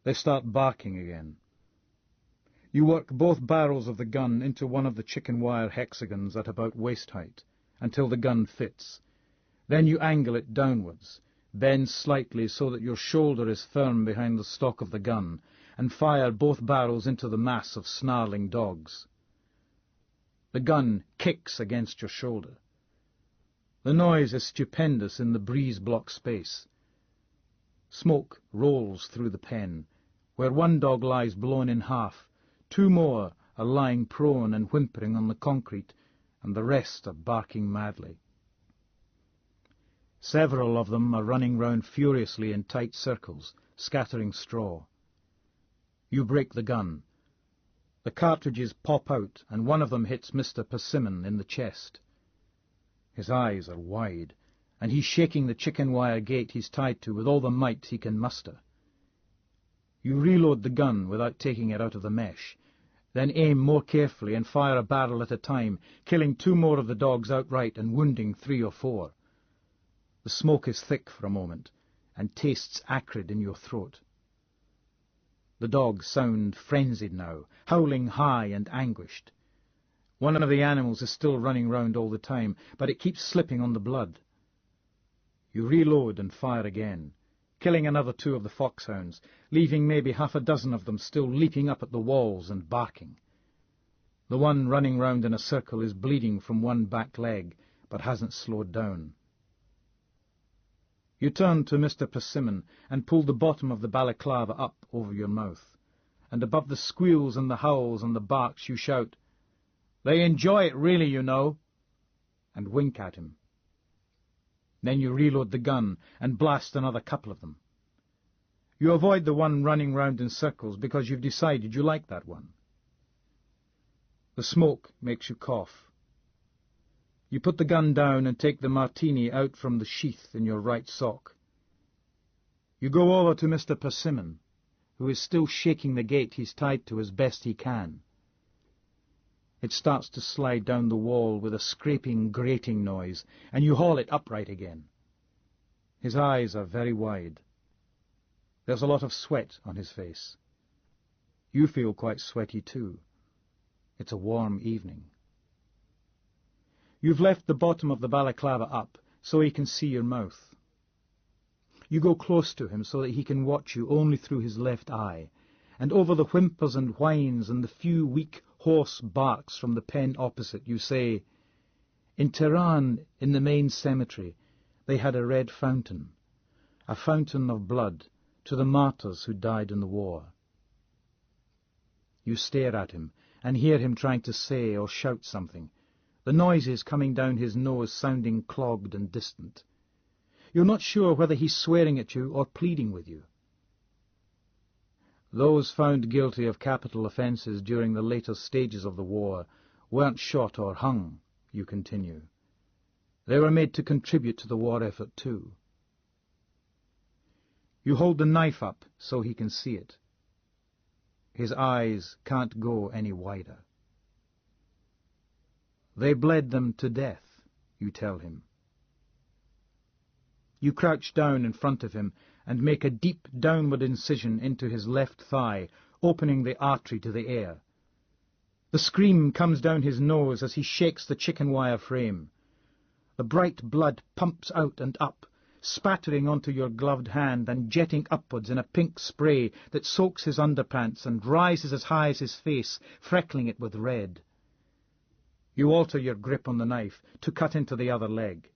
They start barking again. You work both barrels of the gun into one of the chicken wire hexagons at about waist height, until the gun fits. Then you angle it downwards, bend slightly so that your shoulder is firm behind the stock of the gun, and fire both barrels into the mass of snarling dogs. The gun kicks against your shoulder. The noise is stupendous in the breeze-block space. Smoke rolls through the pen, where one dog lies blown in half, 2 more are lying prone and whimpering on the concrete, and the rest are barking madly. Several of them are running round furiously in tight circles, scattering straw. You break the gun. The cartridges pop out, and one of them hits Mr. Persimmon in the chest. His eyes are wide, and he's shaking the chicken wire gate he's tied to with all the might he can muster. You reload the gun without taking it out of the mesh, then aim more carefully and fire a barrel at a time, killing 2 more of the dogs outright and wounding 3 or 4. The smoke is thick for a moment, and tastes acrid in your throat. The dogs sound frenzied now, howling high and anguished. One of the animals is still running round all the time, but it keeps slipping on the blood. You reload and fire again, killing another 2 of the foxhounds, leaving maybe half a dozen of them still leaping up at the walls and barking. The one running round in a circle is bleeding from one back leg, but hasn't slowed down. You turn to Mr. Persimmon and pull the bottom of the balaclava up over your mouth, and above the squeals and the howls and the barks you shout, "They enjoy it really, you know," and wink at him. Then you reload the gun and blast another couple of them. You avoid the one running round in circles because you've decided you like that one. The smoke makes you cough. You put the gun down and take the martini out from the sheath in your right sock. You go over to Mr. Persimmon, who is still shaking the gate he's tied to as best he can. It starts to slide down the wall with a scraping, grating noise, and you haul it upright again. His eyes are very wide. There's a lot of sweat on his face. You feel quite sweaty too. It's a warm evening. You've left the bottom of the balaclava up so he can see your mouth. You go close to him so that he can watch you only through his left eye, and over the whimpers and whines and the few weak, hoarse barks from the pen opposite, you say, "In Tehran, in the main cemetery, they had a red fountain, a fountain of blood to the martyrs who died in the war." You stare at him and hear him trying to say or shout something, the noises coming down his nose sounding clogged and distant. You're not sure whether he's swearing at you or pleading with you. Those found guilty of capital offences during the later stages of the war weren't shot or hung, you continue. They were made to contribute to the war effort too. You hold the knife up so he can see it. His eyes can't go any wider. They bled them to death, you tell him. You crouch down in front of him and make a deep downward incision into his left thigh, opening the artery to the air. The scream comes down his nose as he shakes the chicken wire frame. The bright blood pumps out and up, spattering onto your gloved hand and jetting upwards in a pink spray that soaks his underpants and rises as high as his face, freckling it with red. You alter your grip on the knife to cut into the other leg.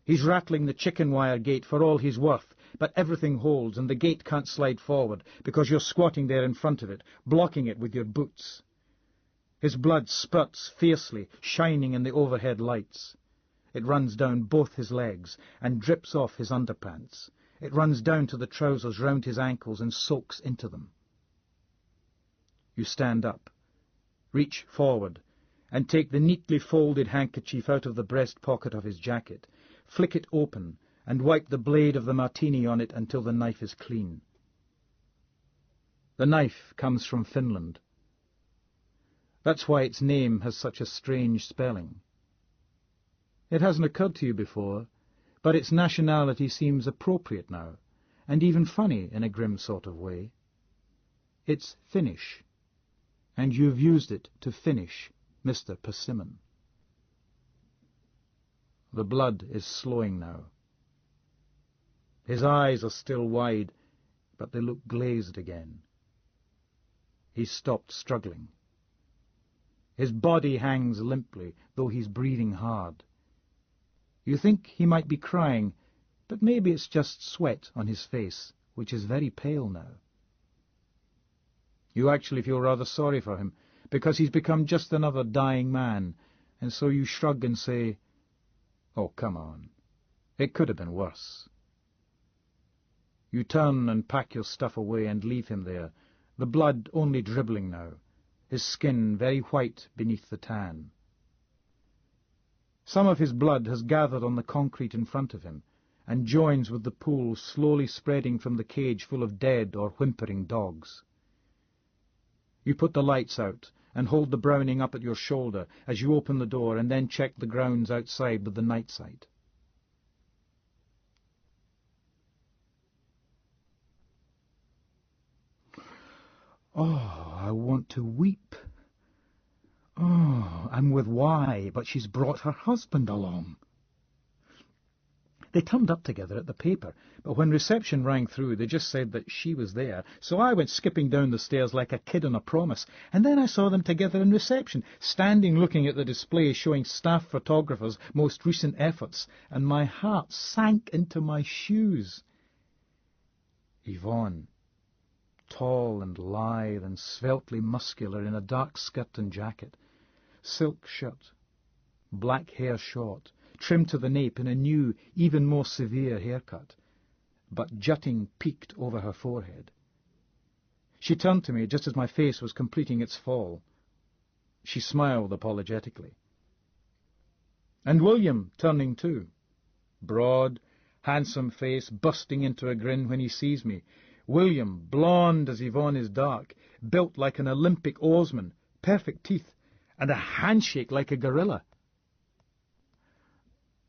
He's rattling the chicken wire gate for all he's worth, but everything holds and the gate can't slide forward because you're squatting there in front of it, blocking it with your boots. His blood spurts fiercely, shining in the overhead lights. It runs down both his legs and drips off his underpants. It runs down to the trousers round his ankles and soaks into them. You stand up, reach forward, and take the neatly folded handkerchief out of the breast pocket of his jacket, flick it open, and wipe the blade of the martini on it until the knife is clean. The knife comes from Finland. That's why its name has such a strange spelling. It hasn't occurred to you before, but its nationality seems appropriate now, and even funny in a grim sort of way. It's Finnish, and you've used it to finish Mr. Persimmon. The blood is slowing now. His eyes are still wide, but they look glazed again. He's stopped struggling. His body hangs limply, though he's breathing hard. You think he might be crying, but maybe it's just sweat on his face, which is very pale now. You actually feel rather sorry for him, because he's become just another dying man, and so you shrug and say, "Oh, come on. It could have been worse." You turn and pack your stuff away and leave him there, the blood only dribbling now, his skin very white beneath the tan. Some of his blood has gathered on the concrete in front of him, and joins with the pool slowly spreading from the cage full of dead or whimpering dogs. You put the lights out and hold the Browning up at your shoulder as you open the door and then check the grounds outside with the night sight. Oh, I want to weep. Oh, I'm with Y, but she's brought her husband along. They turned up together at the paper, but when reception rang through, they just said that she was there, so I went skipping down the stairs like a kid on a promise, and then I saw them together in reception, standing looking at the display showing staff photographers' most recent efforts, and my heart sank into my shoes. Yvonne, tall and lithe and sveltely muscular in a dark skirt and jacket, silk shirt, black hair short, trimmed to the nape in a new, even more severe haircut, but jutting peaked over her forehead. She turned to me just as my face was completing its fall. She smiled apologetically. And William, turning too. Broad, handsome face bursting into a grin when he sees me. William, blonde as Yvonne is dark, built like an Olympic oarsman, perfect teeth, and a handshake like a gorilla.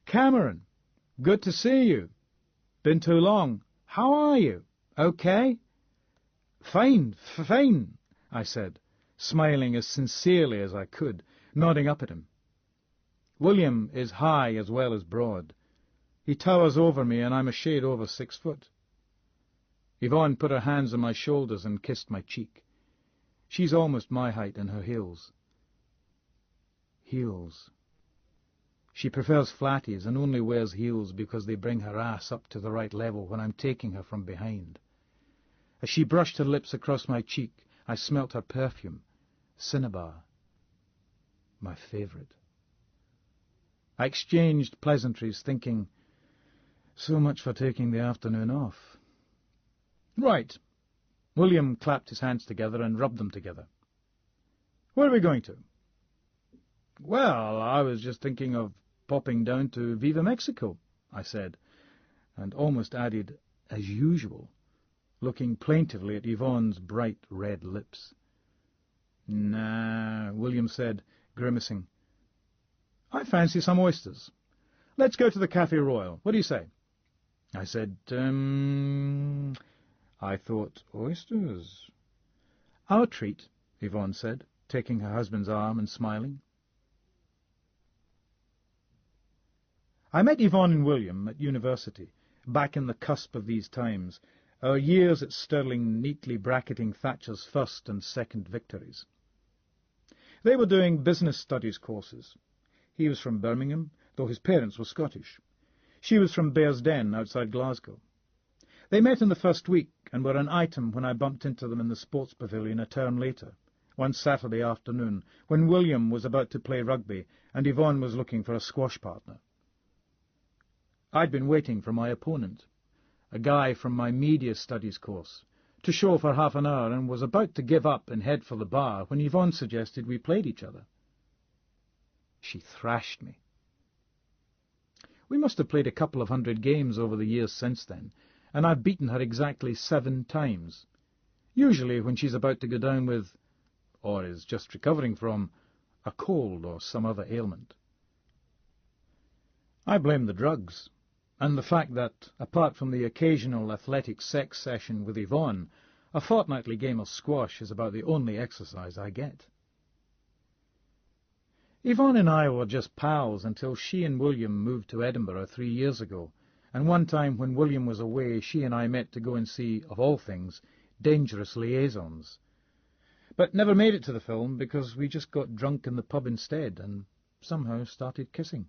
"Cameron, good to see you. Been too long. How are you? Okay?" "Fine, fine," I said, smiling as sincerely as I could, nodding up at him. William is high as well as broad. He towers over me, and I'm a shade over 6 foot. Yvonne put her hands on my shoulders and kissed my cheek. She's almost my height in her heels. Heels. She prefers flatties and only wears heels because they bring her ass up to the right level when I'm taking her from behind. As she brushed her lips across my cheek, I smelt her perfume, cinnabar, my favourite. I exchanged pleasantries, thinking, so much for taking the afternoon off. Right. William clapped his hands together and rubbed them together. Where are we going to? Well, I was just thinking of popping down to Viva Mexico, I said, and almost added, as usual, looking plaintively at Yvonne's bright red lips. Nah, William said, grimacing. I fancy some oysters. Let's go to the Café Royal. What do you say? I said, I thought oysters. Our treat, Yvonne said, taking her husband's arm and smiling. I met Yvonne and William at university, back in the cusp of these times, our years at Stirling neatly bracketing Thatcher's first and second victories. They were doing business studies courses. He was from Birmingham, though his parents were Scottish. She was from Bearsden, outside Glasgow. They met in the first week and were an item when I bumped into them in the sports pavilion a term later, one Saturday afternoon, when William was about to play rugby and Yvonne was looking for a squash partner. I'd been waiting for my opponent, a guy from my media studies course, to show for half an hour and was about to give up and head for the bar when Yvonne suggested we played each other. She thrashed me. We must have played a couple of 100 games over the years since then, and I've beaten her exactly 7 times, usually when she's about to go down with, or is just recovering from, a cold or some other ailment. I blame the drugs, and the fact that, apart from the occasional athletic sex session with Yvonne, a fortnightly game of squash is about the only exercise I get. Yvonne and I were just pals until she and William moved to Edinburgh 3 years ago, and one time when William was away, she and I met to go and see, of all things, Dangerous Liaisons. But never made it to the film because we just got drunk in the pub instead and somehow started kissing.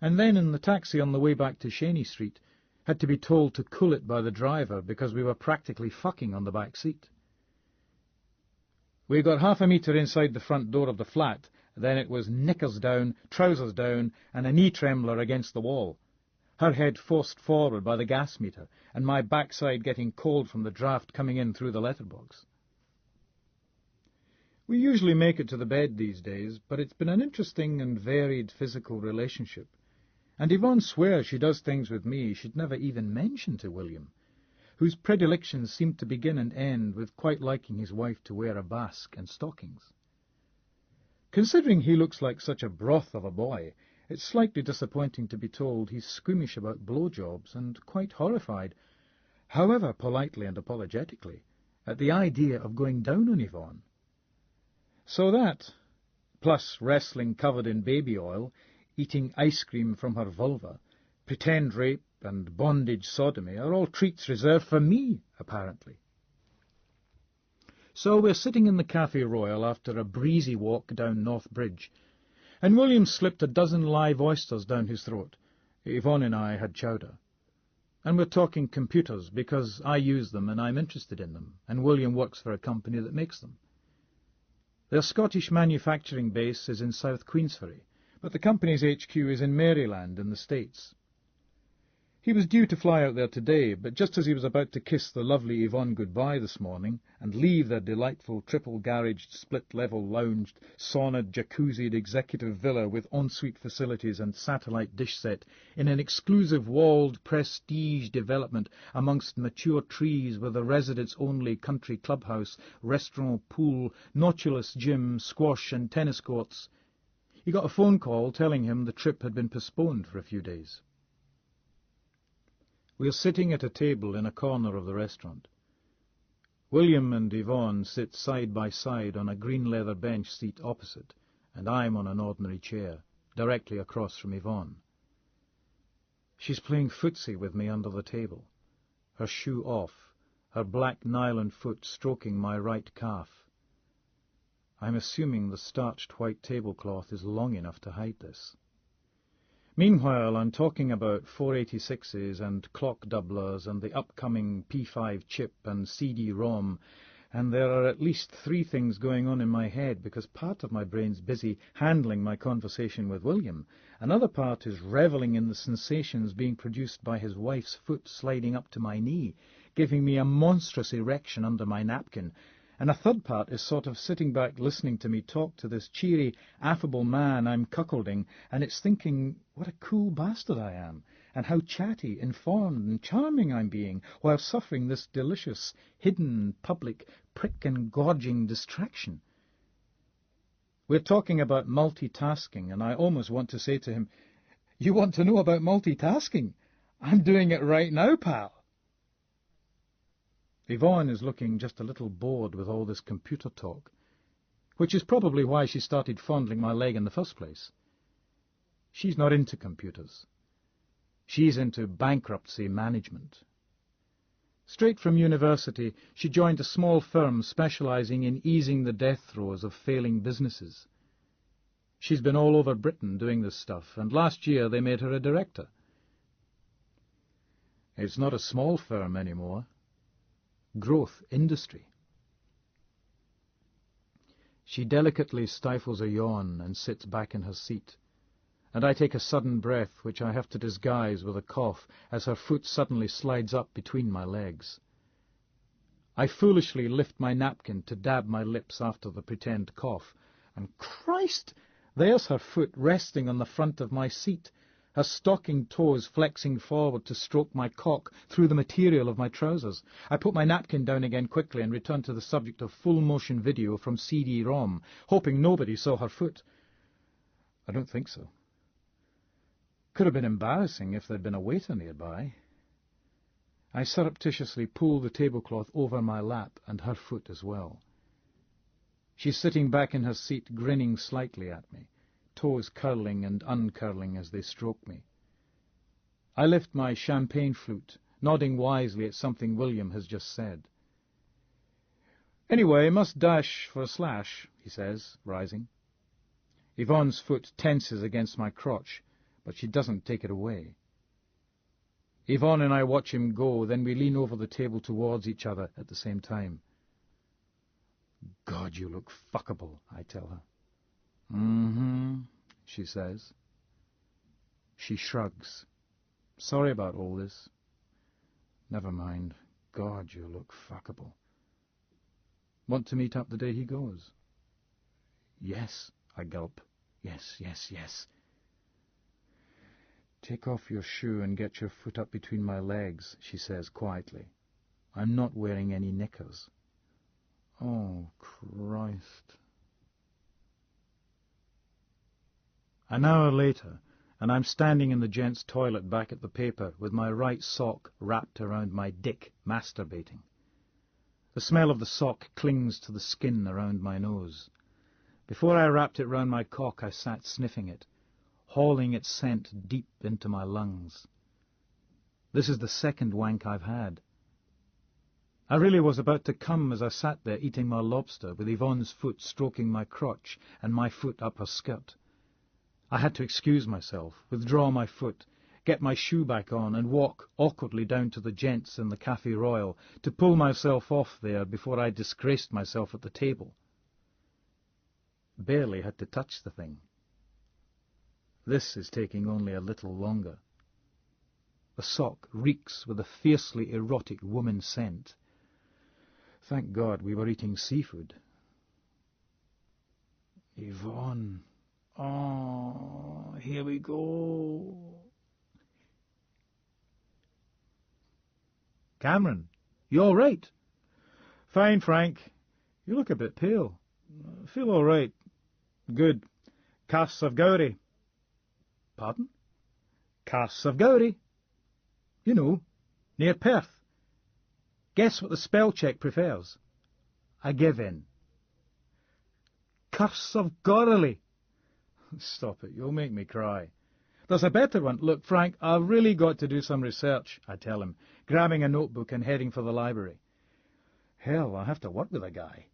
And then in the taxi on the way back to Cheney Street, had to be told to cool it by the driver because we were practically fucking on the back seat. We got half a metre inside the front door of the flat, then it was knickers down, trousers down, and a knee trembler against the wall. Her head forced forward by the gas meter, and my backside getting cold from the draught coming in through the letterbox. We usually make it to the bed these days, but it's been an interesting and varied physical relationship. And Yvonne swears she does things with me she'd never even mention to William, whose predilections seem to begin and end with quite liking his wife to wear a basque and stockings. Considering he looks like such a broth of a boy, it's slightly disappointing to be told he's squeamish about blowjobs and quite horrified, however politely and apologetically, at the idea of going down on Yvonne. So that, plus wrestling covered in baby oil, eating ice cream from her vulva, pretend rape and bondage sodomy are all treats reserved for me, apparently. So we're sitting in the Café Royal after a breezy walk down North Bridge, and William slipped a dozen live oysters down his throat. Yvonne and I had chowder. And we're talking computers, because I use them and I'm interested in them, and William works for a company that makes them. Their Scottish manufacturing base is in South Queensferry, but the company's HQ is in Maryland in the States. He was due to fly out there today, but just as he was about to kiss the lovely Yvonne goodbye this morning and leave their delightful triple-garaged, split-level lounged, saunaed, jacuzzied executive villa with ensuite facilities and satellite dish set in an exclusive walled prestige development amongst mature trees with a residents-only country clubhouse, restaurant, pool, notulous gym, squash and tennis courts, he got a phone call telling him the trip had been postponed for a few days. We are sitting at a table in a corner of the restaurant. William and Yvonne sit side by side on a green leather bench seat opposite, and I'm on an ordinary chair, directly across from Yvonne. She's playing footsie with me under the table, her shoe off, her black nylon foot stroking my right calf. I'm assuming the starched white tablecloth is long enough to hide this. Meanwhile, I'm talking about 486s and clock doublers and the upcoming P5 chip and CD-ROM, and there are at least 3 things going on in my head because part of my brain's busy handling my conversation with William. Another part is revelling in the sensations being produced by his wife's foot sliding up to my knee, giving me a monstrous erection under my napkin. And a third part is sort of sitting back listening to me talk to this cheery, affable man I'm cuckolding, and it's thinking what a cool bastard I am, and how chatty, informed and charming I'm being, while suffering this delicious, hidden, public, prick and gorging distraction. We're talking about multitasking, and I almost want to say to him, "You want to know about multitasking? I'm doing it right now, pal." Yvonne is looking just a little bored with all this computer talk, which is probably why she started fondling my leg in the first place. She's not into computers. She's into bankruptcy management. Straight from university, she joined a small firm specializing in easing the death throes of failing businesses. She's been all over Britain doing this stuff, and last year they made her a director. It's not a small firm anymore. Growth industry. She delicately stifles a yawn and sits back in her seat, and I take a sudden breath which I have to disguise with a cough as her foot suddenly slides up between my legs. I foolishly lift my napkin to dab my lips after the pretend cough, and Christ, there's her foot resting on the front of my seat, her stocking toes flexing forward to stroke my cock through the material of my trousers. I put my napkin down again quickly and return to the subject of full-motion video from CD-ROM, hoping nobody saw her foot. I don't think so. Could have been embarrassing if there'd been a waiter nearby. I surreptitiously pull the tablecloth over my lap and her foot as well. She's sitting back in her seat, grinning slightly at me, toes curling and uncurling as they stroke me. I lift my champagne flute, nodding wisely at something William has just said. "Anyway, must dash for a slash," he says, rising. Yvonne's foot tenses against my crotch, but she doesn't take it away. Yvonne and I watch him go, then we lean over the table towards each other at the same time. God, you look fuckable, I tell her. Mm-hmm, she says. She shrugs. Sorry about all this. Never mind. God, you look fuckable. Want to meet up the day he goes? Yes, I gulp. Yes, yes, yes. Take off your shoe and get your foot up between my legs, she says quietly. I'm not wearing any knickers. Oh, Christ. An hour later, and I'm standing in the gents' toilet back at the paper with my right sock wrapped around my dick, masturbating. The smell of the sock clings to the skin around my nose. Before I wrapped it round my cock, I sat sniffing it, hauling its scent deep into my lungs. This is the second wank I've had. I really was about to come as I sat there eating my lobster with Yvonne's foot stroking my crotch and my foot up her skirt. I had to excuse myself, withdraw my foot, get my shoe back on and walk awkwardly down to the gents in the Café Royal to pull myself off there before I disgraced myself at the table. Barely had to touch the thing. This is taking only a little longer. The sock reeks with a fiercely erotic woman scent. Thank God we were eating seafood. Yvonne. Oh, here we go. Cameron, you all right? Fine, Frank. You look a bit pale. Feel all right. Good. Casts of Gowrie. Pardon? Casts of Gowrie. You know, near Perth. Guess what the spell check prefers? I give in. Casts of Gorley. Stop it, you'll make me cry. There's a better one. Look, Frank, I've really got to do some research, I tell him, grabbing a notebook and heading for the library. Hell, I have to work with a guy.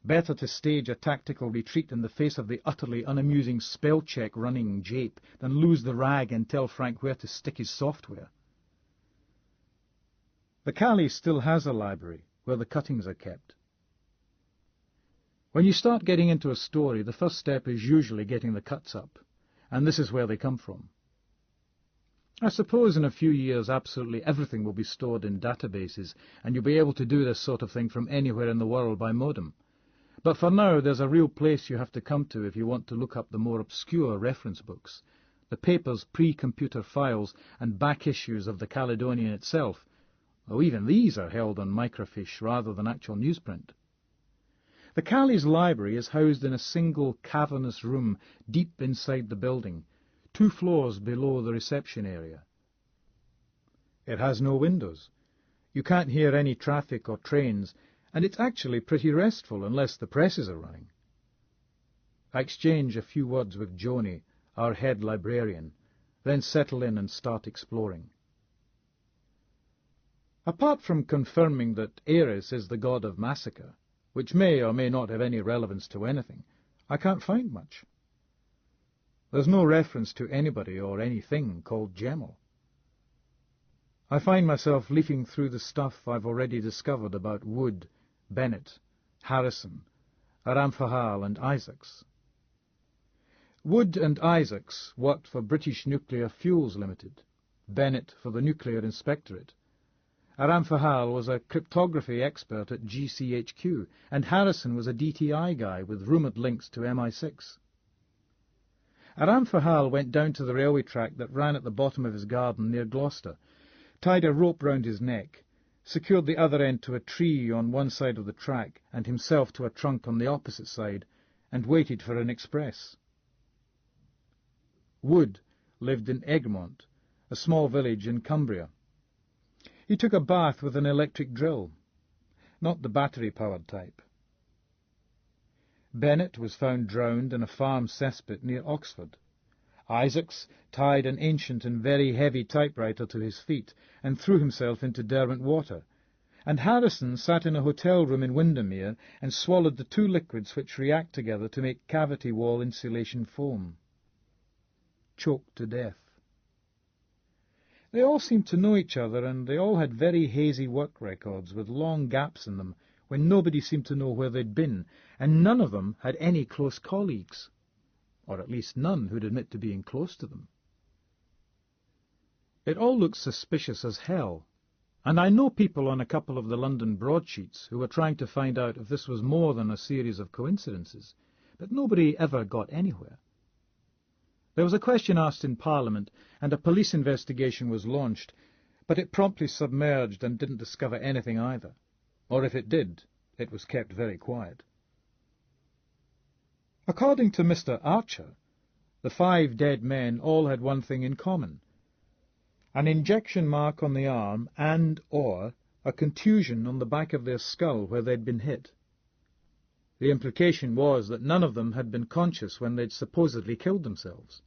Better to stage a tactical retreat in the face of the utterly unamusing spell check running jape than lose the rag and tell Frank where to stick his software. The Callie still has a library where the cuttings are kept. When you start getting into a story, the first step is usually getting the cuts up, and this is where they come from. I suppose in a few years absolutely everything will be stored in databases, and you'll be able to do this sort of thing from anywhere in the world by modem. But for now, there's a real place you have to come to if you want to look up the more obscure reference books, the paper's pre-computer files and back issues of the Caledonian itself, though even these are held on microfiche rather than actual newsprint. The Callie's library is housed in a single cavernous room deep inside the building, 2 floors below the reception area. It has no windows. You can't hear any traffic or trains, and it's actually pretty restful unless the presses are running. I exchange a few words with Joni, our head librarian, then settle in and start exploring. Apart from confirming that Eris is the god of massacre, which may or may not have any relevance to anything, I can't find much. There's no reference to anybody or anything called Gemmell. I find myself leafing through the stuff I've already discovered about Wood, Bennett, Harrison, Aramphahal and Isaacs. Wood and Isaacs worked for British Nuclear Fuels Limited, Bennett for the Nuclear Inspectorate. Aramphahal was a cryptography expert at GCHQ, and Harrison was a DTI guy with rumoured links to MI6. Aramphahal went down to the railway track that ran at the bottom of his garden near Gloucester, tied a rope round his neck, secured the other end to a tree on one side of the track and himself to a trunk on the opposite side, and waited for an express. Wood lived in Egmont, a small village in Cumbria. He took a bath with an electric drill, not the battery-powered type. Bennett was found drowned in a farm cesspit near Oxford. Isaacs tied an ancient and very heavy typewriter to his feet and threw himself into Derwent water, and Harrison sat in a hotel room in Windermere and swallowed the 2 liquids which react together to make cavity wall insulation foam. Choked to death. They all seemed to know each other, and they all had very hazy work records with long gaps in them, when nobody seemed to know where they'd been, and none of them had any close colleagues, or at least none who'd admit to being close to them. It all looked suspicious as hell, and I know people on a couple of the London broadsheets who were trying to find out if this was more than a series of coincidences, but nobody ever got anywhere. There was a question asked in Parliament, and a police investigation was launched, but it promptly submerged and didn't discover anything either. Or if it did, it was kept very quiet. According to Mr. Archer, the 5 dead men all had one thing in common: an injection mark on the arm and/or a contusion on the back of their skull where they'd been hit. The implication was that none of them had been conscious when they'd supposedly killed themselves.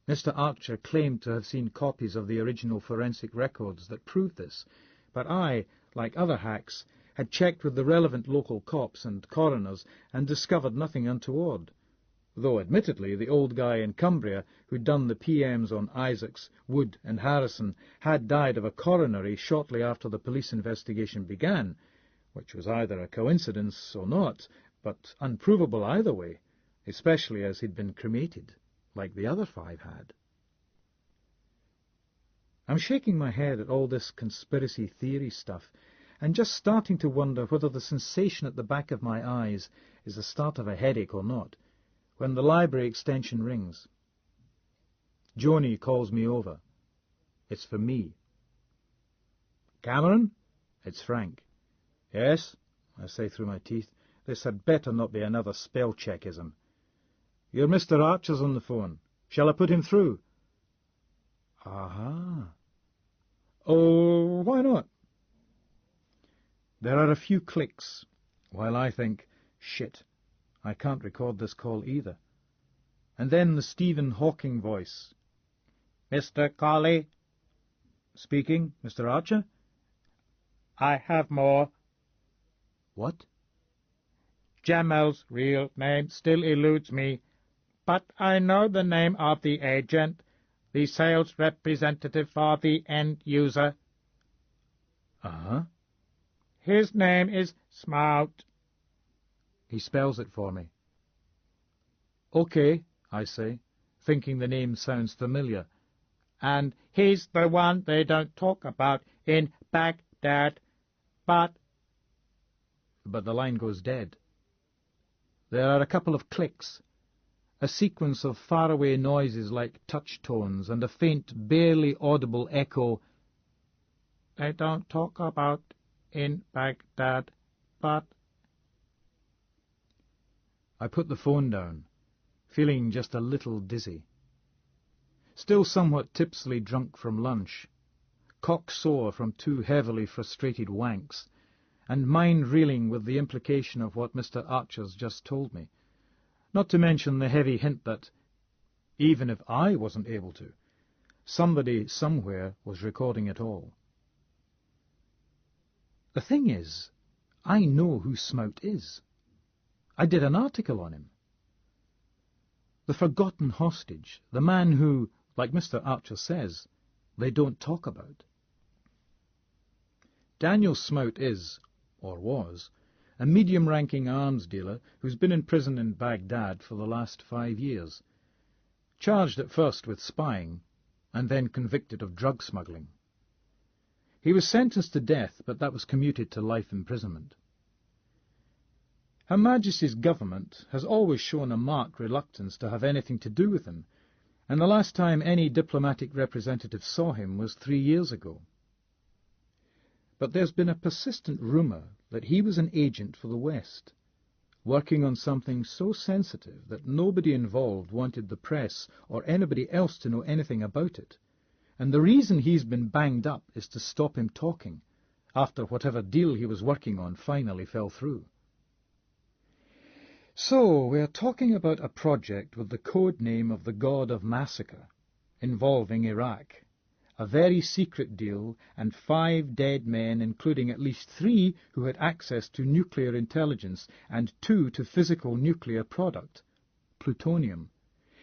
Mr. Archer claimed to have seen copies of the original forensic records that proved this, but I, like other hacks, had checked with the relevant local cops and coroners and discovered nothing untoward, though admittedly the old guy in Cumbria who'd done the PMs on Isaacs, Wood and Harrison had died of a coronary shortly after the police investigation began, which was either a coincidence or not, but unprovable either way, especially as he'd been cremated, like the other 5 had. I'm shaking my head at all this conspiracy theory stuff, and just starting to wonder whether the sensation at the back of my eyes is the start of a headache or not, when the library extension rings. Joni calls me over. It's for me. Cameron? It's Frank. Yes, I say through my teeth. This had better not be another spell-checkism. Your Mr. Archer's on the phone. Shall I put him through? Aha. Oh, why not? There are a few clicks, while I think, shit, I can't record this call either. And then the Stephen Hawking voice. Mr. Colley? Speaking, Mr. Archer? I have more. What? Jamel's real name still eludes me, but I know the name of the agent, the sales representative for the end user. Uh-huh. His name is Smout. He spells it for me. Okay, I say, thinking the name sounds familiar. And he's the one they don't talk about in Baghdad, But the line goes dead. There are a couple of clicks, a sequence of faraway noises like touch tones, and a faint, barely audible echo. They don't talk about in Baghdad, but... I put the phone down, feeling just a little dizzy. Still somewhat tipsily drunk from lunch, cock-sore from 2 heavily frustrated wanks, and mind-reeling with the implication of what Mr. Archer's just told me, not to mention the heavy hint that, even if I wasn't able to, somebody somewhere was recording it all. The thing is, I know who Smout is. I did an article on him. The forgotten hostage, the man who, like Mr. Archer says, they don't talk about. Daniel Smout is, or was, a medium-ranking arms dealer who's been in prison in Baghdad for the last 5 years, charged at first with spying, and then convicted of drug smuggling. He was sentenced to death, but that was commuted to life imprisonment. Her Majesty's government has always shown a marked reluctance to have anything to do with him, and the last time any diplomatic representative saw him was 3 years ago. But there's been a persistent rumour that he was an agent for the West, working on something so sensitive that nobody involved wanted the press or anybody else to know anything about it, and the reason he's been banged up is to stop him talking, after whatever deal he was working on finally fell through. So we're talking about a project with the code name of the God of Massacre, involving Iraq, a very secret deal, and 5 dead men, including at least 3 who had access to nuclear intelligence and 2 to physical nuclear product, plutonium,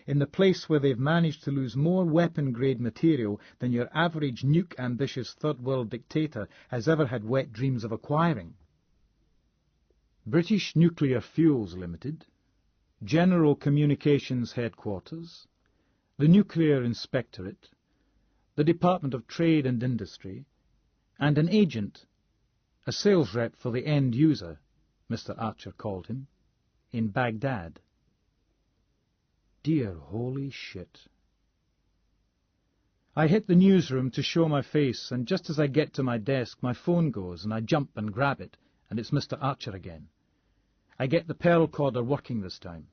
in the place where they've managed to lose more weapon-grade material than your average nuke-ambitious third-world dictator has ever had wet dreams of acquiring. British Nuclear Fuels Limited, General Communications Headquarters, the Nuclear Inspectorate, the Department of Trade and Industry, and an agent, a sales rep for the end user, Mr. Archer called him, in Baghdad. Dear holy shit. I hit the newsroom to show my face, and just as I get to my desk, my phone goes, and I jump and grab it, and it's Mr. Archer again. I get the pearl recorder working this time.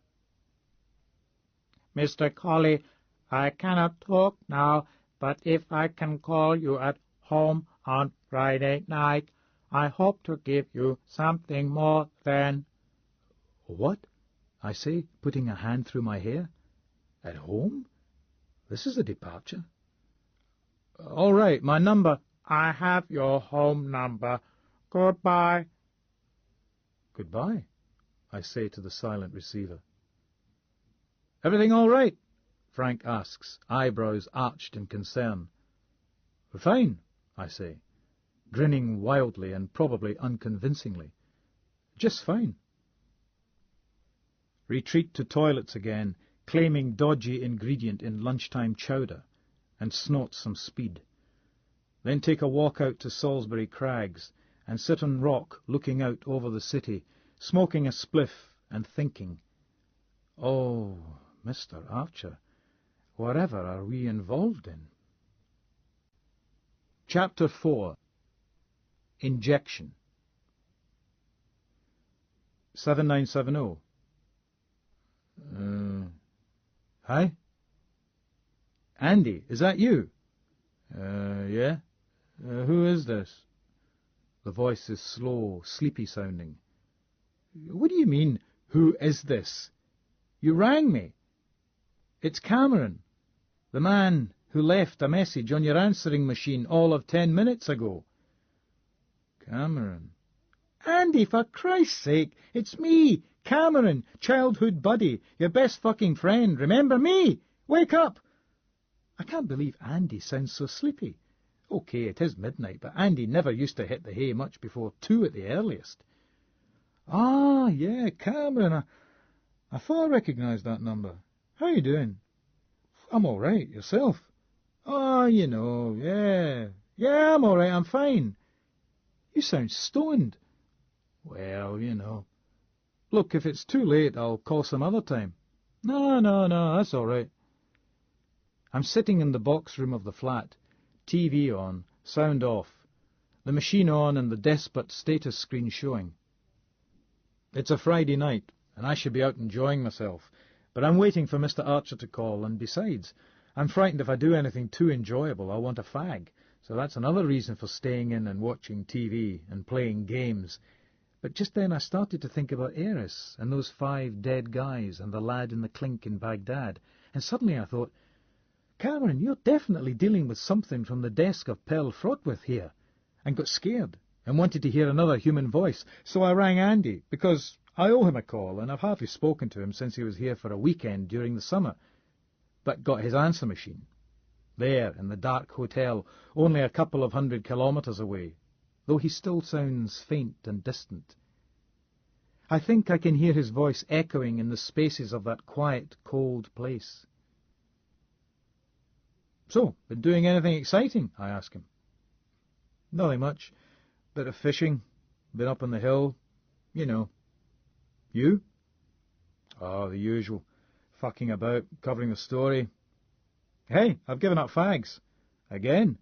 Mr. Colley, I cannot talk now, but if I can call you at home on Friday night, I hope to give you something more than... What? I say, putting a hand through my hair. At home? This is a departure. All right, my number... I have your home number. Goodbye. Goodbye, I say to the silent receiver. Everything all right? Frank asks, eyebrows arched in concern. Fine, I say, grinning wildly and probably unconvincingly. Just fine. Retreat to toilets again, claiming dodgy ingredient in lunchtime chowder, and snort some speed. Then take a walk out to Salisbury Crags, and sit on rock looking out over the city, smoking a spliff and thinking, oh, Mr. Archer, whatever are we involved in? Chapter 4. Injection. 7970. Hi? Andy, is that you? Yeah? Who is this? The voice is slow, sleepy-sounding. What do you mean, who is this? You rang me. It's Cameron, the man who left a message on your answering machine all of 10 minutes ago. Cameron. Andy, for Christ's sake, it's me, Cameron, childhood buddy, your best fucking friend. Remember me? Wake up! I can't believe Andy sounds so sleepy. OK, it is midnight, but Andy never used to hit the hay much before 2 at the earliest. Ah, yeah, Cameron. I thought I recognised that number. How you doing? I'm all right. Yourself? Oh, you know, yeah. Yeah, I'm all right. I'm fine. You sound stoned. Well, you know. Look, if it's too late, I'll call some other time. No, that's all right. I'm sitting in the box room of the flat, TV on, sound off, the machine on and the despot status screen showing. It's a Friday night, and I should be out enjoying myself, but I'm waiting for Mr. Archer to call, and besides, I'm frightened if I do anything too enjoyable, I'll want a fag, so that's another reason for staying in and watching TV and playing games. But just then I started to think about Eris and those 5 dead guys and the lad in the clink in Baghdad, and suddenly I thought, Cameron, you're definitely dealing with something from the desk of Pearl Fraughtvith here, and got scared and wanted to hear another human voice, so I rang Andy, because I owe him a call, and I've hardly spoken to him since he was here for a weekend during the summer, but got his answer machine. There, in the dark hotel, only a couple of 100 kilometres away, though he still sounds faint and distant. I think I can hear his voice echoing in the spaces of that quiet, cold place. So, been doing anything exciting? I ask him. Nothing much. Bit of fishing. Been up on the hill. You know. You? Oh, the usual. Fucking about, covering the story. Hey, I've given up fags. Again?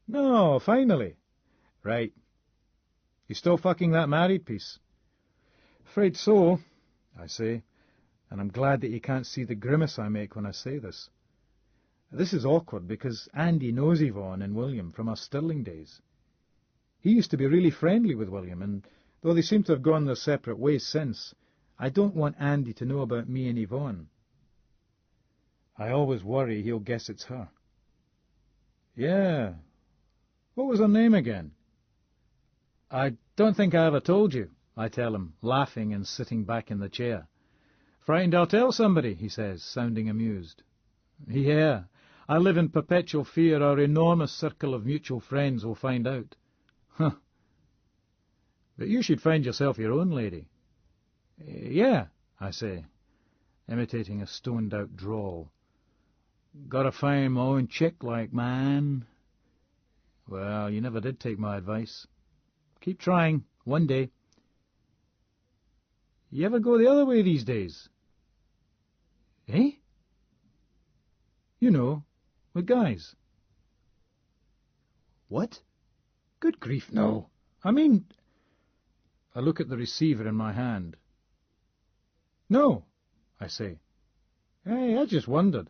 No, finally. Right. You still fucking that married piece? Afraid so, I say, and I'm glad that you can't see the grimace I make when I say this. This is awkward because Andy knows Yvonne and William from our Stirling days. He used to be really friendly with William, and though they seem to have gone their separate ways since, I don't want Andy to know about me and Yvonne. I always worry he'll guess it's her. Yeah. What was her name again? I don't think I ever told you, I tell him, laughing and sitting back in the chair. "Frightened I'll tell somebody," he says, sounding amused. "Yeah, I live in perpetual fear our enormous circle of mutual friends will find out." "Huh. But you should find yourself your own lady." "Yeah," I say, imitating a stoned-out drawl. "Gotta find my own chick, like, man." "Well, you never did take my advice. Keep trying, one day." "You ever go the other way these days?" "Eh?" "You know, with guys." "What? Good grief, no. I mean—" I look at the receiver in my hand. "No," I say. "Hey, I just wondered."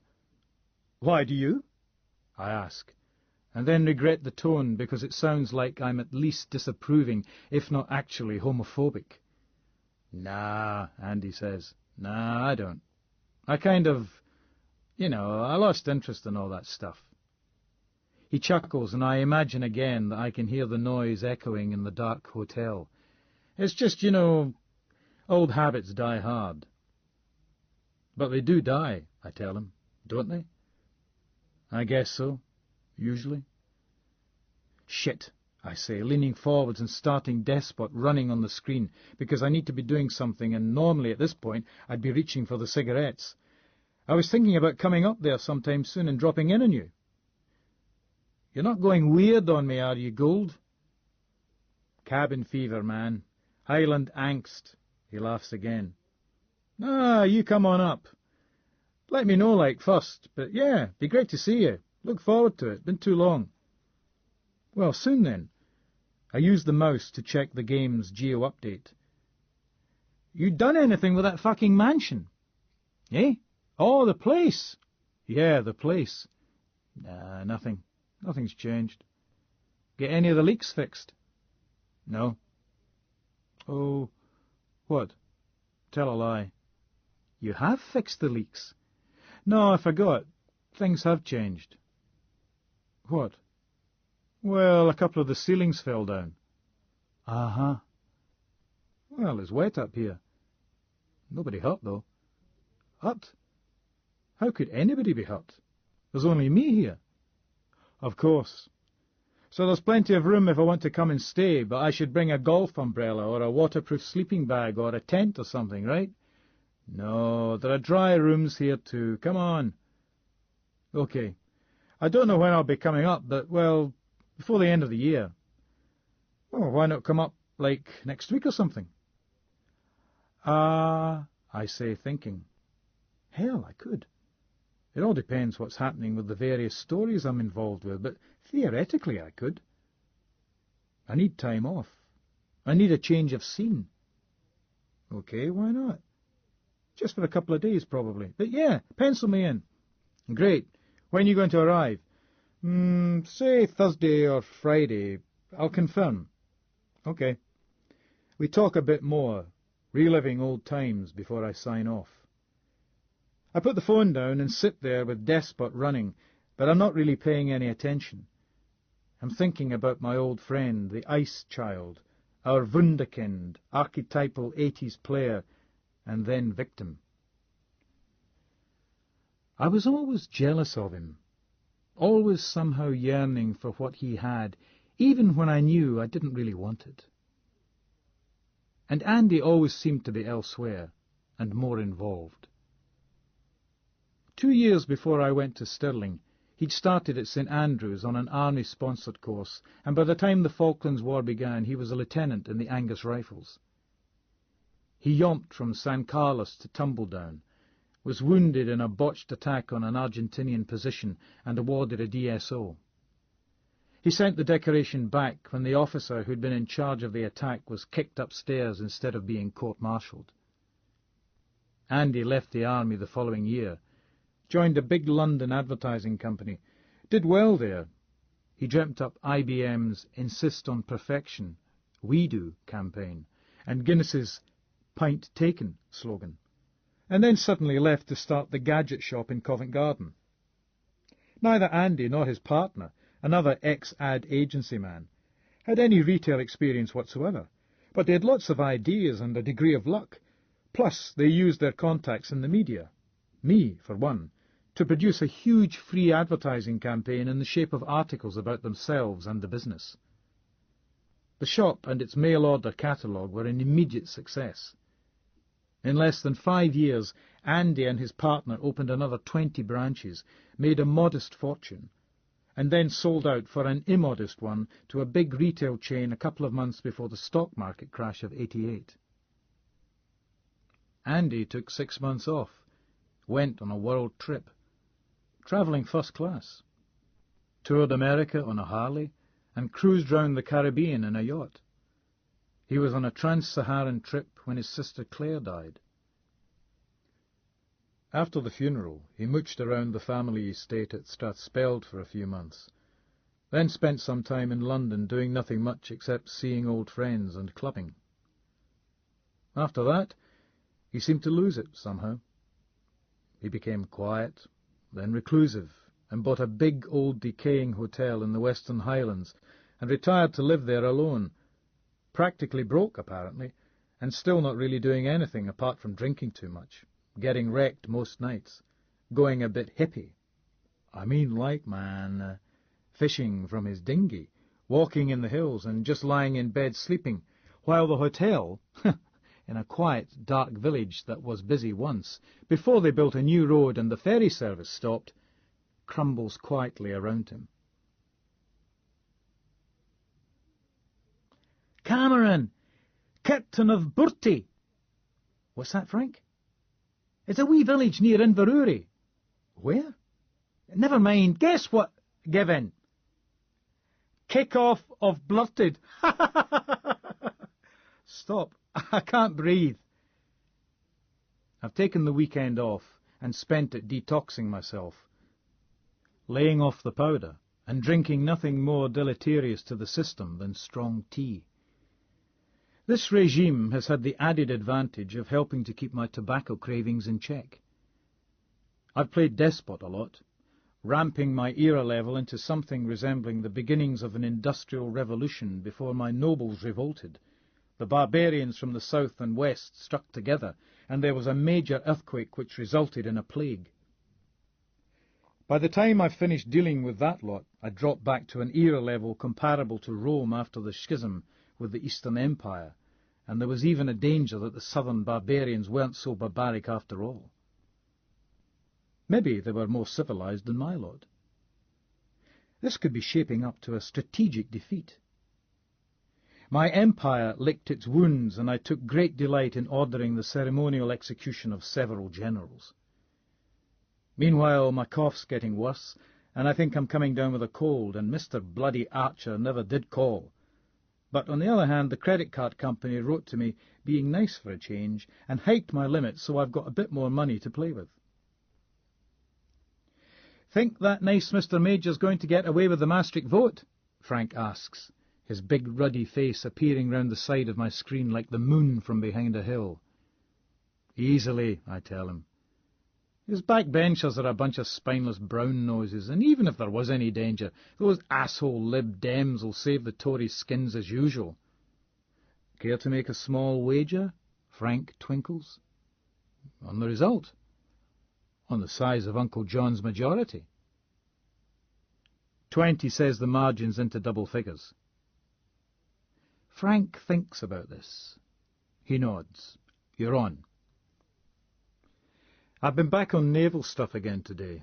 "Why do you?" I ask, and then regret the tone because it sounds like I'm at least disapproving, if not actually homophobic. "Nah," Andy says. "Nah, I don't. I kind of, I lost interest in all that stuff." He chuckles, and I imagine again that I can hear the noise echoing in the dark hotel. It's just, old habits die hard. "But they do die," I tell him, "don't they?" "I guess so, usually." "Shit," I say, leaning forwards and starting Despot running on the screen, because I need to be doing something, and normally at this point I'd be reaching for the cigarettes. "I was thinking about coming up there sometime soon and dropping in on you." "You're not going weird on me, are you, Gould?" "Cabin fever, man. Highland angst." He laughs again. "Ah, you come on up. Let me know, first. But yeah, be great to see you. Look forward to it. Been too long." "Well, soon then." I use the mouse to check the game's geo-update. "You done anything with that fucking mansion?" "Eh? Oh, the place." "Yeah, the place." "Nah, nothing. Nothing's changed." "Get any of the leaks fixed?" "No." "Oh, what?" "Tell a lie." "You have fixed the leaks." "No, I forgot. Things have changed." "What?" "Well, a couple of the ceilings fell down." "Uh-huh." "Well, it's wet up here." "Nobody hurt, though." "Hurt? How could anybody be hurt? There's only me here." "Of course. So there's plenty of room if I want to come and stay, but I should bring a golf umbrella or a waterproof sleeping bag or a tent or something, right?" "No, there are dry rooms here too. Come on." "Okay. I don't know when I'll be coming up, but, well, before the end of the year." "Oh, why not come up, next week or something?" I say, thinking. Hell, I could. It all depends what's happening with the various stories I'm involved with, but theoretically I could. I need time off. I need a change of scene. Okay, why not? Just for a couple of days, probably. But yeah, pencil me in. Great. When are you going to arrive? Say Thursday or Friday. I'll confirm. Okay. We talk a bit more, reliving old times before I sign off. I put the phone down and sit there with Despot running, but I'm not really paying any attention. I'm thinking about my old friend, the Ice Child, our wunderkind, archetypal 80s player, and then victim. I was always jealous of him, always somehow yearning for what he had, even when I knew I didn't really want it. And Andy always seemed to be elsewhere, and more involved. 2 years before I went to Stirling, he'd started at St Andrews on an army-sponsored course, and by the time the Falklands War began, he was a lieutenant in the Angus Rifles. He yomped from San Carlos to Tumbledown, was wounded in a botched attack on an Argentinian position, and awarded a DSO. He sent the decoration back when the officer who'd been in charge of the attack was kicked upstairs instead of being court-martialed. Andy left the army the following year, joined a big London advertising company, did well there. He dreamt up IBM's Insist on Perfection, We Do campaign, and Guinness's Pint Taken slogan, and then suddenly left to start the gadget shop in Covent Garden. Neither Andy nor his partner, another ex-ad agency man, had any retail experience whatsoever, but they had lots of ideas and a degree of luck, Plus, they used their contacts in the media, me for one, to produce a huge free advertising campaign in the shape of articles about themselves and the business. The shop and its mail-order catalogue were an immediate success. In less than 5 years, Andy and his partner opened another 20 branches, made a modest fortune, and then sold out for an immodest one to a big retail chain a couple of months before the stock market crash of '88. Andy took 6 months off, went on a world trip, travelling first class, toured America on a Harley, and cruised round the Caribbean in a yacht. He was on a trans-Saharan trip when his sister Claire died. After the funeral, he mooched around the family estate at Strathspeld for a few months, then spent some time in London doing nothing much except seeing old friends and clubbing. After that, he seemed to lose it somehow. He became quiet, then reclusive, and bought a big old decaying hotel in the Western Highlands and retired to live there alone, practically broke apparently, and still not really doing anything apart from drinking too much, getting wrecked most nights, going a bit hippie. I mean like, man, fishing from his dinghy, walking in the hills and just lying in bed sleeping, while the hotel, in a quiet, dark village that was busy once, before they built a new road and the ferry service stopped, crumbles quietly around him. Cameron! Captain of Burty! What's that, Frank? It's a wee village near Inverurie. Where? Never mind. Guess what? Given. Kick-off of Blurted. Stop. I can't breathe. I've taken the weekend off and spent it detoxing myself, laying off the powder and drinking nothing more deleterious to the system than strong tea. This regime has had the added advantage of helping to keep my tobacco cravings in check. I've played despot a lot, ramping my era level into something resembling the beginnings of an industrial revolution before my nobles revolted. The barbarians from the south and west struck together, and there was a major earthquake which resulted in a plague. By the time I finished dealing with that lot, I dropped back to an era level comparable to Rome after the schism with the Eastern Empire, and there was even a danger that the southern barbarians weren't so barbaric after all. Maybe they were more civilized than my lot. This could be shaping up to a strategic defeat. My empire licked its wounds, and I took great delight in ordering the ceremonial execution of several generals. Meanwhile, my cough's getting worse, and I think I'm coming down with a cold, and Mr. Bloody Archer never did call. But on the other hand, the credit card company wrote to me, being nice for a change, and hiked my limit so I've got a bit more money to play with. Think that nice Mr. Major's going to get away with the Maastricht vote? Frank asks, his big ruddy face appearing round the side of my screen like the moon from behind a hill. Easily, I tell him. His backbenchers are a bunch of spineless brown noses, and even if there was any danger, those asshole Lib Dems will save the Tories' skins as usual. Care to make a small wager? Frank twinkles. On the result. On the size of Uncle John's majority. 20 says the margin's into double figures. Frank thinks about this. He nods. You're on. I've been back on naval stuff again today,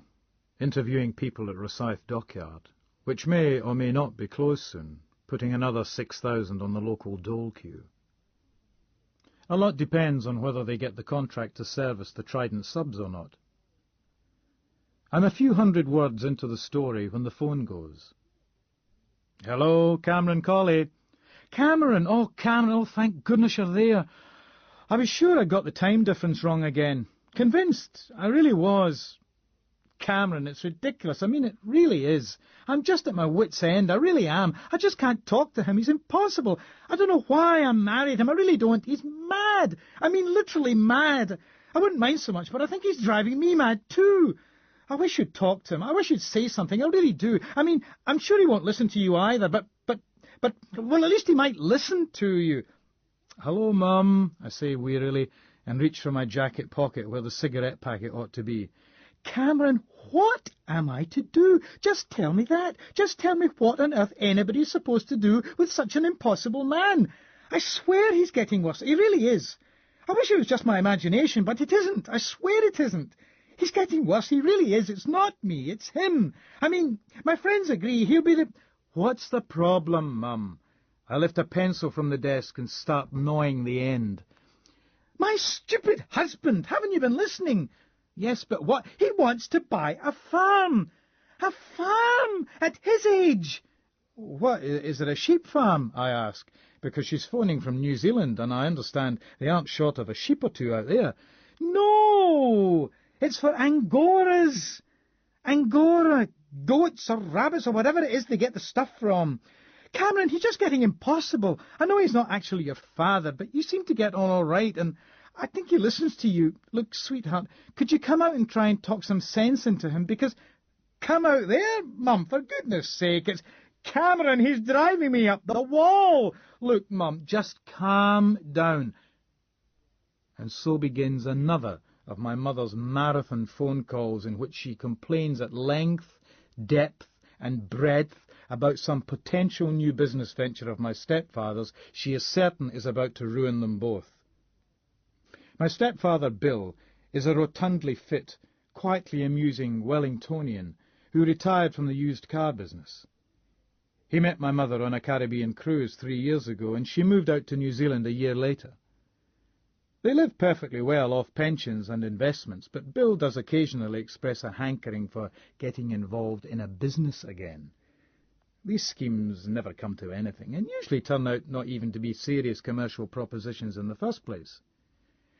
interviewing people at Rosyth Dockyard, which may or may not be closed soon, putting another 6,000 on the local dole queue. A lot depends on whether they get the contract to service the Trident subs or not. I'm a few hundred words into the story when the phone goes. Hello, Cameron Colley. Cameron, oh, thank goodness you're there. I was sure I got the time difference wrong again. Convinced, I really was. Cameron, it's ridiculous. I mean, it really is. I'm just at my wit's end. I really am. I just can't talk to him. He's impossible. I don't know why I married him. I really don't. He's mad. I mean, literally mad. I wouldn't mind so much, but I think he's driving me mad too. I wish you'd talk to him. I wish you'd say something. I really do. I mean, I'm sure he won't listen to you either, but, well, at least he might listen to you. Hello, Mum, I say wearily, and reach for my jacket pocket where the cigarette packet ought to be. "Cameron, what am I to do? Just tell me that. Just tell me what on earth anybody's supposed to do with such an impossible man. I swear he's getting worse. He really is. I wish it was just my imagination, but it isn't. I swear it isn't. He's getting worse. He really is. It's not me. It's him. I mean, my friends agree he'll be the—" "What's the problem, Mum?" I lift a pencil from the desk and start gnawing the end. "My stupid husband! Haven't you been listening?" "Yes, but what—" "He wants to buy a farm. A farm! At his age!" "What, is it a sheep farm?" I ask, because she's phoning from New Zealand, and I understand they aren't short of a sheep or two out there. "No! It's for Angoras. Angora, goats or rabbits or whatever it is they get the stuff from. Cameron, he's just getting impossible. I know he's not actually your father, but you seem to get on all right, and I think he listens to you. Look, sweetheart, could you come out and try and talk some sense into him? Because—" "Come out there, Mum, for goodness sake, it's—" "Cameron, he's driving me up the wall." "Look, Mum, just calm down." And so begins another of my mother's marathon phone calls in which she complains at length, depth, and breadth about some potential new business venture of my stepfather's she is certain is about to ruin them both. My stepfather, Bill, is a rotundly fit, quietly amusing Wellingtonian who retired from the used car business. He met my mother on a Caribbean cruise 3 years ago, and she moved out to New Zealand a year later. They live perfectly well off pensions and investments, but Bill does occasionally express a hankering for getting involved in a business again. These schemes never come to anything, and usually turn out not even to be serious commercial propositions in the first place.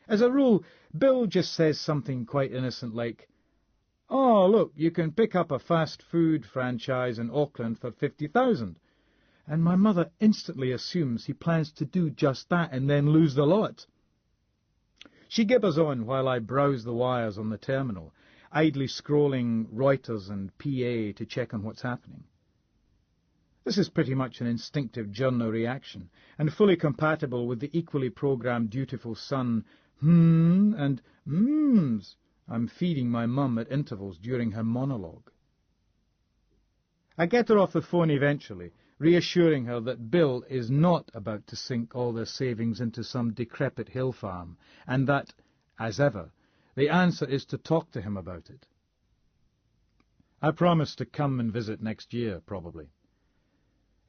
As a rule, Bill just says something quite innocent like, "Oh, look, you can pick up a fast food franchise in Auckland for 50,000, and my mother instantly assumes he plans to do just that and then lose the lot. She gibbers on while I browse the wires on the terminal, idly scrolling Reuters and PA to check on what's happening. This is pretty much an instinctive journo reaction, and fully compatible with the equally programmed dutiful son and mms I'm feeding my mum at intervals during her monologue. I get her off the phone eventually, reassuring her that Bill is not about to sink all their savings into some decrepit hill farm, and that, as ever, the answer is to talk to him about it. I promise to come and visit next year, probably.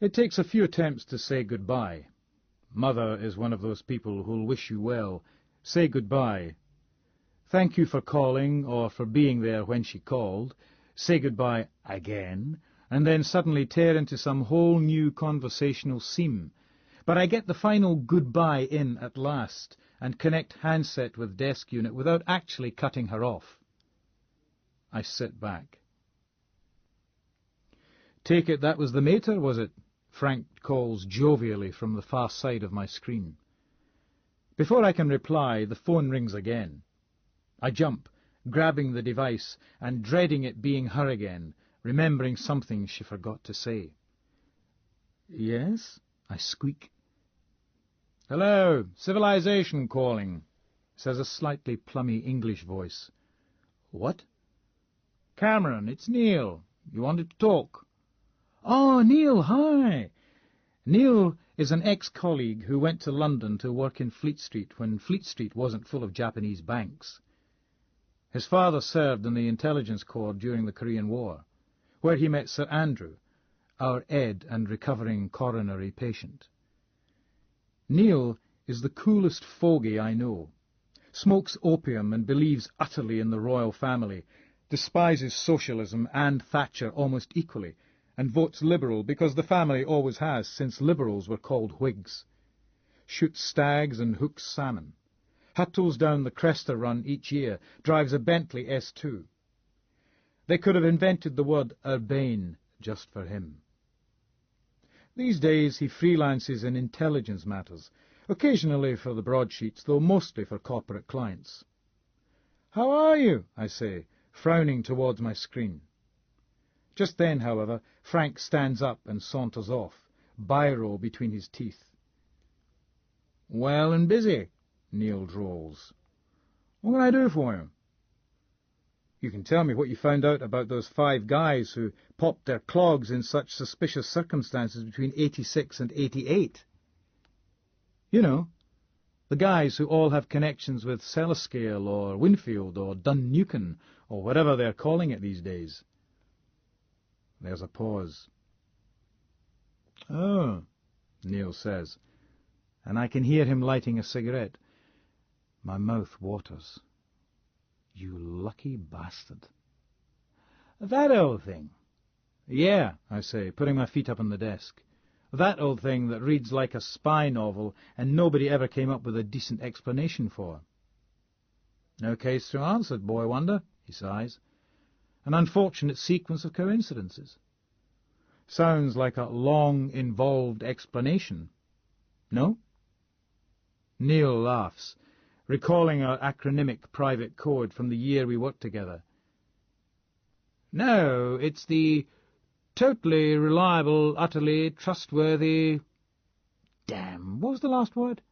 It takes a few attempts to say goodbye. Mother is one of those people who'll wish you well, say goodbye, thank you for calling or for being there when she called, say goodbye again, and then suddenly tear into some whole new conversational seam. But I get the final goodbye in at last, and connect handset with desk unit without actually cutting her off. I sit back. "Take it that was the mater, was it?" Frank calls jovially from the far side of my screen. Before I can reply, the phone rings again. I jump, grabbing the device and dreading it being her again, remembering something she forgot to say. "Yes?" I squeak. "Hello, civilization calling," says a slightly plummy English voice. "What?" "Cameron, it's Neil. You wanted to talk." "Oh, Neil, hi." Neil is an ex-colleague who went to London to work in Fleet Street when Fleet Street wasn't full of Japanese banks. His father served in the intelligence corps during the Korean War, where he met Sir Andrew, our Ed and recovering coronary patient. Neil is the coolest fogey I know, smokes opium and believes utterly in the royal family, despises socialism and Thatcher almost equally, and votes Liberal because the family always has since Liberals were called Whigs, shoots stags and hooks salmon, huttles down the Cresta run each year, drives a Bentley S2. They could have invented the word urbane just for him. These days he freelances in intelligence matters, occasionally for the broadsheets, though mostly for corporate clients. "How are you?" I say, frowning towards my screen. Just then, however, Frank stands up and saunters off, biro between his teeth. "Well and busy," Neil drawls. What can I do for you? You can tell me what you found out about those 5 guys who popped their clogs in such suspicious circumstances between 86 and 88. You know, the guys who all have connections with Celescale or Winfield or Dunnukin or whatever they're calling it these days. There's a pause. Oh, Neil says, and I can hear him lighting a cigarette. My mouth waters. You lucky bastard. That old thing. Yeah, I say, putting my feet up on the desk. That old thing that reads like a spy novel and nobody ever came up with a decent explanation for. No case to answer, boy wonder, he sighs. An unfortunate sequence of coincidences. Sounds like a long, involved explanation. No? Neil laughs, recalling our acronymic private code from the year we worked together. No, it's the totally reliable, utterly trustworthy... Damn, what was the last word?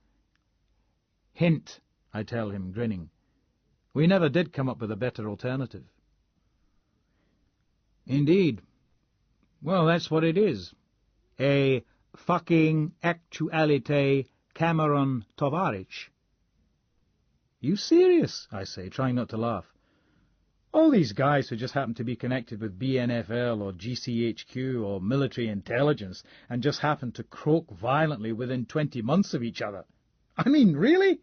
Hint, I tell him, grinning. We never did come up with a better alternative. Indeed. Well, that's what it is. A fucking actualite Cameron Tovarich. You serious? I say, trying not to laugh. All these guys who just happen to be connected with BNFL or GCHQ or military intelligence and just happen to croak violently within 20 months of each other. I mean, really?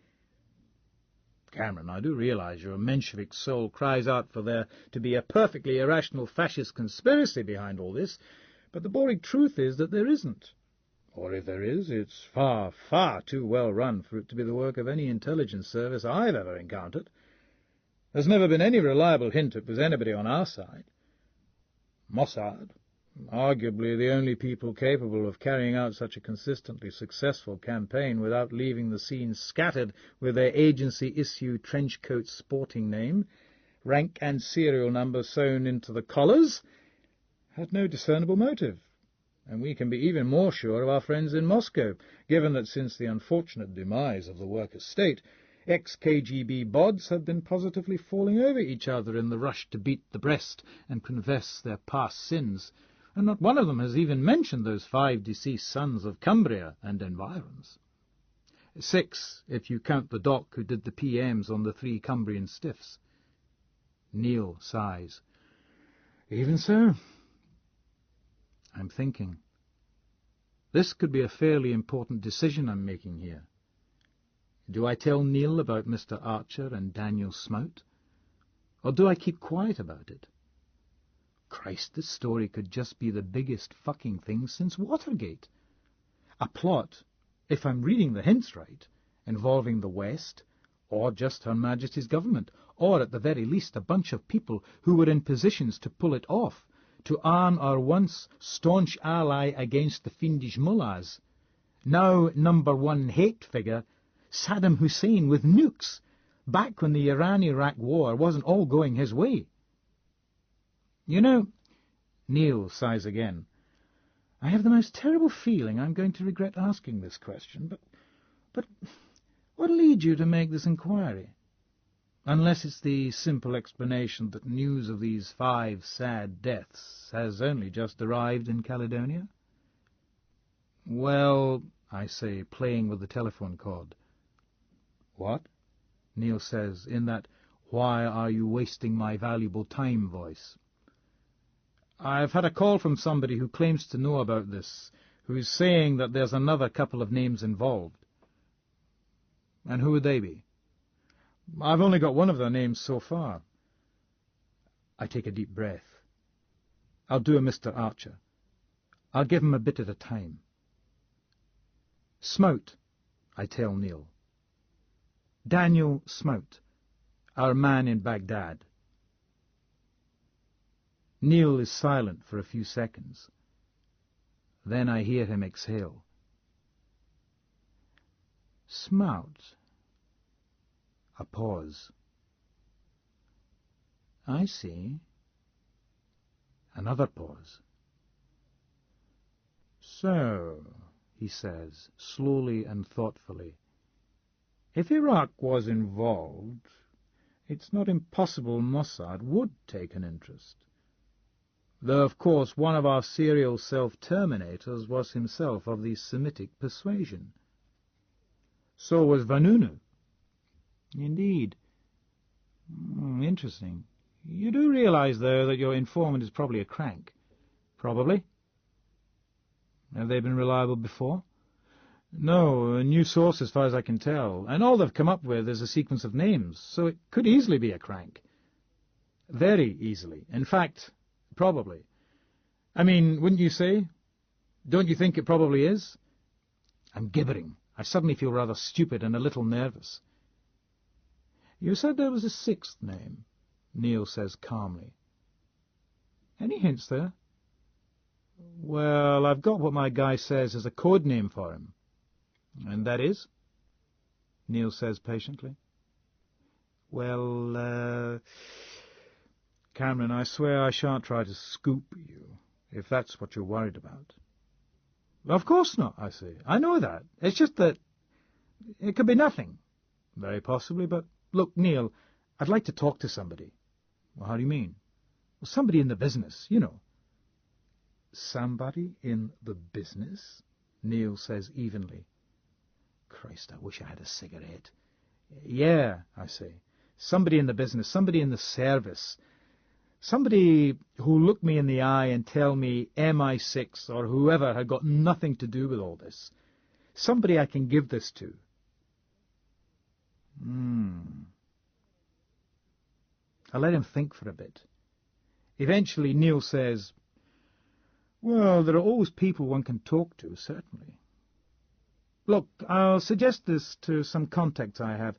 Cameron, I do realize your Menshevik soul cries out for there to be a perfectly irrational fascist conspiracy behind all this, but the boring truth is that there isn't. Or if there is, it's far, far too well run for it to be the work of any intelligence service I've ever encountered. There's never been any reliable hint it was anybody on our side. Mossad, arguably the only people capable of carrying out such a consistently successful campaign without leaving the scene scattered with their agency-issue trenchcoat sporting name, rank and serial number sewn into the collars, had no discernible motive. And we can be even more sure of our friends in Moscow, given that since the unfortunate demise of the workers' state, ex-KGB bods have been positively falling over each other in the rush to beat the breast and confess their past sins, and not one of them has even mentioned those 5 deceased sons of Cumbria and environs. 6, if you count the doc who did the PMs on the 3 Cumbrian stiffs. Neil sighs. Even so... I'm thinking. This could be a fairly important decision I'm making here. Do I tell Neil about Mr. Archer and Daniel Smout? Or do I keep quiet about it? Christ, this story could just be the biggest fucking thing since Watergate. A plot, if I'm reading the hints right, involving the West, or just Her Majesty's government, or at the very least a bunch of people who were in positions to pull it off, to arm our once staunch ally against the fiendish mullahs. Now #1 hate figure, Saddam Hussein with nukes, back when the Iran-Iraq war wasn't all going his way. You know, Neil sighs again, I have the most terrible feeling I'm going to regret asking this question, but what led you to make this inquiry? Unless it's the simple explanation that news of these 5 sad deaths has only just arrived in Caledonia? Well, I say, playing with the telephone cord. What? Neil says, in that why are you wasting my valuable time voice. I've had a call from somebody who claims to know about this, who's saying that there's another couple of names involved. And who would they be? I've only got one of their names so far. I take a deep breath. I'll do a Mr. Archer. I'll give him a bit at a time. Smout, I tell Neil. Daniel Smout, our man in Baghdad. Neil is silent for a few seconds. Then I hear him exhale. Smout. A pause. I see. Another pause. So, he says, slowly and thoughtfully, if Iraq was involved, it's not impossible Mossad would take an interest. Though, of course, one of our serial self-terminators was himself of the Semitic persuasion. So was Vanunu. Indeed. Interesting. You do realize, though, that your informant is probably a crank. Probably. Have they been reliable before? No, a new source as far as I can tell, and all they've come up with is a sequence of names, so it could easily be a crank. Very easily. In fact, probably. I mean, wouldn't you say? Don't you think it probably is? I'm gibbering. I suddenly feel rather stupid and a little nervous. You said there was a sixth name, Neil says calmly. Any hints there? Well, I've got what my guy says is a code name for him. And that is? Neil says patiently. Well, Cameron, I swear I shan't try to scoop you, if that's what you're worried about. Of course not, I say. I know that. It's just that it could be nothing. Very possibly, but look, Neil, I'd like to talk to somebody. Well, how do you mean? Well, somebody in the business, you know. Somebody in the business? Neil says evenly. Christ, I wish I had a cigarette. Yeah, I say. Somebody in the business, somebody in the service. Somebody who'll look me in the eye and tell me MI6 or whoever had got nothing to do with all this. Somebody I can give this to. I let him think for a bit. Eventually Neil says, well, there are always people one can talk to, certainly. Look, I'll suggest this to some contacts I have,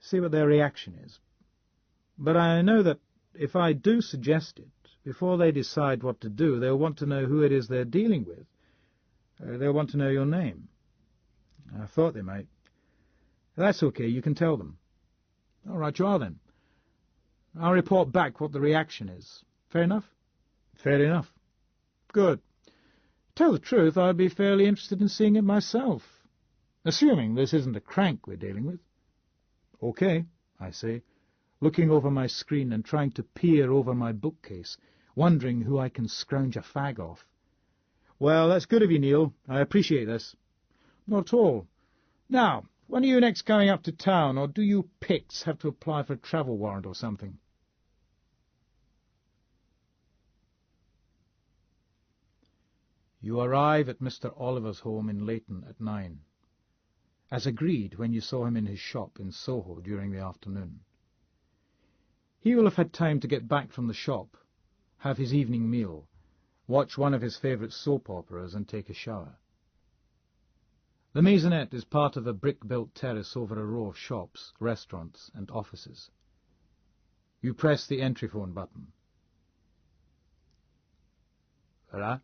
see what their reaction is. But I know that if I do suggest it, before they decide what to do, they'll want to know who it is they're dealing with. They'll want to know your name. I thought they might. That's okay, you can tell them. All right, you are then. I'll report back what the reaction is. Fair enough? Fair enough. Good. Tell the truth, I'd be fairly interested in seeing it myself. Assuming this isn't a crank we're dealing with. Okay, I say, looking over my screen and trying to peer over my bookcase, wondering who I can scrounge a fag off. Well, that's good of you, Neil. I appreciate this. Not at all. Now, when are you next going up to town, or do you Picts have to apply for a travel warrant or something? You arrive at Mr. Oliver's home in Leighton at 9, as agreed when you saw him in his shop in Soho during the afternoon. He will have had time to get back from the shop, have his evening meal, watch one of his favourite soap operas and take a shower. The maisonette is part of a brick-built terrace over a row of shops, restaurants and offices. You press the entry phone button. Hello?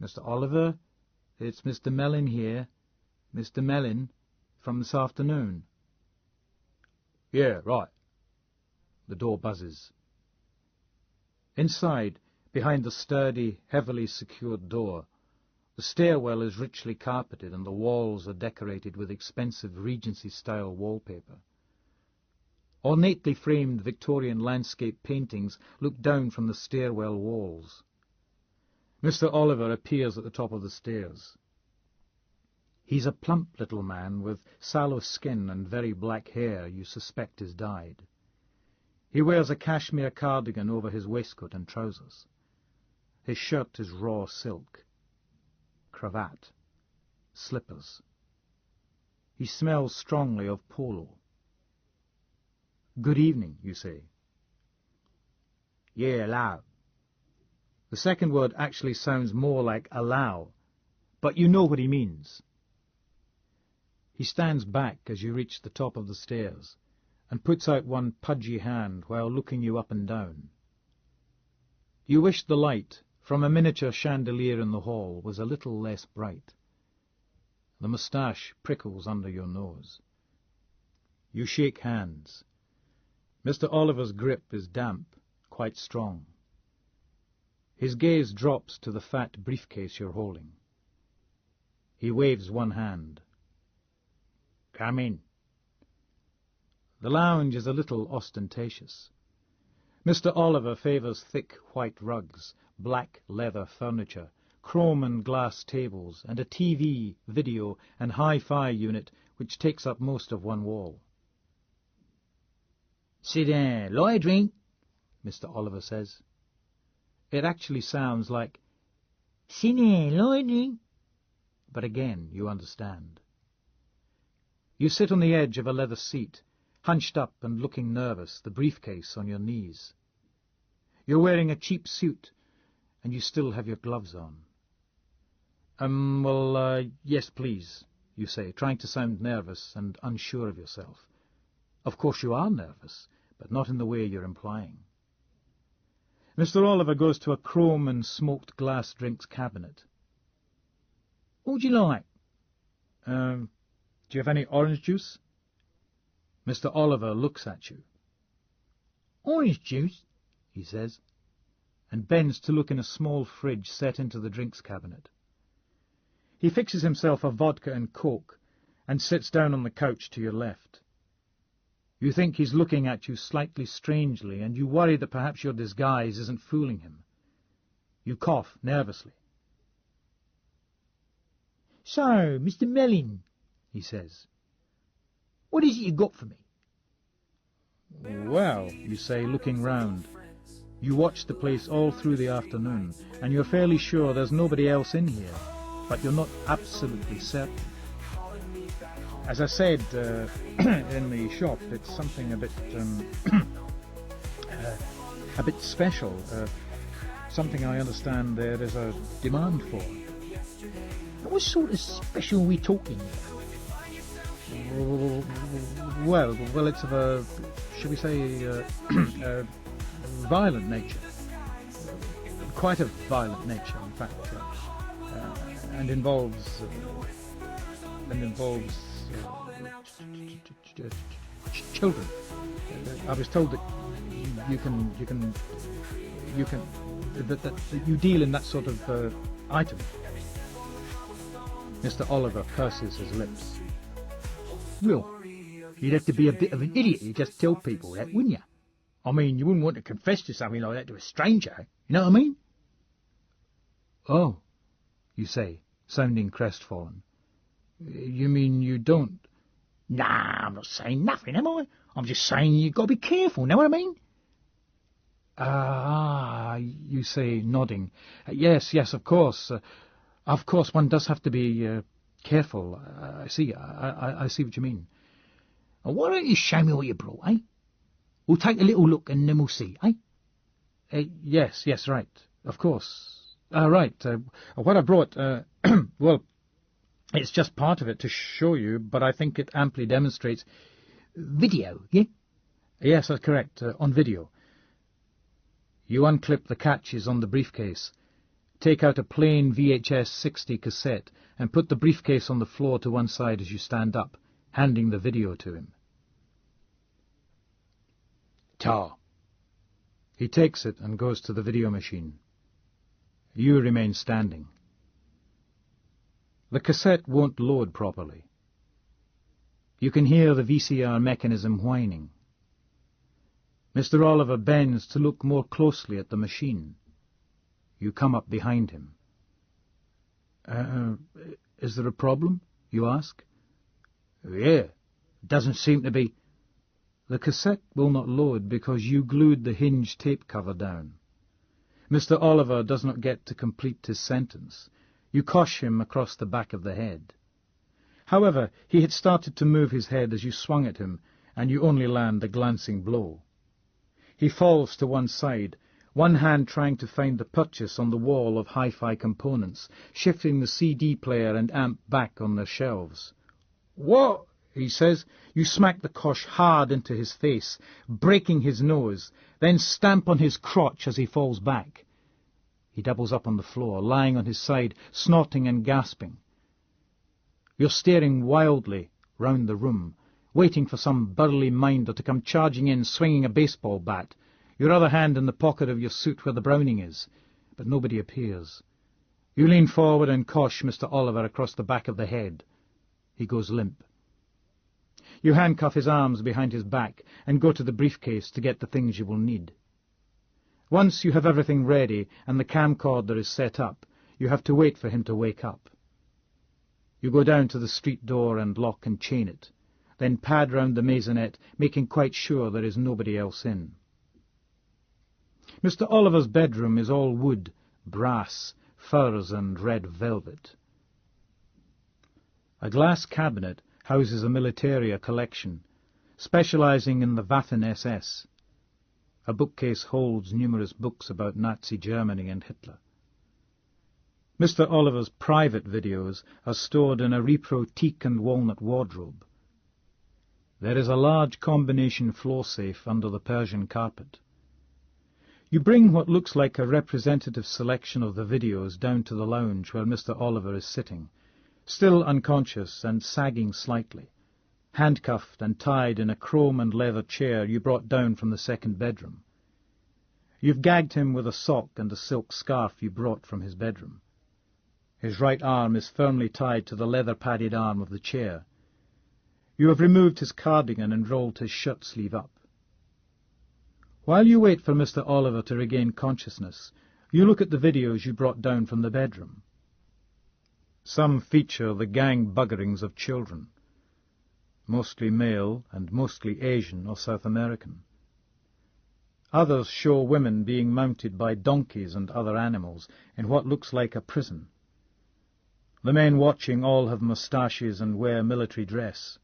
Mr. Oliver, it's Mr. Mellon here. Mr. Mellon, from this afternoon. Yeah, right. The door buzzes. Inside, behind the sturdy, heavily secured door, the stairwell is richly carpeted and the walls are decorated with expensive Regency-style wallpaper. Ornately framed Victorian landscape paintings look down from the stairwell walls. Mr. Oliver appears at the top of the stairs. He's a plump little man with sallow skin and very black hair you suspect is dyed. He wears a cashmere cardigan over his waistcoat and trousers. His shirt is raw silk. Cravat. Slippers. He smells strongly of polo. Good evening, you say. Yeah, allow. The second word actually sounds more like allow, but you know what he means. He stands back as you reach the top of the stairs and puts out one pudgy hand while looking you up and down. You wish the light from a miniature chandelier in the hall was a little less bright. The moustache prickles under your nose. You shake hands. Mr. Oliver's grip is damp, quite strong. His gaze drops to the fat briefcase you're holding. He waves one hand. Come in. The lounge is a little ostentatious. Mr. Oliver favours thick white rugs, black leather furniture, chrome and glass tables, and a TV, video, and hi-fi unit which takes up most of one wall. "Sit down, light a drink," Mr. Oliver says. It actually sounds like, "Sit down, light a drink." but again you understand. You sit on the edge of a leather seat, hunched up and looking nervous, the briefcase on your knees. You're wearing a cheap suit, and you still have your gloves on. Yes, please," you say, trying to sound nervous and unsure of yourself. Of course you are nervous, but not in the way you're implying. Mr. Oliver goes to a chrome and smoked glass drinks cabinet. "What would you like?" Do you have any orange juice?" Mr. Oliver looks at you. "Orange juice?" he says, and bends to look in a small fridge set into the drinks cabinet. He fixes himself a vodka and coke and sits down on the couch to your left. You think he's looking at you slightly strangely, and you worry that perhaps your disguise isn't fooling him. You cough nervously. "So, Mr. Mellin," he says. "what is it you got for me?" "Well," you say, looking round. You watch the place all through the afternoon, and you're fairly sure there's nobody else in here, but you're not absolutely certain. As I said in the shop, it's something a bit special, something I understand there is a demand for. "What sort of special are we talking about?" Well, it's of a, shall we say, violent nature. Quite a violent nature, in fact, and involves children. I was told that that you deal in that sort of item. Mr. Oliver purses his lips. "Well, you'd have to be a bit of an idiot to just tell people that, wouldn't you? I mean, you wouldn't want to confess to something like that to a stranger, you know what I mean?" "Oh," you say, sounding crestfallen. "You mean you don't?" "Nah, I'm not saying nothing, am I? I'm just saying you've got to be careful, know what I mean?" You say, nodding. Yes, of course. Of course, one does have to be careful. I see what you mean. "Why don't you show me what you brought, eh? We'll take a little look and then we'll see, eh?" Yes, right, of course. Right, what I brought, well, it's just part of it to show you, but I think it amply demonstrates... Video, yeah? Yes, that's correct, on video. You unclip the catches on the briefcase, take out a plain VHS 60 cassette, and put the briefcase on the floor to one side as you stand up, handing the video to him. "Ta." He takes it and goes to the video machine. You remain standing. The cassette won't load properly. You can hear the VCR mechanism whining. Mr. Oliver bends to look more closely at the machine. You come up behind him. Is there a problem?" you ask. "Yeah, doesn't seem to be." The cassette will not load because you glued the hinge tape cover down. Mr. Oliver does not get to complete his sentence. You cosh him across the back of the head. However, he had started to move his head as you swung at him, and you only land a glancing blow. He falls to one side, one hand trying to find the purchase on the wall of hi-fi components, shifting the CD player and amp back on their shelves. "What?" he says. You smack the cosh hard into his face, breaking his nose, then stamp on his crotch as he falls back. He doubles up on the floor, lying on his side, snorting and gasping. You're staring wildly round the room, waiting for some burly minder to come charging in, swinging a baseball bat, your other hand in the pocket of your suit where the Browning is, but nobody appears. You lean forward and cosh Mr. Oliver across the back of the head. He goes limp. You handcuff his arms behind his back and go to the briefcase to get the things you will need. Once you have everything ready and the camcorder is set up, you have to wait for him to wake up. You go down to the street door and lock and chain it, then pad round the maisonette, making quite sure there is nobody else in. Mr. Oliver's bedroom is all wood, brass, furs and red velvet. A glass cabinet houses a militaria collection, specializing in the Waffen-SS. A bookcase holds numerous books about Nazi Germany and Hitler. Mr. Oliver's private videos are stored in a repro teak and walnut wardrobe. There is a large combination floor safe under the Persian carpet. You bring what looks like a representative selection of the videos down to the lounge where Mr. Oliver is sitting, still unconscious and sagging slightly, handcuffed and tied in a chrome and leather chair you brought down from the second bedroom. You've gagged him with a sock and a silk scarf you brought from his bedroom. His right arm is firmly tied to the leather-padded arm of the chair. You have removed his cardigan and rolled his shirt sleeve up. While you wait for Mr. Oliver to regain consciousness, you look at the videos you brought down from the bedroom. Some feature the gang buggerings of children, mostly male and mostly Asian or South American. Others show women being mounted by donkeys and other animals in what looks like a prison. The men watching all have moustaches and wear military dress.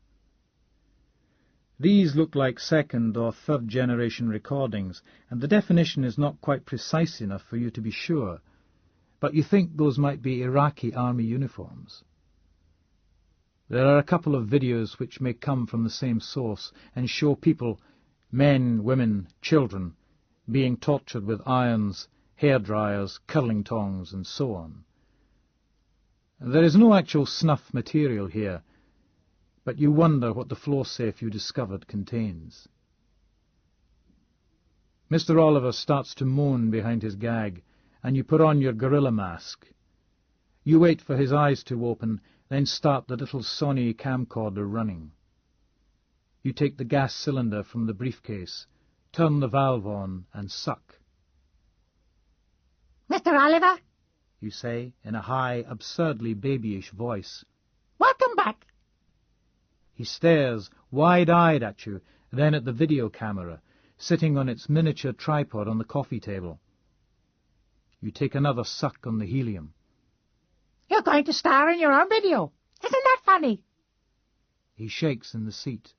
These look like second or third generation recordings, and the definition is not quite precise enough for you to be sure, but you think those might be Iraqi army uniforms. There are a couple of videos which may come from the same source and show people, men, women, children, being tortured with irons, hairdryers, curling tongs, and so on. There is no actual snuff material here, but you wonder what the floor safe you discovered contains. Mr. Oliver starts to moan behind his gag, and you put on your gorilla mask. You wait for his eyes to open, then start the little Sony camcorder running. You take the gas cylinder from the briefcase, turn the valve on, and suck. Mr. Oliver, you say, in a high, absurdly babyish voice. welcome back. He stares, wide-eyed at you, then at the video camera, sitting on its miniature tripod on the coffee table. You take another suck on the helium. You're going to star in your own video. Isn't that funny? He shakes in the seat,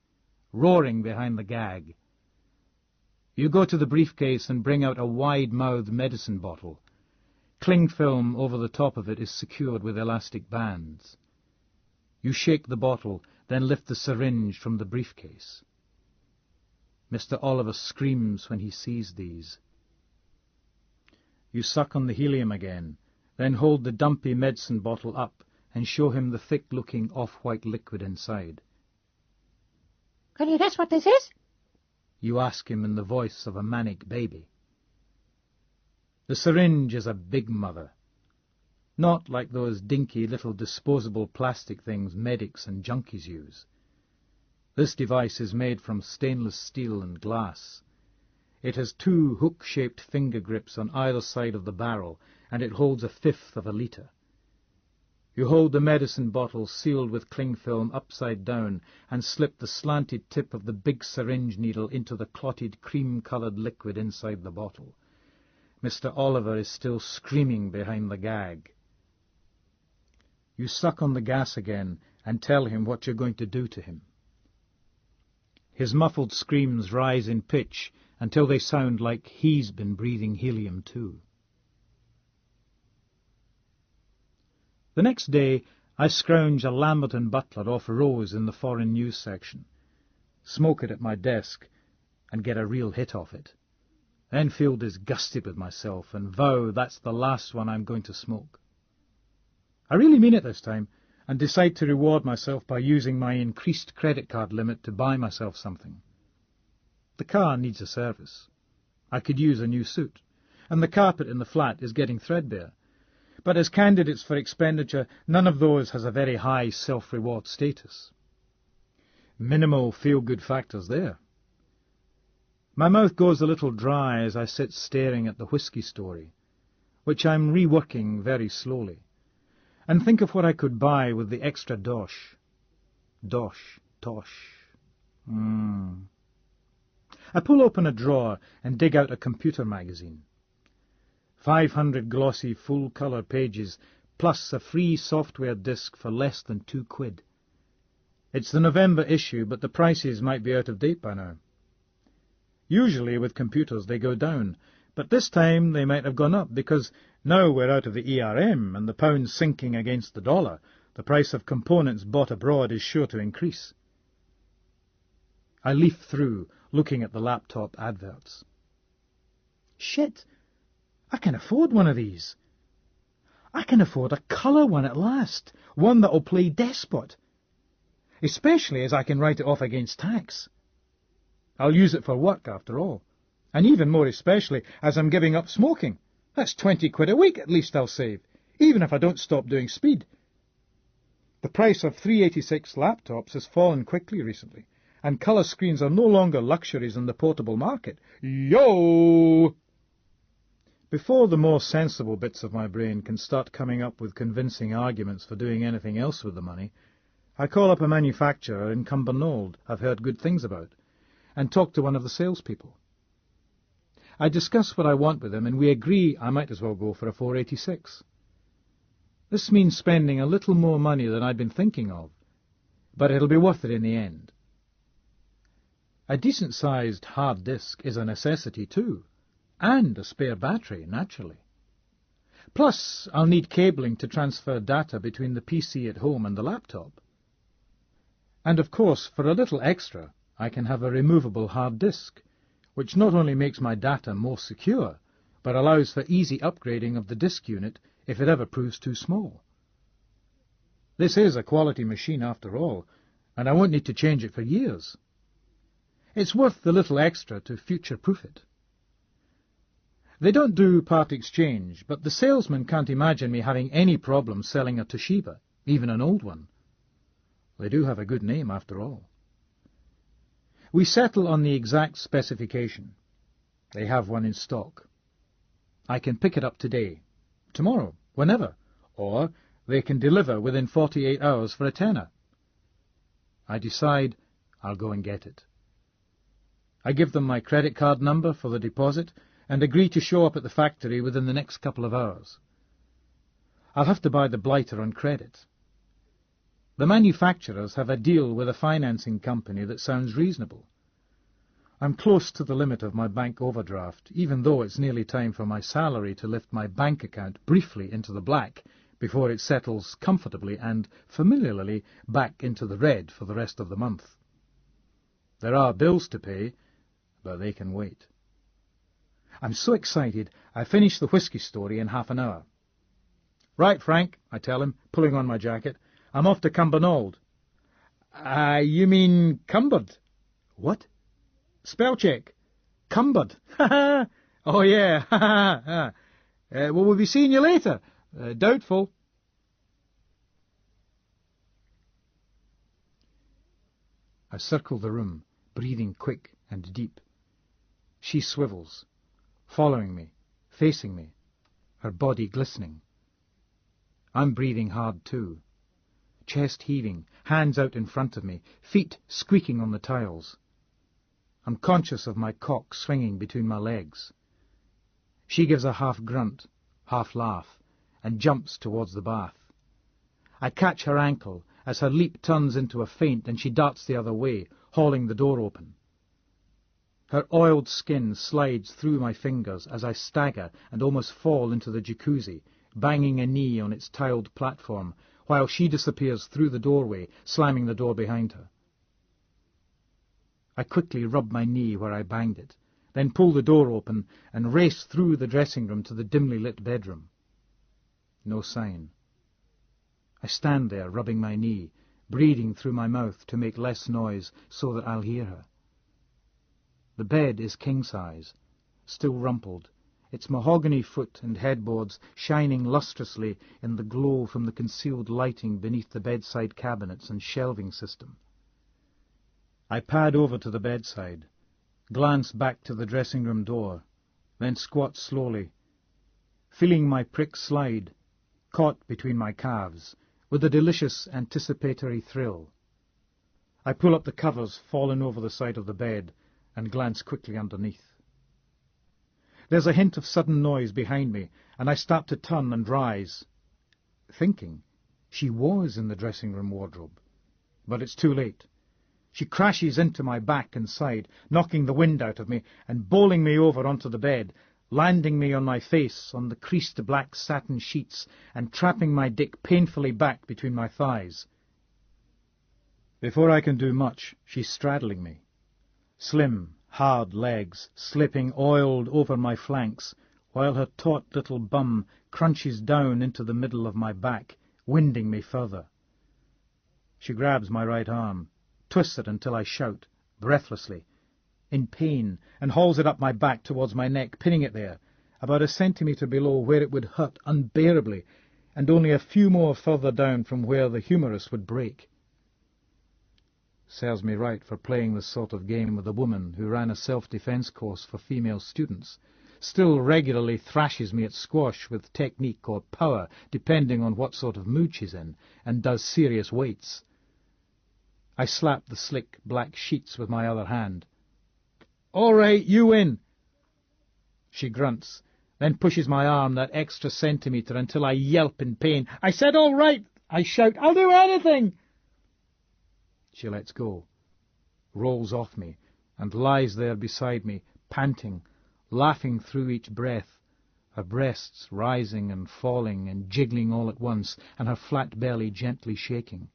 roaring behind the gag. You go to the briefcase and bring out a wide-mouthed medicine bottle. Cling film over the top of it is secured with elastic bands. You shake the bottle, then lift the syringe from the briefcase. Mr. Oliver screams when he sees these. You suck on the helium again, then hold the dumpy medicine bottle up and show him the thick-looking off-white liquid inside. Can you guess what this is? You ask him in the voice of a manic baby. The syringe is a big mother. Not like those dinky little disposable plastic things medics and junkies use. This device is made from stainless steel and glass. It has 2 hook-shaped finger grips on either side of the barrel, and it holds 1/5 of a litre. You hold the medicine bottle sealed with cling film upside down and slip the slanted tip of the big syringe needle into the clotted cream-coloured liquid inside the bottle. Mr. Oliver is still screaming behind the gag. You suck on the gas again and tell him what you're going to do to him. His muffled screams rise in pitch until they sound like he's been breathing helium too. The next day, I scrounge a Lambert and Butler off Rose in the foreign news section, smoke it at my desk, and get a real hit off it. Then feel disgusted with myself and vow that's the last one I'm going to smoke. I really mean it this time, and decide to reward myself by using my increased credit card limit to buy myself something. The car needs a service. I could use a new suit, and the carpet in the flat is getting threadbare. But as candidates for expenditure, none of those has a very high self-reward status. Minimal feel-good factors there. My mouth goes a little dry as I sit staring at the whisky story, which I'm reworking very slowly, and think of what I could buy with the extra dosh. Dosh, tosh. I pull open a drawer and dig out a computer magazine. 500 glossy full-colour pages, plus a free software disk for less than £2. It's the November issue, but the prices might be out of date by now. Usually with computers they go down, but this time they might have gone up, because now we're out of the ERM and the pound's sinking against the dollar, the price of components bought abroad is sure to increase. I leaf through, looking at the laptop adverts. Shit! I can afford one of these. I can afford a colour one at last, one that'll play despot. Especially as I can write it off against tax. I'll use it for work, after all, and even more especially as I'm giving up smoking. That's £20 a week at least I'll save, even if I don't stop doing speed. The price of 386 laptops has fallen quickly recently, and colour screens are no longer luxuries in the portable market. Yo! Before the more sensible bits of my brain can start coming up with convincing arguments for doing anything else with the money, I call up a manufacturer in Cumbernauld I've heard good things about, and talk to one of the salespeople. I discuss what I want with him, and we agree I might as well go for a 486. This means spending a little more money than I'd been thinking of, but it'll be worth it in the end. A decent-sized hard disk is a necessity too, and a spare battery, naturally. Plus, I'll need cabling to transfer data between the PC at home and the laptop. And of course, for a little extra, I can have a removable hard disk, which not only makes my data more secure, but allows for easy upgrading of the disk unit if it ever proves too small. This is a quality machine after all, and I won't need to change it for years. It's worth the little extra to future-proof it. They don't do part exchange, but the salesman can't imagine me having any problem selling a Toshiba, even an old one. They do have a good name after all. We settle on the exact specification. They have one in stock. I can pick it up today, tomorrow, whenever, or they can deliver within 48 hours for a tenner. I decide I'll go and get it. I give them my credit card number for the deposit and agree to show up at the factory within the next couple of hours. I'll have to buy the blighter on credit. The manufacturers have a deal with a financing company that sounds reasonable. I'm close to the limit of my bank overdraft, even though it's nearly time for my salary to lift my bank account briefly into the black before it settles comfortably and familiarly back into the red for the rest of the month. There are bills to pay, but they can wait. I'm so excited, I finish the whisky story in half an hour. Right, Frank, I tell him, pulling on my jacket. I'm off to Cumbernauld. You mean Cumbered? What? Spell check. Cumbered. Ha ha. Oh, yeah. Ha ha ha. Well, we'll be seeing you later. Doubtful. I circle the room, breathing quick and deep. She swivels, following me, facing me, her body glistening. I'm breathing hard too. Chest heaving, hands out in front of me, feet squeaking on the tiles. I'm conscious of my cock swinging between my legs. She gives a half grunt, half laugh, and jumps towards the bath. I catch her ankle as her leap turns into a feint and she darts the other way, hauling the door open. Her oiled skin slides through my fingers as I stagger and almost fall into the jacuzzi, banging a knee on its tiled platform, while she disappears through the doorway, slamming the door behind her. I quickly rub my knee where I banged it, then pull the door open and race through the dressing room to the dimly lit bedroom. No sign. I stand there, rubbing my knee, breathing through my mouth to make less noise so that I'll hear her. The bed is king-size, still rumpled, its mahogany foot and headboards shining lustrously in the glow from the concealed lighting beneath the bedside cabinets and shelving system. I pad over to the bedside, glance back to the dressing-room door, then squat slowly, feeling my prick slide, caught between my calves, with a delicious anticipatory thrill. I pull up the covers fallen over the side of the bed and glance quickly underneath. There's a hint of sudden noise behind me, and I start to turn and rise, thinking she was in the dressing-room wardrobe. But it's too late. She crashes into my back and side, knocking the wind out of me and bowling me over onto the bed, landing me on my face on the creased black satin sheets and trapping my dick painfully back between my thighs. Before I can do much, she's straddling me. Slim, hard legs slipping oiled over my flanks, while her taut little bum crunches down into the middle of my back, winding me further. She grabs my right arm, twists it until I shout, breathlessly, in pain, and hauls it up my back towards my neck, pinning it there, about a centimetre below where it would hurt unbearably, and only a few more further down from where the humerus would break. Serves me right for playing this sort of game with a woman who ran a self-defence course for female students, still regularly thrashes me at squash with technique or power, depending on what sort of mood she's in, and does serious weights. I slap the slick black sheets with my other hand. "All right, you win." She grunts, then pushes my arm that extra centimetre until I yelp in pain. "I said all right!" I shout. "I'll do anything!" She lets go, rolls off me, and lies there beside me, panting, laughing through each breath, her breasts rising and falling and jiggling all at once, and her flat belly gently shaking.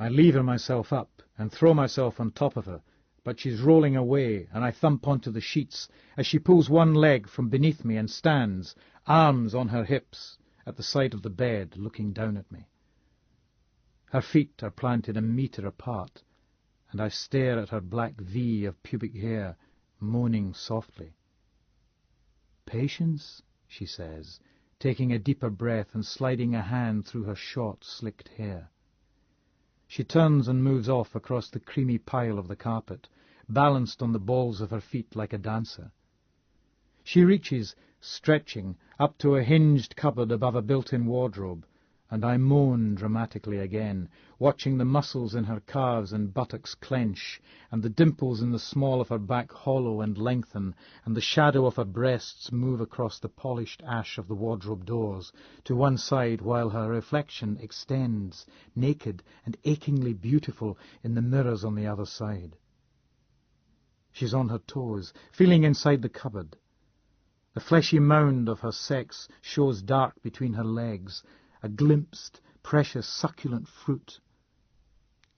I lever myself up and throw myself on top of her, but she's rolling away, and I thump onto the sheets as she pulls one leg from beneath me and stands, arms on her hips, at the side of the bed, looking down at me. Her feet are planted a metre apart, and I stare at her black V of pubic hair, moaning softly. "Patience," she says, taking a deeper breath and sliding a hand through her short, slicked hair. She turns and moves off across the creamy pile of the carpet, balanced on the balls of her feet like a dancer. She reaches, stretching, up to a hinged cupboard above a built-in wardrobe, and I moan dramatically again, watching the muscles in her calves and buttocks clench, and the dimples in the small of her back hollow and lengthen, and the shadow of her breasts move across the polished ash of the wardrobe doors to one side, while her reflection extends, naked and achingly beautiful, in the mirrors on the other side. She's on her toes, feeling inside the cupboard. The fleshy mound of her sex shows dark between her legs, a glimpsed, precious, succulent fruit.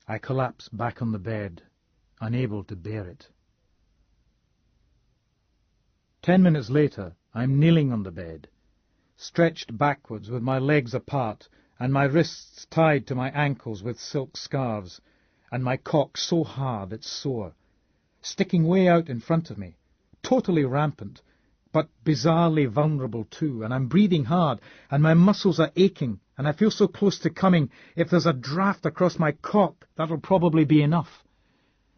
I collapse back on the bed, unable to bear it. 10 minutes later, I'm kneeling on the bed, stretched backwards with my legs apart and my wrists tied to my ankles with silk scarves, and my cock so hard it's sore, sticking way out in front of me, totally rampant, but bizarrely vulnerable too, and I'm breathing hard, and my muscles are aching, and I feel so close to coming. If there's a draft across my cock, that'll probably be enough.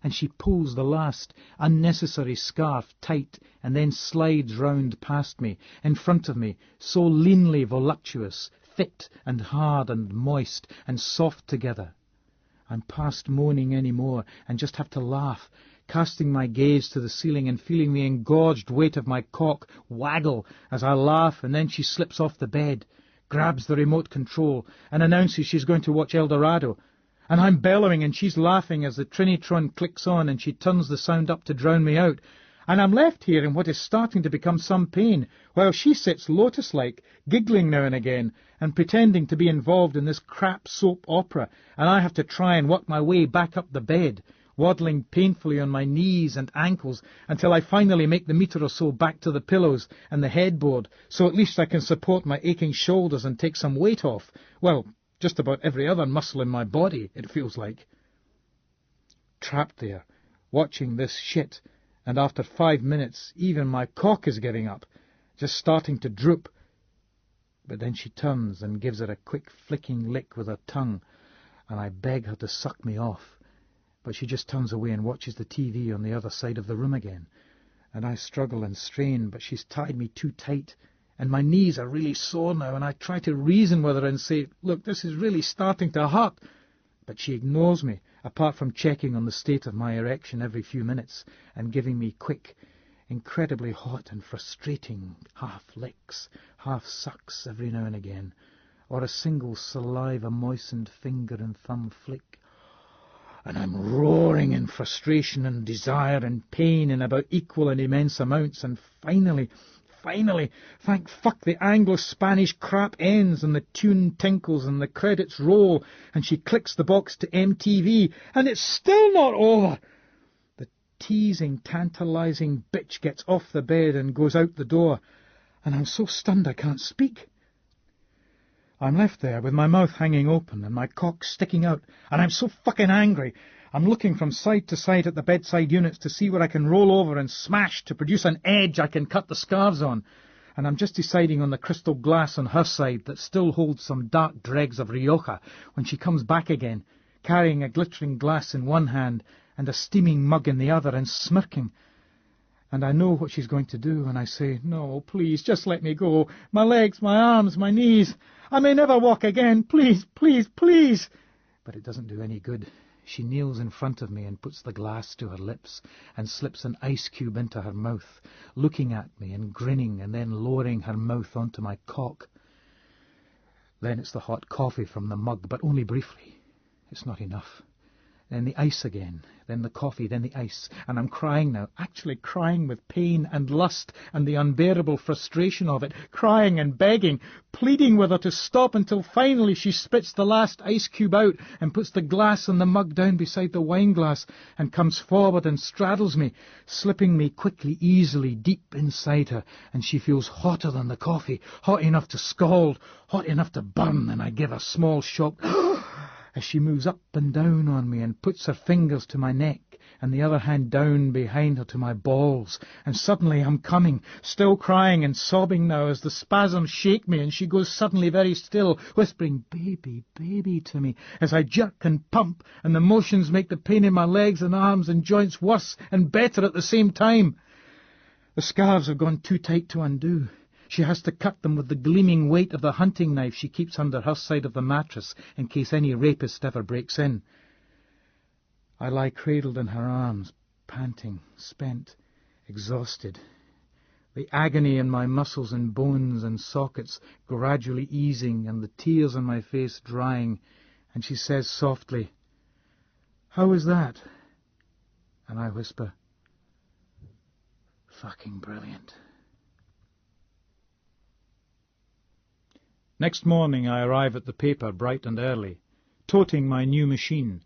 And she pulls the last unnecessary scarf tight, and then slides round past me, in front of me, so leanly voluptuous, fit and hard and moist and soft together. I'm past moaning any more, and just have to laugh, casting my gaze to the ceiling and feeling the engorged weight of my cock waggle as I laugh, and then she slips off the bed, grabs the remote control, and announces she's going to watch El Dorado. And I'm bellowing, and she's laughing as the Trinitron clicks on, and she turns the sound up to drown me out. And I'm left here in what is starting to become some pain, while she sits lotus-like, giggling now and again, and pretending to be involved in this crap soap opera, and I have to try and work my way back up the bed, waddling painfully on my knees and ankles until I finally make the metre or so back to the pillows and the headboard, so at least I can support my aching shoulders and take some weight off. Well, just about every other muscle in my body, it feels like. Trapped there, watching this shit, and after 5 minutes even my cock is giving up, just starting to droop. But then she turns and gives it a quick flicking lick with her tongue, and I beg her to suck me off, But she just turns away and watches the TV on the other side of the room again. And I struggle and strain, but she's tied me too tight, and my knees are really sore now, and I try to reason with her and say, look, this is really starting to hurt. But she ignores me, apart from checking on the state of my erection every few minutes and giving me quick, incredibly hot and frustrating half-licks, half-sucks every now and again, or a single saliva-moistened finger and thumb flick. And I'm roaring in frustration and desire and pain in about equal and immense amounts, and finally, thank fuck, the Anglo-Spanish crap ends and the tune tinkles and the credits roll and she clicks the box to MTV, and it's still not over. The teasing, tantalizing bitch gets off the bed and goes out the door, and I'm so stunned I can't speak. I'm left there with my mouth hanging open and my cock sticking out, and I'm so fucking angry. I'm looking from side to side at the bedside units to see where I can roll over and smash to produce an edge I can cut the scarves on. And I'm just deciding on the crystal glass on her side that still holds some dark dregs of Rioja when she comes back again, carrying a glittering glass in one hand and a steaming mug in the other, and smirking. And I know what she's going to do, and I say, no, please, just let me go. My legs, my arms, my knees. I may never walk again. Please, please, please. But it doesn't do any good. She kneels in front of me and puts the glass to her lips and slips an ice cube into her mouth, looking at me and grinning and then lowering her mouth onto my cock. Then it's the hot coffee from the mug, but only briefly. It's not enough. Then the ice again, then the coffee, then the ice, and I'm crying now, actually crying with pain and lust and the unbearable frustration of it, crying and begging, pleading with her to stop, until finally she spits the last ice cube out and puts the glass and the mug down beside the wine glass and comes forward and straddles me, slipping me quickly, easily, deep inside her, and she feels hotter than the coffee, hot enough to scald, hot enough to burn, and I give a small shock as she moves up and down on me and puts her fingers to my neck and the other hand down behind her to my balls. And suddenly I'm coming, still crying and sobbing now as the spasms shake me, and she goes suddenly very still, whispering, baby, baby, to me, as I jerk and pump, and the motions make the pain in my legs and arms and joints worse and better at the same time. The scarves have gone too tight to undo. She has to cut them with the gleaming weight of the hunting knife she keeps under her side of the mattress in case any rapist ever breaks in. I lie cradled in her arms, panting, spent, exhausted. The agony in my muscles and bones and sockets gradually easing, and the tears on my face drying, and she says softly, "How is that?" And I whisper, "Fucking brilliant." Next morning I arrive at the paper bright and early, toting my new machine,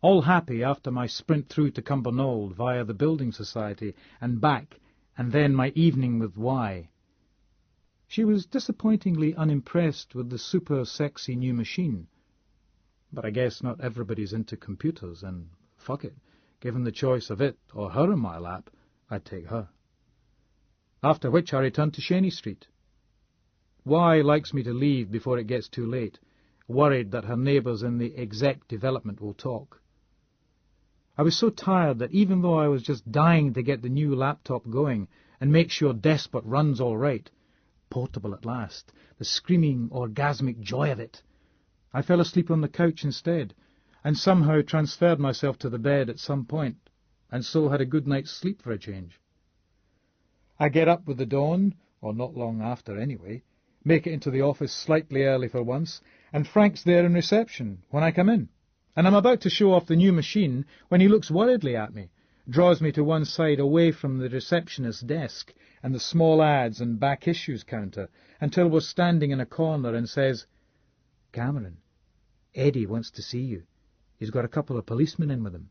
all happy after my sprint through to Cumbernauld via the Building Society and back, and then my evening with Y. She was disappointingly unimpressed with the super-sexy new machine. But I guess not everybody's into computers, and fuck it, given the choice of it or her in my lap, I'd take her. After which I returned to Chenies Street. Y likes me to leave before it gets too late, worried that her neighbours in the exec development will talk. I was so tired that even though I was just dying to get the new laptop going and make sure Despot runs all right, portable at last, the screaming orgasmic joy of it, I fell asleep on the couch instead, and somehow transferred myself to the bed at some point, and so had a good night's sleep for a change. I get up with the dawn, or not long after anyway, make it into the office slightly early for once, and Frank's there in reception when I come in, and I'm about to show off the new machine when he looks worriedly at me, draws me to one side away from the receptionist's desk and the small ads and back issues counter until we're standing in a corner, and says, "Cameron, Eddie wants to see you. He's got a couple of policemen in with him."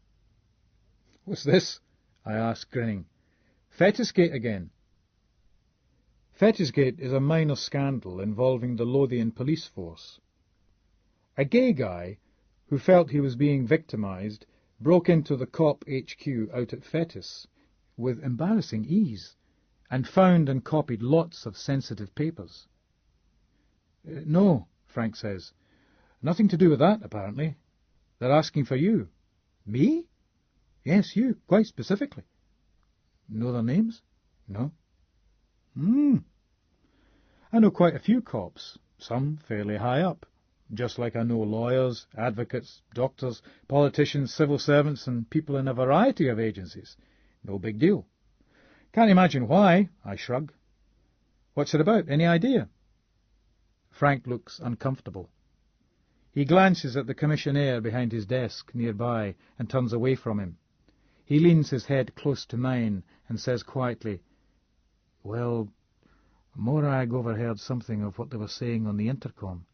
"What's this?" I asked, grinning. "Fetisgate again?" Fetisgate is a minor scandal involving the Lothian police force. A gay guy, who felt he was being victimized, broke into the cop HQ out at Fetis with embarrassing ease, and found and copied lots of sensitive papers. "No," Frank says. "Nothing to do with that, apparently. They're asking for you." "Me?" Yes, you, quite specifically. Know their names? No. I know quite a few cops, some fairly high up, just like I know lawyers, advocates, doctors, politicians, civil servants, and people in a variety of agencies. No big deal. Can't imagine why, I shrug. What's it about? Any idea? Frank looks uncomfortable. He glances at the commissionaire behind his desk nearby and turns away from him. He leans his head close to mine and says quietly, "Well, Morag overheard something of what they were saying on the intercom.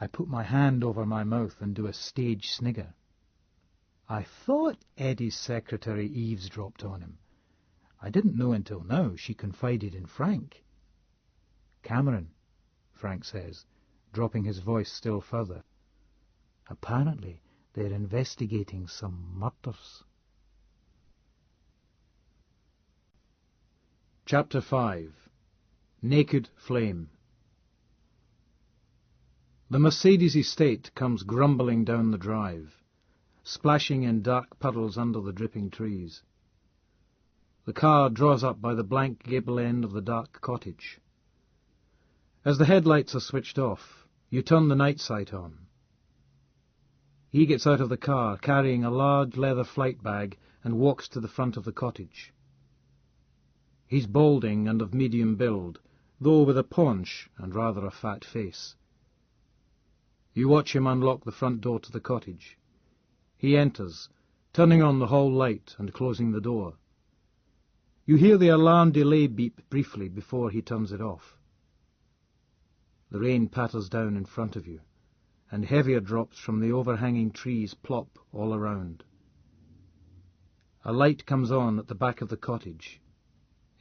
I put my hand over my mouth and do a stage snigger. I thought Eddie's secretary eavesdropped on him. I didn't know until now she confided in Frank." "Cameron," Frank says, dropping his voice still further. "Apparently they're investigating some murders." Chapter 5. Naked Flame. The Mercedes estate comes grumbling down the drive, splashing in dark puddles under the dripping trees. The car draws up by the blank gable end of the dark cottage. As the headlights are switched off, you turn the night sight on. He gets out of the car, carrying a large leather flight bag, and walks to the front of the cottage. He's balding and of medium build, though with a paunch and rather a fat face. You watch him unlock the front door to the cottage. He enters, turning on the hall light and closing the door. You hear the alarm delay beep briefly before he turns it off. The rain patters down in front of you, and heavier drops from the overhanging trees plop all around. A light comes on at the back of the cottage,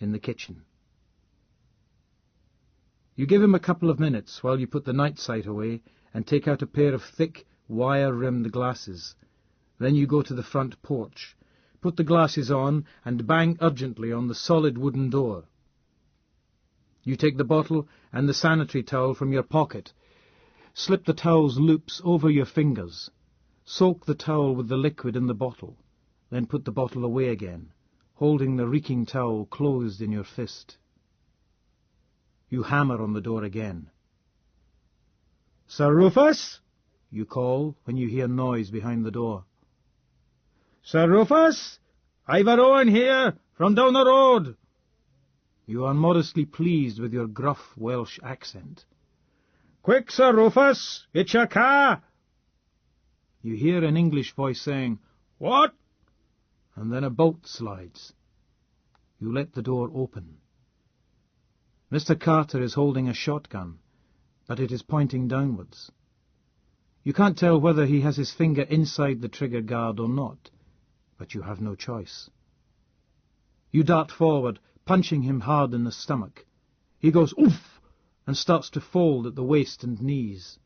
in the kitchen. You give him a couple of minutes while you put the night sight away and take out a pair of thick, wire-rimmed glasses. Then you go to the front porch, put the glasses on, and bang urgently on the solid wooden door. You take the bottle and the sanitary towel from your pocket, slip the towel's loops over your fingers, soak the towel with the liquid in the bottle, then put the bottle away again, holding the reeking towel closed in your fist. You hammer on the door again. "Sir Rufus?" you call when you hear noise behind the door. "Sir Rufus? Ivor Owen here, from down the road." You are modestly pleased with your gruff Welsh accent. "Quick, Sir Rufus, it's your car." You hear an English voice saying, "What?" and then a bolt slides. You let the door open. Mr. Carter is holding a shotgun, but it is pointing downwards. You can't tell whether he has his finger inside the trigger guard or not, but you have no choice. You dart forward, punching him hard in the stomach. He goes oof and starts to fold at the waist and knees.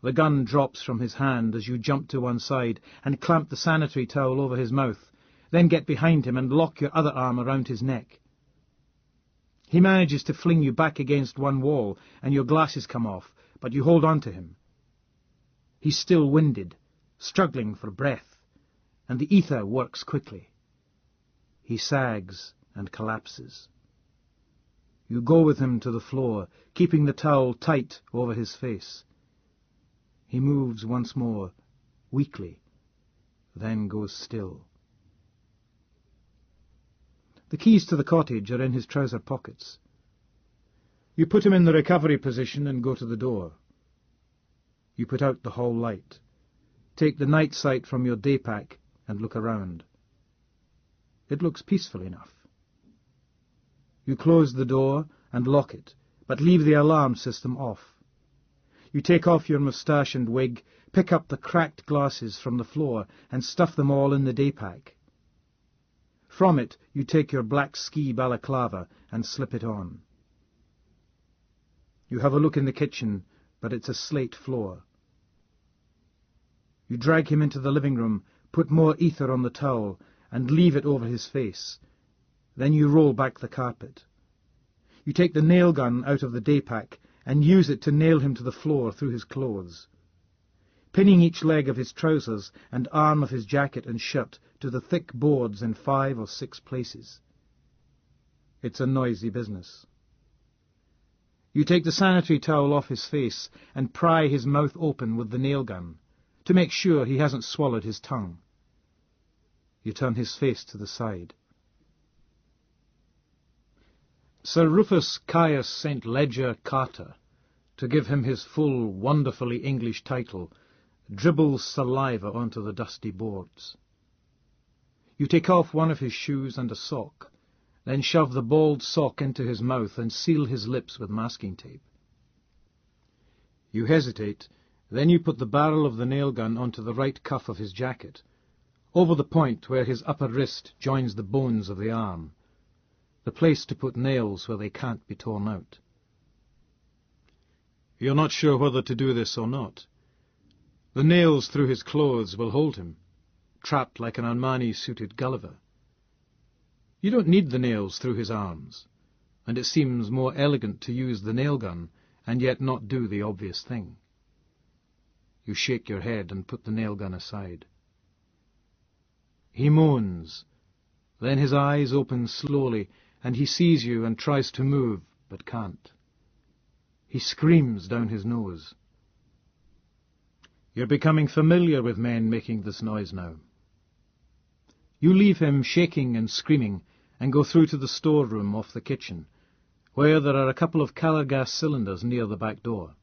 The gun drops from his hand as you jump to one side and clamp the sanitary towel over his mouth, then get behind him and lock your other arm around his neck. He manages to fling you back against one wall, and your glasses come off, but you hold on to him. He's still winded, struggling for breath, and the ether works quickly. He sags and collapses. You go with him to the floor, keeping the towel tight over his face. He moves once more, weakly, then goes still. The keys to the cottage are in his trouser pockets. You put him in the recovery position and go to the door. You put out the hall light, take the night sight from your day pack and look around. It looks peaceful enough. You close the door and lock it, but leave the alarm system off. You take off your moustache and wig, pick up the cracked glasses from the floor and stuff them all in the day pack. From it you take your black ski balaclava and slip it on. You have a look in the kitchen, but it's a slate floor. You drag him into the living room, put more ether on the towel, and leave it over his face. Then you roll back the carpet. You take the nail gun out of the day pack and use it to nail him to the floor through his clothes. pinning each leg of his trousers and arm of his jacket and shirt to the thick boards in 5 or 6 places. It's a noisy business. You take the sanitary towel off his face and pry his mouth open with the nail gun, to make sure he hasn't swallowed his tongue. You turn his face to the side. Sir Rufus Caius St. Leger Carter, to give him his full, wonderfully English title, dribbles saliva onto the dusty boards. You take off one of his shoes and a sock, then shove the bald sock into his mouth and seal his lips with masking tape. You hesitate, then you put the barrel of the nail gun onto the right cuff of his jacket, over the point where his upper wrist joins the bones of the arm, the place to put nails where they can't be torn out. You're not sure whether to do this or not. The nails through his clothes will hold him, trapped like an Armani-suited Gulliver. You don't need the nails through his arms, and it seems more elegant to use the nail gun and yet not do the obvious thing. You shake your head and put the nail gun aside. He moans. Then his eyes open slowly, and he sees you and tries to move, but can't. He screams down his nose. You're becoming familiar with men making this noise now. You leave him shaking and screaming and go through to the storeroom off the kitchen, where there are a couple of colour gas cylinders near the back door.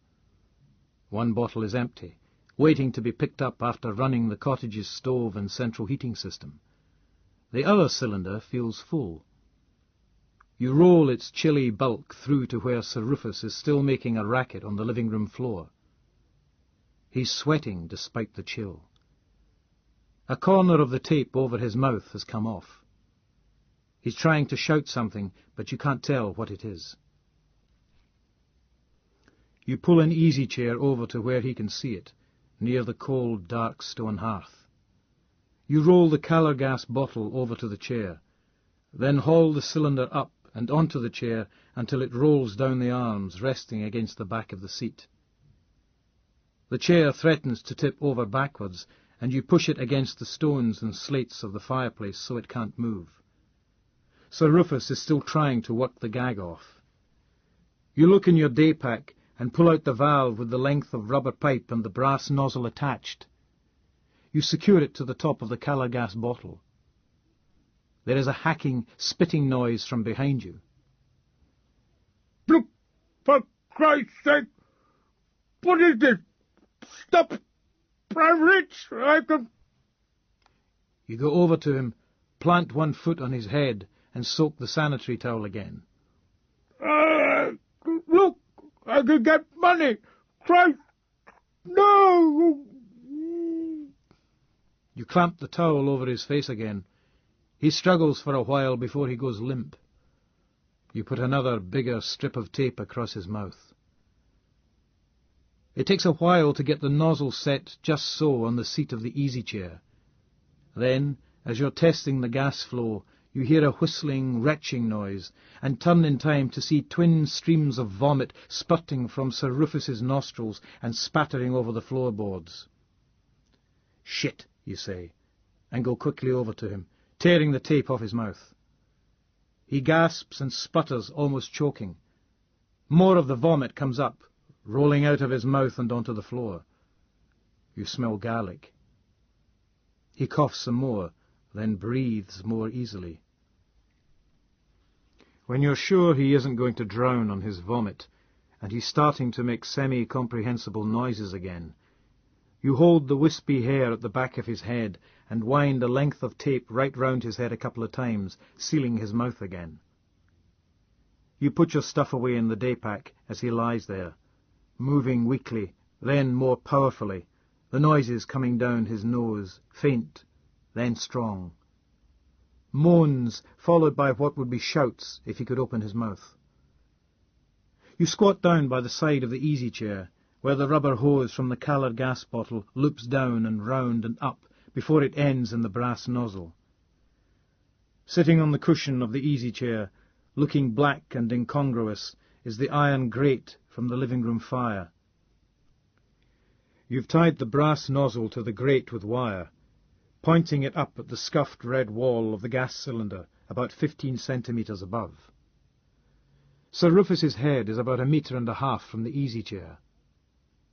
One bottle is empty, waiting to be picked up after running the cottage's stove and central heating system. The other cylinder feels full. You roll its chilly bulk through to where Sir Rufus is still making a racket on the living-room floor. He's sweating despite the chill. A corner of the tape over his mouth has come off. He's trying to shout something, but you can't tell what it is. You pull an easy chair over to where he can see it, near the cold, dark stone hearth. You roll the colour gas bottle over to the chair, then haul the cylinder up and onto the chair until it rolls down the arms, resting against the back of the seat. The chair threatens to tip over backwards, and you push it against the stones and slates of the fireplace so it can't move. Sir Rufus is still trying to work the gag off. You look in your day pack and pull out the valve with the length of rubber pipe and the brass nozzle attached. You secure it to the top of the colour gas bottle. There is a hacking, spitting noise from behind you. Look, for Christ's sake! What is this? Stop! I'm rich! I can... You go over to him, plant one foot on his head, and soak the sanitary towel again. Look! I can get money! Christ! No! You clamp the towel over his face again. He struggles for a while before he goes limp. You put another, bigger strip of tape across his mouth. It takes a while to get the nozzle set just so on the seat of the easy chair. Then, as you're testing the gas flow, you hear a whistling, retching noise, and turn in time to see twin streams of vomit spurting from Sir Rufus's nostrils and spattering over the floorboards. "Shit," you say, and go quickly over to him, tearing the tape off his mouth. He gasps and sputters, almost choking. More of the vomit comes up, rolling out of his mouth and onto the floor. You smell garlic. He coughs some more, then breathes more easily. When you're sure he isn't going to drown on his vomit, and he's starting to make semi-comprehensible noises again, you hold the wispy hair at the back of his head and wind a length of tape right round his head a couple of times, sealing his mouth again. You put your stuff away in the day pack as he lies there, moving weakly, then more powerfully, the noises coming down his nose, faint, then strong. Moans, followed by what would be shouts if he could open his mouth. You squat down by the side of the easy chair, where the rubber hose from the coloured gas bottle loops down and round and up before it ends in the brass nozzle. Sitting on the cushion of the easy chair, looking black and incongruous, is the iron grate from the living-room fire. You've tied the brass nozzle to the grate with wire, pointing it up at the scuffed red wall of the gas cylinder about 15 centimetres above. Sir Rufus's head is about 1.5 metres from the easy-chair.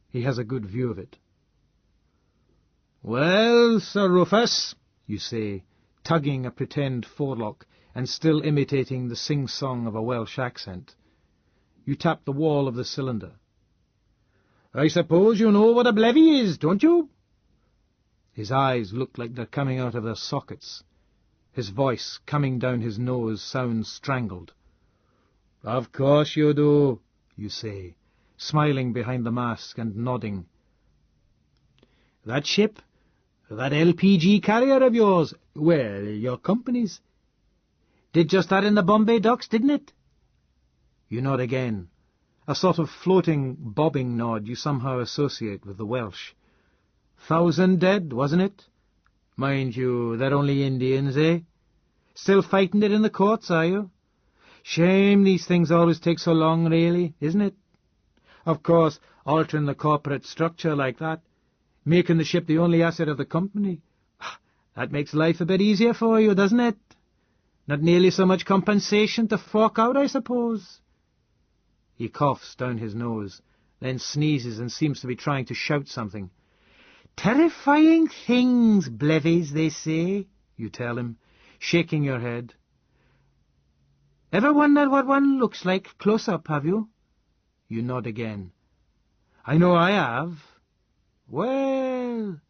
He has a good view of it. "Well, Sir Rufus," you say, tugging a pretend forelock and still imitating the sing-song of a Welsh accent. You tap the wall of the cylinder. "I suppose you know what a blevy is, don't you?" His eyes look like they're coming out of their sockets. His voice, coming down his nose, sounds strangled. "Of course you do," you say, smiling behind the mask and nodding. "That ship, that LPG carrier of yours, well, your company's, did just that in the Bombay docks, didn't it?" You nod again, a sort of floating, bobbing nod you somehow associate with the Welsh. "1,000 dead, wasn't it? Mind you, they're only Indians, eh? Still fighting it in the courts, are you? Shame these things always take so long, really, isn't it? Of course, altering the corporate structure like that, making the ship the only asset of the company, that makes life a bit easier for you, doesn't it? Not nearly so much compensation to fork out, I suppose." He coughs down his nose, then sneezes and seems to be trying to shout something. "Terrifying things, blevies, they say," you tell him, shaking your head. "Ever wondered what one looks like close up, have you?" You nod again. "I know I have." "Well..."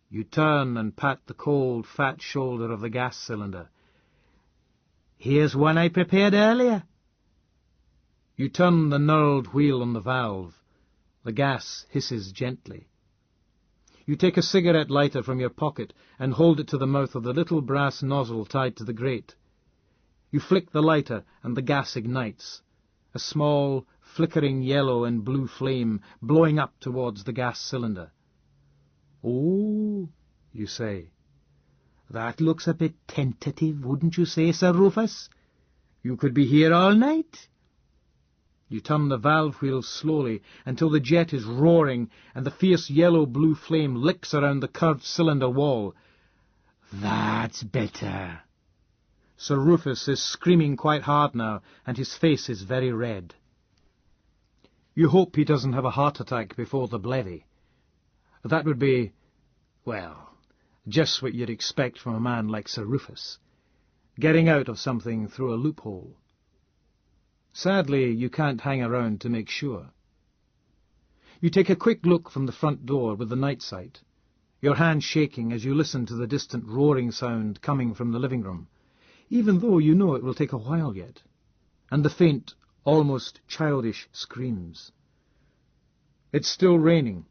You turn and pat the cold, fat shoulder of the gas cylinder. "Here's one I prepared earlier." You turn the knurled wheel on the valve. The gas hisses gently. You take a cigarette lighter from your pocket and hold it to the mouth of the little brass nozzle tied to the grate. You flick the lighter and the gas ignites, a small, flickering yellow and blue flame blowing up towards the gas cylinder. "Oh," you say, "that looks a bit tentative, wouldn't you say, Sir Rufus? You could be here all night." You turn the valve wheel slowly until the jet is roaring and the fierce yellow-blue flame licks around the curved cylinder wall. "That's better." Sir Rufus is screaming quite hard now, and his face is very red. You hope he doesn't have a heart attack before the blevy. That would be, well, just what you'd expect from a man like Sir Rufus, getting out of something through a loophole. Sadly, you can't hang around to make sure. You take a quick look from the front door with the night sight, your hand shaking as you listen to the distant roaring sound coming from the living room, even though you know it will take a while yet, and the faint, almost childish screams. It's still raining.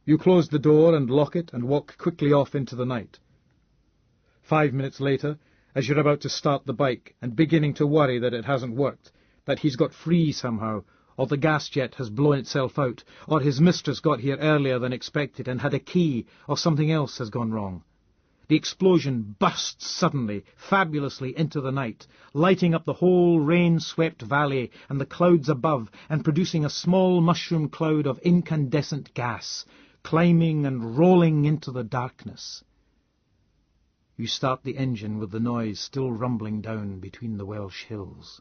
You close the door and lock it and walk quickly off into the night. 5 minutes later, as you're about to start the bike and beginning to worry that it hasn't worked, that he's got free somehow, or the gas jet has blown itself out, or his mistress got here earlier than expected and had a key, or something else has gone wrong. The explosion bursts suddenly, fabulously into the night, lighting up the whole rain-swept valley and the clouds above, and producing a small mushroom cloud of incandescent gas, climbing and rolling into the darkness. You start the engine with the noise still rumbling down between the Welsh hills.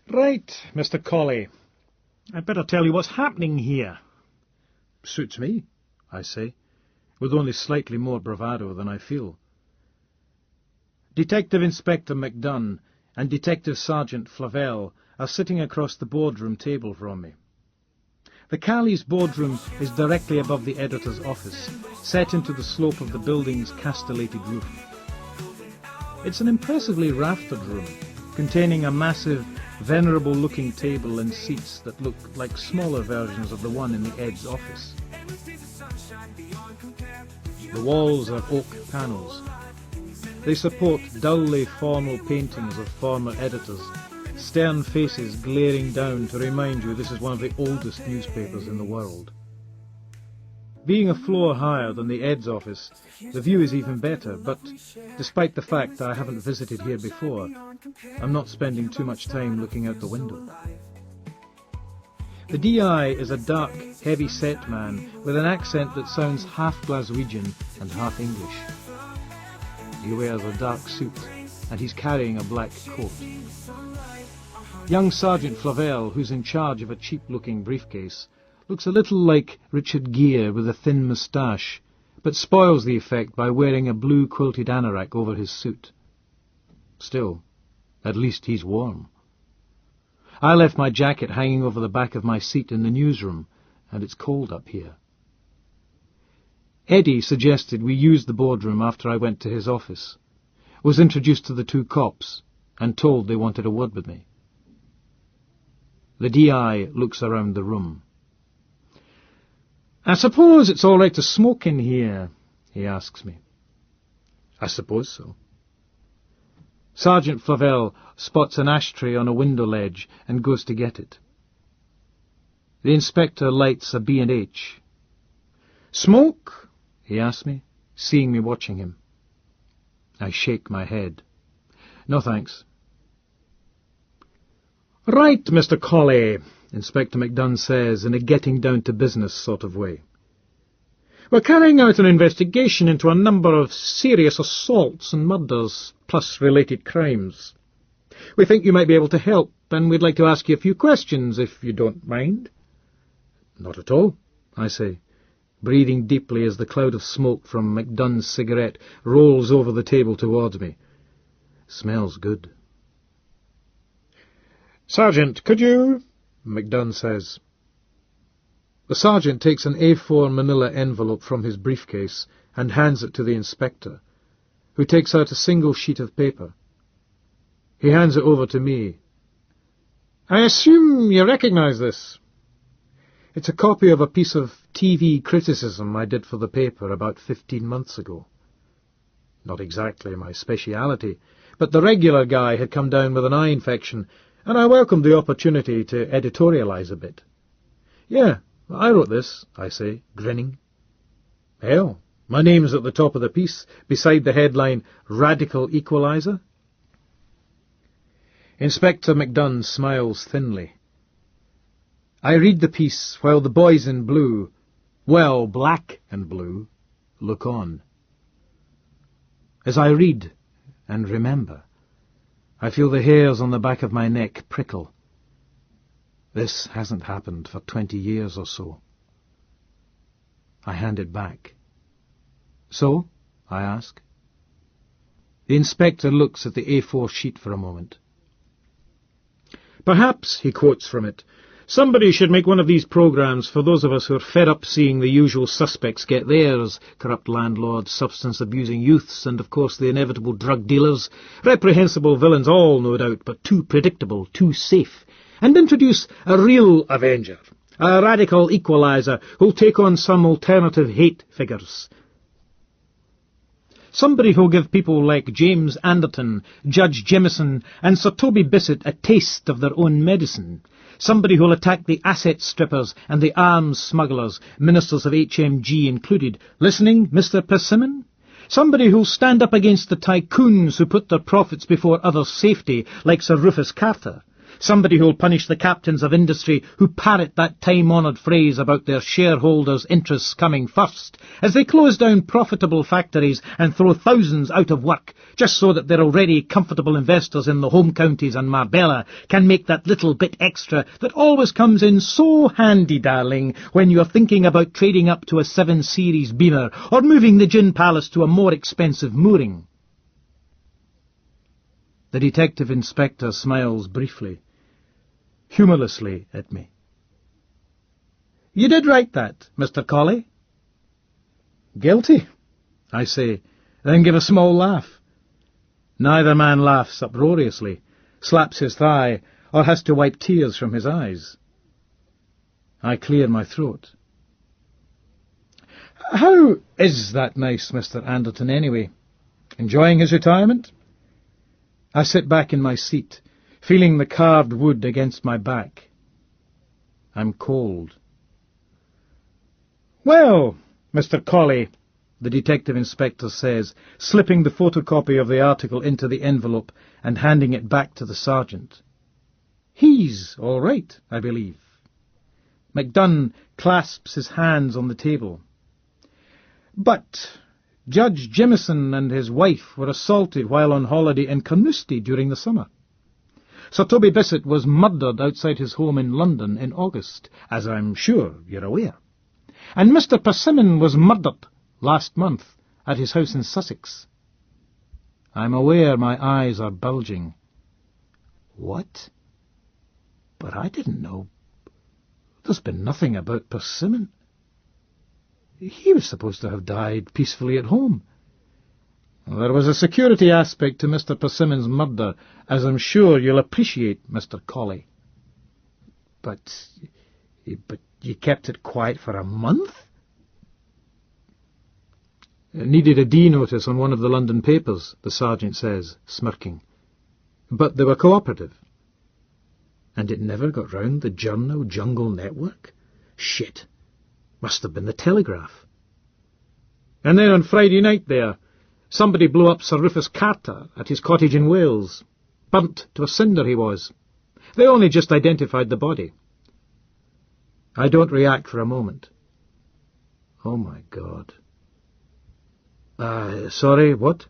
"Right, Mr. Colley, I'd better tell you what's happening here." "Suits me," I say, with only slightly more bravado than I feel. Detective Inspector MacDunn and Detective Sergeant Flavelle are sitting across the boardroom table from me. The Callie's boardroom is directly above the editor's office, set into the slope of the building's castellated roof. It's an impressively raftered room, containing a massive, venerable-looking table and seats that look like smaller versions of the one in the Ed's office. The walls are oak panels. They support dully formal paintings of former editors, stern faces glaring down to remind you this is one of the oldest newspapers in the world. Being a floor higher than the Ed's office, the view is even better, but despite the fact that I haven't visited here before, I'm not spending too much time looking out the window. The DI is a dark, heavy-set man with an accent that sounds half Glaswegian and half English. He wears a dark suit, and he's carrying a black coat. Young Sergeant Flavel, who's in charge of a cheap-looking briefcase, looks a little like Richard Gere with a thin moustache, but spoils the effect by wearing a blue quilted anorak over his suit. Still, at least he's warm. I left my jacket hanging over the back of my seat in the newsroom, and it's cold up here. Eddie suggested we use the boardroom after I went to his office, was introduced to the two cops, and told they wanted a word with me. The DI looks around the room. "I suppose it's all right to smoke in here?" he asks me. "I suppose so." Sergeant Flavel spots an ashtray on a window ledge and goes to get it. The inspector lights a B&H. "Smoke?" he asks me, seeing me watching him. I shake my head. "No, thanks." "Right, Mr. Colley," Inspector McDunn says in a getting-down-to-business sort of way. "We're carrying out an investigation into a number of serious assaults and murders, plus related crimes. We think you might be able to help, and we'd like to ask you a few questions, if you don't mind." "Not at all," I say, breathing deeply as the cloud of smoke from McDunn's cigarette rolls over the table towards me. Smells good. "Sergeant, could you—" McDunn says. The sergeant takes an A4 manila envelope from his briefcase and hands it to the inspector, who takes out a single sheet of paper. He hands it over to me. "I assume you recognize this?" It's a copy of a piece of TV criticism I did for the paper about 15 months ago. Not exactly my speciality, but the regular guy had come down with an eye infection, and I welcomed the opportunity to editorialize a bit. "Yeah, I wrote this," I say, grinning. "Hell, my name's at the top of the piece, beside the headline, 'Radical Equalizer'." Inspector McDunn smiles thinly. I read the piece while the boys in blue, well, black and blue, look on. As I read and remember, I feel the hairs on the back of my neck prickle. This hasn't happened for 20 years or so. I hand it back. "So?" I ask. The inspector looks at the A4 sheet for a moment. "Perhaps," he quotes from it, "somebody should make one of these programs for those of us who are fed up seeing the usual suspects get theirs, corrupt landlords, substance-abusing youths, and, of course, the inevitable drug dealers, reprehensible villains all, no doubt, but too predictable, too safe, and introduce a real avenger, a radical equalizer who'll take on some alternative hate figures. Somebody who'll give people like James Anderton, Judge Jemison, and Sir Toby Bissett a taste of their own medicine. Somebody who'll attack the asset strippers and the arms smugglers, ministers of HMG included. Listening, Mr. Persimmon? Somebody who'll stand up against the tycoons who put their profits before others' safety, like Sir Rufus Carter. Somebody who'll punish the captains of industry who parrot that time-honoured phrase about their shareholders' interests coming first, as they close down profitable factories and throw thousands out of work, just so that their already comfortable investors in the home counties and Marbella can make that little bit extra that always comes in so handy, darling, when you're thinking about trading up to a 7 Series Beamer or moving the Gin Palace to a more expensive mooring." The detective inspector smiles briefly, humorlessly at me. "You did write that, Mr. Colley?" "Guilty," I say, then give a small laugh. Neither man laughs uproariously, slaps his thigh, or has to wipe tears from his eyes. I clear my throat. "How is that nice Mr. Anderton, anyway? Enjoying his retirement?" I sit back in my seat, feeling the carved wood against my back. I'm cold. "Well, Mr. Colley," the detective inspector says, slipping the photocopy of the article into the envelope and handing it back to the sergeant. "He's all right, I believe. MacDunn clasps his hands on the table. But Judge Jimison and his wife were assaulted while on holiday in Carnoustie during the summer. Sir Toby Bissett was murdered outside his home in London in August, as I'm sure you're aware. And Mr. Persimmon was murdered last month at his house in Sussex. I'm aware my eyes are bulging. What? But I didn't know. There's been nothing about Persimmon. He was supposed to have died peacefully at home. There was a security aspect to Mr. Persimmon's murder, as I'm sure you'll appreciate, Mr. Colley. But you kept it quiet for a month? It needed a D notice on one of the London papers, the sergeant says, smirking. But they were cooperative. And it never got round the Journal Jungle Network? Shit. Must have been the Telegraph. And then on Friday night there, somebody blew up Sir Rufus Carter at his cottage in Wales. Burnt to a cinder he was. They only just identified the body. I don't react for a moment. Oh my God. Sorry, what?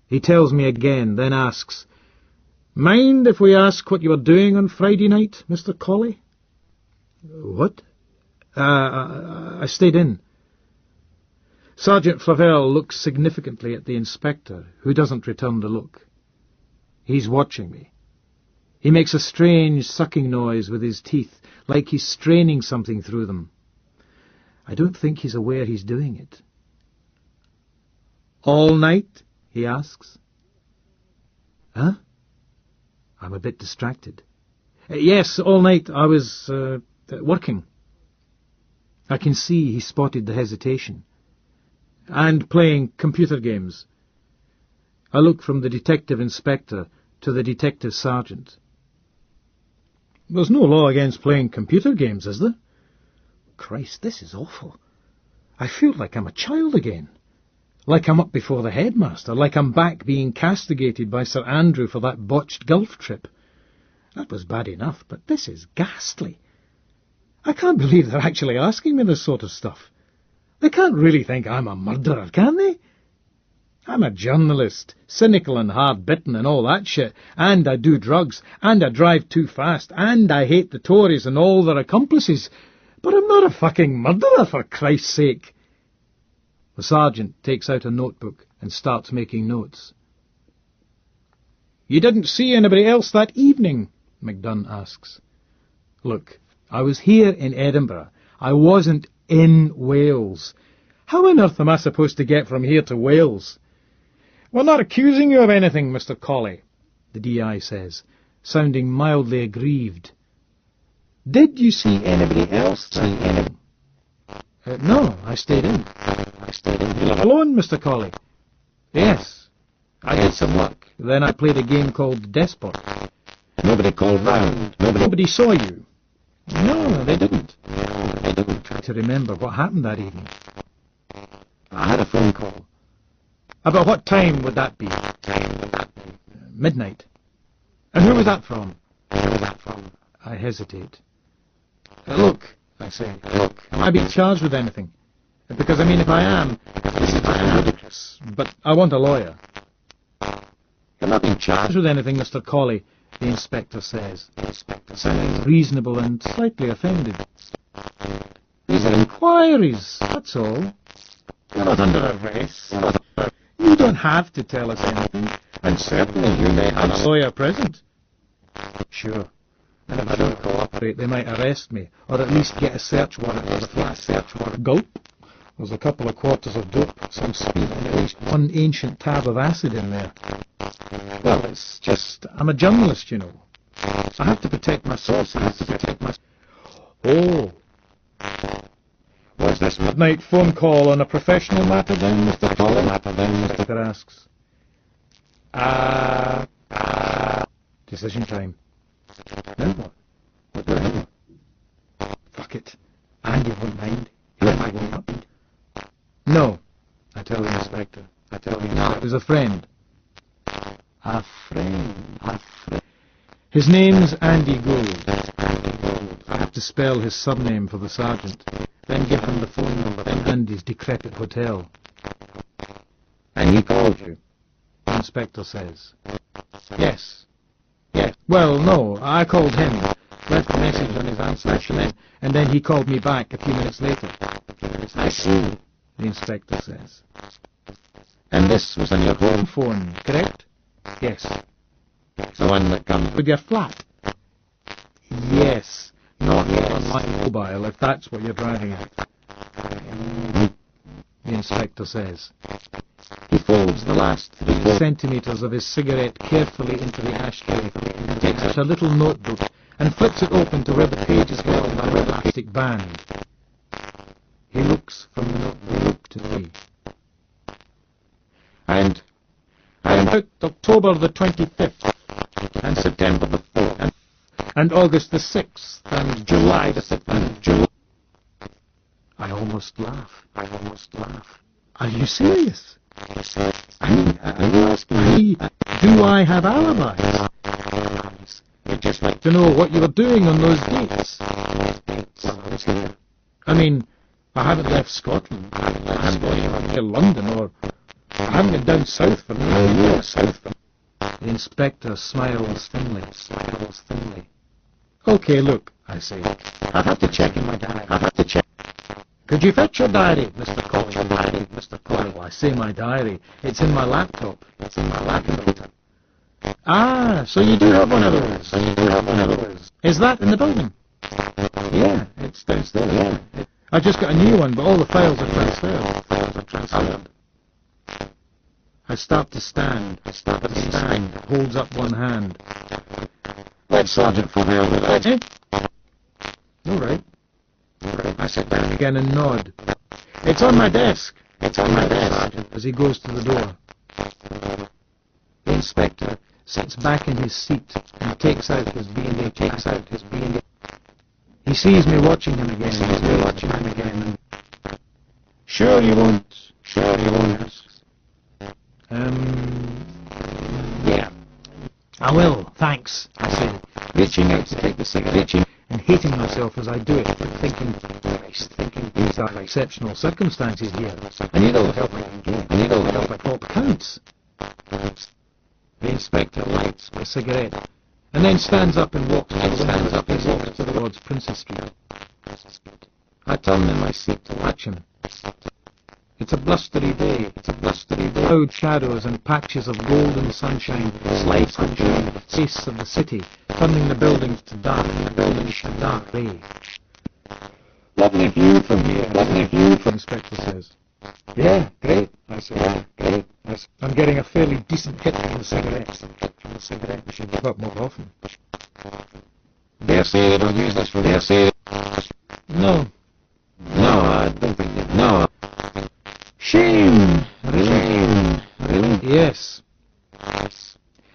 He tells me again, then asks, Mind if we ask what you were doing on Friday night, Mr. Colley? What? I stayed in. Sergeant Flavel looks significantly at the inspector, who doesn't return the look. He's watching me. He makes a strange sucking noise with his teeth, like he's straining something through them. I don't think he's aware he's doing it. All night? He asks. Huh? I'm a bit distracted. Yes, all night I was working. I can see he spotted the hesitation. And playing computer games. I look from the detective inspector to the detective sergeant. There's no law against playing computer games, is there? Christ, this is awful. I feel like I'm a child again. Like I'm up before the headmaster, like I'm back being castigated by Sir Andrew for that botched Gulf trip. That was bad enough, but this is ghastly. I can't believe they're actually asking me this sort of stuff. They can't really think I'm a murderer, can they? I'm a journalist, cynical and hard-bitten and all that shit, and I do drugs, and I drive too fast, and I hate the Tories and all their accomplices, but I'm not a fucking murderer, for Christ's sake. The sergeant takes out a notebook and starts making notes. You didn't see anybody else that evening? MacDunn asks. Look, I was here in Edinburgh. I wasn't in Wales. How on earth am I supposed to get from here to Wales? We're not accusing you of anything, Mr. Colley, the DI says, sounding mildly aggrieved. Did you see anybody else? No, I stayed in. You live alone, Mr. Colley? Yes. I did some work. Then I played a game called Despot. Nobody called round. Nobody saw you. No, they didn't. Try to remember what happened that evening. I had a phone call. About what time would that be? Midnight. And who was that from? I hesitate. Look, I say, am I being charged with anything? Because, I mean, if I am, this is ludicrous. But I want a lawyer. You're not being charged with anything, Mr. Colley, the inspector says, sounding reasonable and slightly offended. These are inquiries, that's all. You're not under arrest. You don't have to tell us anything, and certainly you may have a lawyer present. Sure. And if I don't cooperate, they might arrest me, or at least get a search warrant for the flat. Gulp. There's a couple of quarters of dope, some speed, and at least one ancient tab of acid in there. Well, it's just, I'm a journalist, you know. I have to protect my sources. Oh. Was this midnight phone call on a professional matter then, Mr. Colley? Inspector asks. Decision time. Now what? What do I do? Fuck it. Andy won't mind. He won't mind. No, I tell the inspector. No, it was a friend. A friend. His name's Andy Gould. I have to spell his surname for the sergeant, then give him the phone number and his decrepit hotel. And he called you? The inspector says. Yes. Yes. Well, no, I called him, left a message on his answer machine, and then he called me back a few minutes later. I see, the inspector says. And this was on your home Phone, correct? Yes. The one that comes With your flat? Yes. Not on my mobile, if that's what you're driving at. The inspector says. He folds the last 3 centimetres of his cigarette carefully into the ashtray, takes out a little notebook, and flips it open to where the page is held by an elastic band. He looks from the notebook to me. And About October the 25th, and September the 4th, and August the 6th, and July the 6th, and July. I almost laugh. laugh. Are you serious? I mean, are you asking me? Do I have alibis? You'd just like To know what you were doing on those dates? well, I was here. I mean, I haven't left Scotland. I haven't gone over to London, or I haven't been down south for nearly a year. The inspector smiles thinly. Okay, look, I say. I'll have to check in my diary. Could you fetch your diary, Mr. Colley? Well, I say my diary. It's in my laptop. Computer. Ah, so you do have one of those. Is that in the building? Yeah, it's downstairs. Yeah. I just got a new one, but all the files are transferred. I start to stand. Holds up one hand. Let Sergeant Flavel with that. All right. I sit down Again and nod. It's on my desk. Sergeant. As he goes to the door. The inspector sits back in his seat and takes out his B&A. He sees me watching him again. Sure you won't. Yeah. I will, thanks, I say, Reaching out to take the cigarette. and hating myself as I do it, but thinking these are exceptional circumstances here. I need all the help I can get. By all accounts. The inspector lights my cigarette, and then stands up and walks towards Princess Street. I turn in my seat to watch him. It's a blustery day. Cloud shadows and patches of golden sunshine slide through the face of the city, turning the buildings to dark grey. Lovely view from here. The inspector says. Yeah, great, I say. I'm getting a fairly decent hit from the cigarette. But more often. Dare say they don't use this for No. No, I don't think they do. No. Shame. Really? Yes.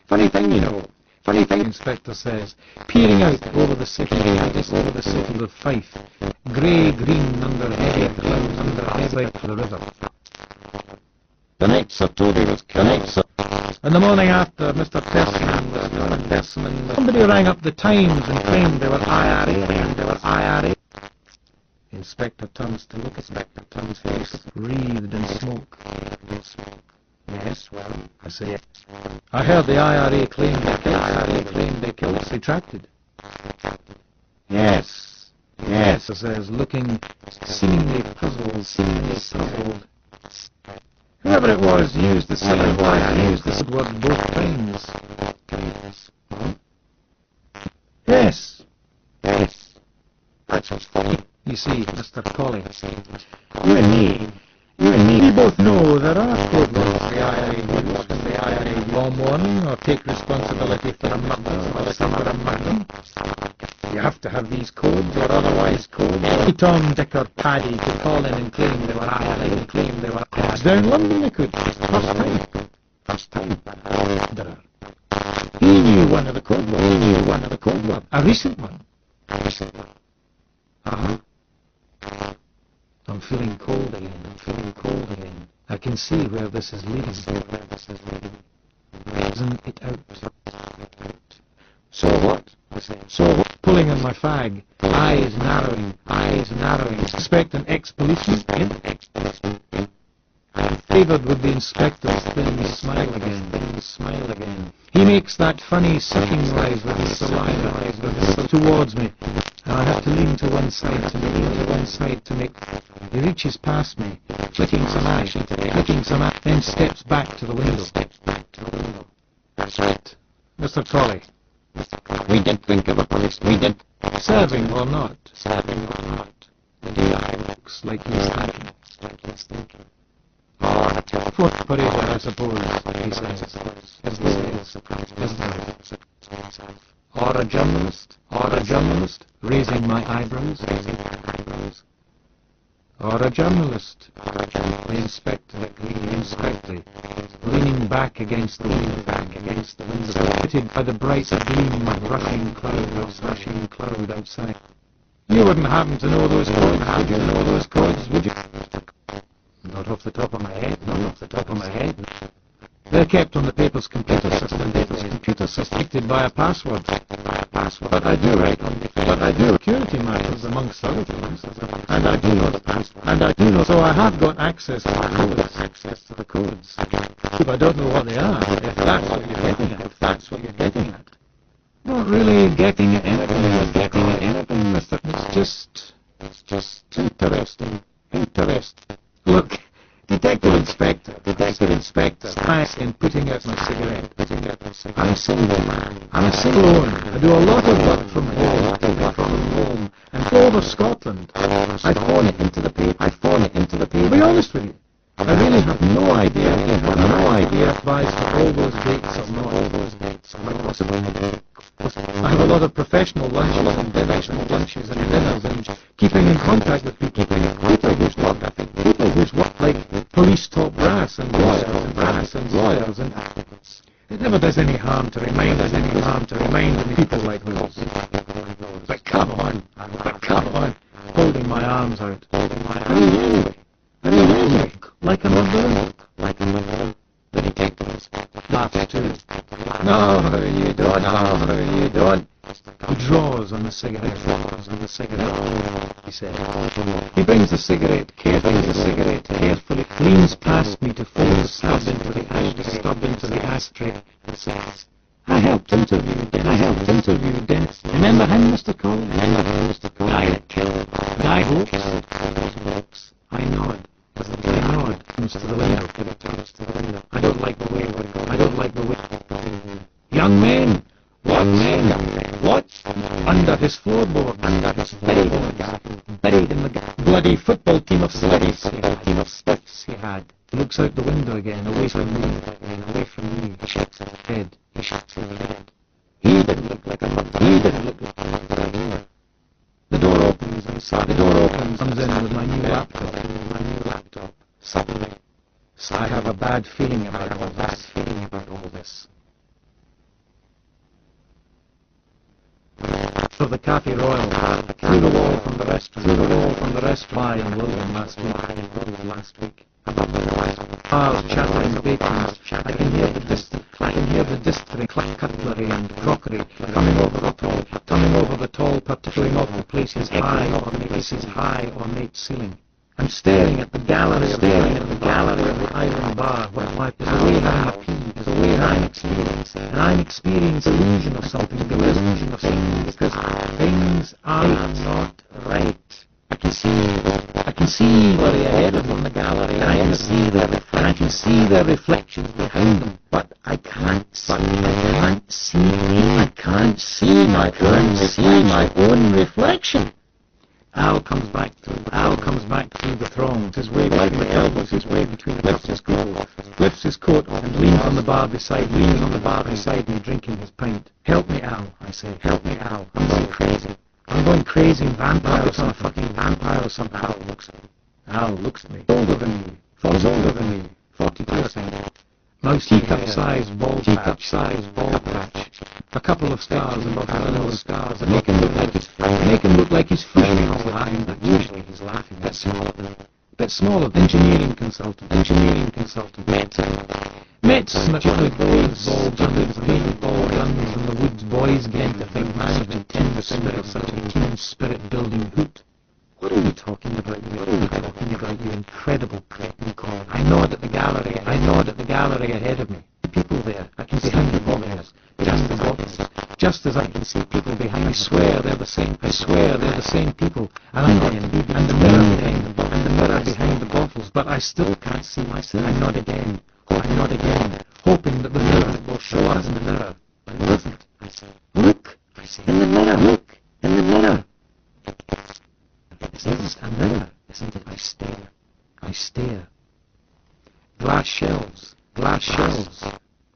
Funny thing, The inspector says, peering out over the city of Fife, grey-green under heavy clouds under the river. The night Sir Toby was killed. And the morning after, Mr. Persimmon, somebody rang up the Times and claimed they were IRA. The inspector turns to look at Tom's face, wreathed in smoke. Yes, well, I say, I heard the IRA claim they killed us. Retracted. yes. He says, looking seemingly puzzled. Whoever it was used the same word both times. Yes. That's what's funny. You see, Mr. Colley, You and me. we both know there are code laws the IRA use when the IRA bomb one or take responsibility for a murder. You have to have these codes or otherwise any Tom, Dick or Paddy could call in and claim they were IRA. Down London they could. First time. He knew one of the code words. A recent one. Uh-huh. I'm feeling cold again. I can see where this is leading. Isn't it out? So what? So, pulling on my fag, eyes narrowing, expect an ex-policeman in? Favoured with the inspector's thin smile again. He makes that funny sucking noise with his saliva towards me, and I have to lean to one side to make. He reaches past me, flicking some ash, then steps back to the window. That's right. Mr. Colley, We did think of a police. We did. serving or not, The DI looks like he's thinking. Oh, I tell you. Foot operator, I suppose, he says, as though. Or a journalist, raising my eyebrows. Or a journalist, the inspector, leaning back against the window, fitted by the bright gleam of rushing cloud outside. You wouldn't happen to know those codes, would you? Not off the top of my head. They're kept on the paper's computer system, dictated by a password. But I do write on security matters, amongst other things. And I do know, so I have got access to the codes. But I don't know what they are, if that's what you're getting at. Not really getting at anything, Mr. It's just interesting. Look, Detective Inspector, I am putting out my cigarette. I'm a single man. I do a lot of work from home, and over Scotland. I phone it into the paper. To be honest with you, I really have no idea applies to all those dates or not. I have a lot of professional lunches and dinners and keeping in contact with people who's work like police top brass and lawyers and it never does any harm to remind me people like those. But come on, holding my arms out. Are you angry? Like another? The detective laughs too. No, you don't. He draws on the cigarette, he says. He brings the cigarette carefully, leans past me to fold the stub into the ashtray, and says, I helped interview Dennis. Remember him, Mr. Colley? Guy that killed. Guy Hopes? I nod. Comes to the window. I don't like the way. Young man. What? Under his floorboard. Buried in the bloody football team of stiffs he had. He looks out the window again, away from me. He shakes his head. He didn't look like a murderer either. The door opens, comes in with my new laptop. Suddenly, I have a bad feeling about all this. Of the Cafe Royal, through the wall from the restaurant, Fly and William last week. Cars chattering bacons. I can hear the distant cutlery and crockery coming over the tall particularly off the place's high ornate ceiling. I'm staring at the gallery of the island bar where life is away having a pee, and I'm experiencing illusion of something because things are not right. I can see blurry ahead of them in the gallery, and I can see their reflections behind them, but I can't see my own reflection. Al comes back through the throng, his way between the elbows, his way between lifts his coat and leans on the bar beside me, drinking his pint. Help me, Al, I say. I'm going crazy and vampires on a fucking vampire or something. Al looks at me. Older than me. 42%. Mouse teacup-sized bald patch. A couple of scars above the nose, that make him look like he's frowning all the time, but usually he's laughing. Bit smaller. Engineering consultant. Met some at the bulbs under the paintball guns and the woods boys getting to think of intensity of such a keen spirit-building hoot. What are you talking about? What are you talking about, you incredible cretin? I nod at the gallery. I nod at the gallery ahead of me. The people there. I can see behind the bottles. Just as I can see people behind. I swear they're the same. I swear they're the same people. And the mirror behind the bottles. And the mirror behind the bottles. But I still can't see myself. I nod again. I nod again, hoping that the mirror will show us in the mirror. But it doesn't. I say, look. I say, in the mirror. Look. In the mirror. It isn't a mirror, isn't it? I stare. I stare. Glass shells. Glass shells.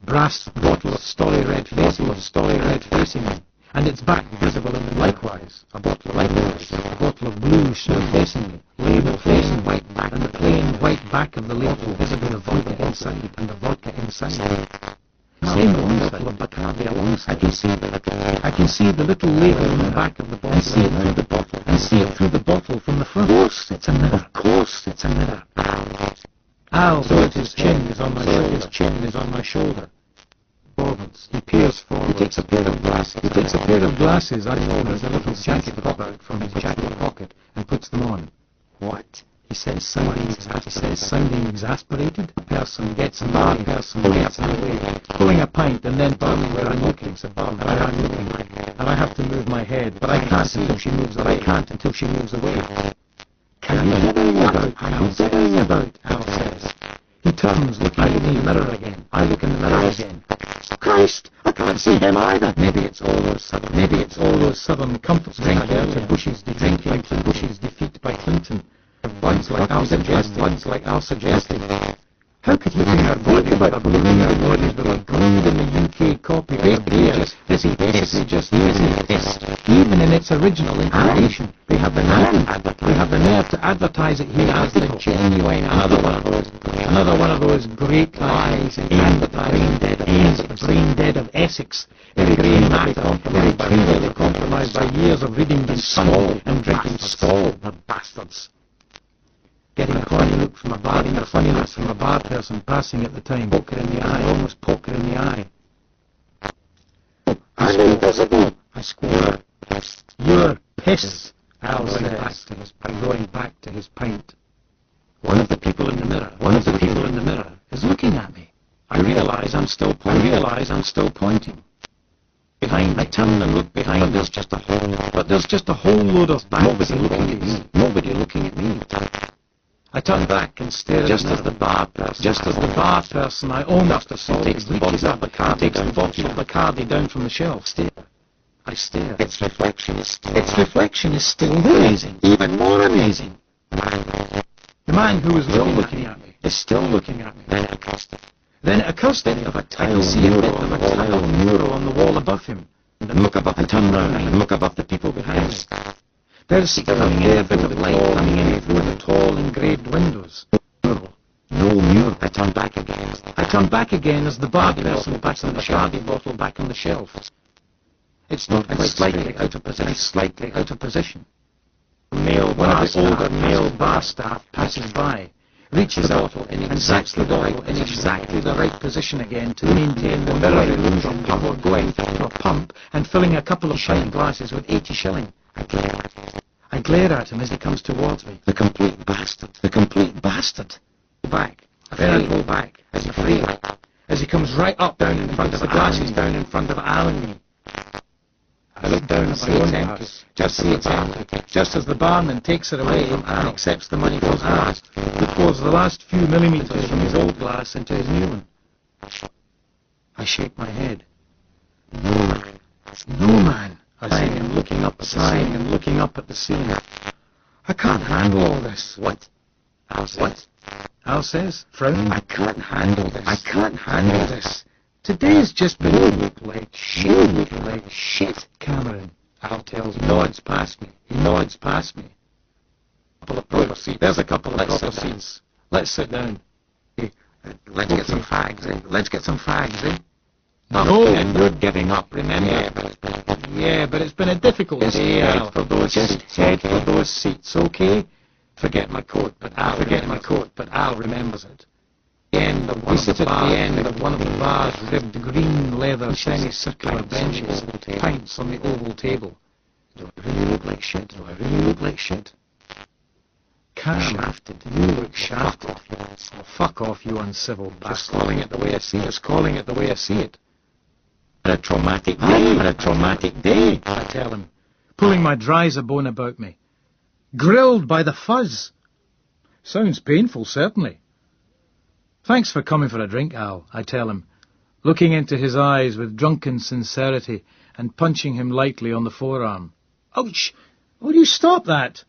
Brass bottle of story red facing me. And its back visible in the likewise. A bottle of likewise. A bottle of blue still facing me. Label facing white back. And the plain white back of the label visible the vodka inside. And the vodka inside. Same bottle of Bacardi alongside. I can see the little label on the back of the bottle. And see it through the bottle. And see it through the bottle from the front. Of course it's a mirror. Of course it's a mirror. Al, so his chin is on my shoulder. His chin is on my shoulder. Forwards. He peers forward. He takes a pair of glasses. I know there's a little jacket pop out from his jacket pocket and puts them on. What? He says, sounding exasperated. A person gets in the way, pulling a pint and then bowing where I'm looking. And I have to move my head, but I can't until she moves away. Can you hear about? Al says. He turns, looking in the mirror again. I look in the mirror again. Christ, I can't see him either. Maybe it's all those southern comforts drinking to Bush's defeat by Clinton. Once like Al suggested. How could looking at bodies that are glued in the UK copy is he just even in its original incarnation, they have the nerve to advertise it here as the genuine, another one of those great lies in advertising, the brain dead of Essex, very grey matter, very compromised by years of reading in Sun and drinking the bastards. Getting a funny look from a bar person passing at the time. Poker in the eye, almost poker in the eye. I'm invisible, I squeal. You're pissed, Al says, going back to his pint. One of the people in the mirror is looking at me. I realize I'm still pointing. Behind, I turn and look behind, but there's just a whole load of bags. Nobody looking at me. I turn back and stare just as the bar person I own after Saul takes the bottle of Bacardi down from the shelf. I stare. Its reflection is still amazing. Even more amazing. The man who was looking at me is still looking at me. Then it occurs to me of a tile mural on the wall above him. And look above. I turn round and look above the people behind me. There's coming in a bit of light coming in through the tall engraved windows. No mural. I turn back again as the bar person puts the Bacardi bottle back on the shelf. It's not quite slightly out of position. One of the older male bar staff passes by, reaches out in exactly the right position again to maintain the mirror illusion before going through a pump and filling a couple of pint glasses with 80 shilling. I glare at him as he comes towards me. The complete bastard. Back. Then I pull back as he comes right up down in front of the glasses down in front of Al and me. I look down and see it's empty. Just as the barman takes it away and accepts the money from Al, who pours the last few millimetres from his old glass into his new one. I shake my head. No man. I say, looking up at the scene. I can't handle all this. What? Al says, frowning. I can't handle this. Today's just been like shit. Cameron, Al tells me. Nods past me. There's a couple of proper seats. Let's sit down. Let's get some fags, eh? No, and you're giving up, remember? Yeah, but it's been a difficult day, Al. Head for those seats, okay? Forget my coat, but Al remembers it. We sit at the end of one of the bar's ribbed green leather semicircular benches, pints on the oval table. Do I really look like shit? Do I really look like shit? Cam, Shafted. you look shafted. Fuck off, you asshole. Oh, fuck off, you uncivil Just bastard. calling it the way I see it. Just calling it the way I see it. A traumatic day. A traumatic day. I tell him, pulling my dries a bone about me. Grilled by the fuzz. Sounds painful, certainly. Thanks for coming for a drink, Al, I tell him, looking into his eyes with drunken sincerity and punching him lightly on the forearm. Ouch! Will you stop that?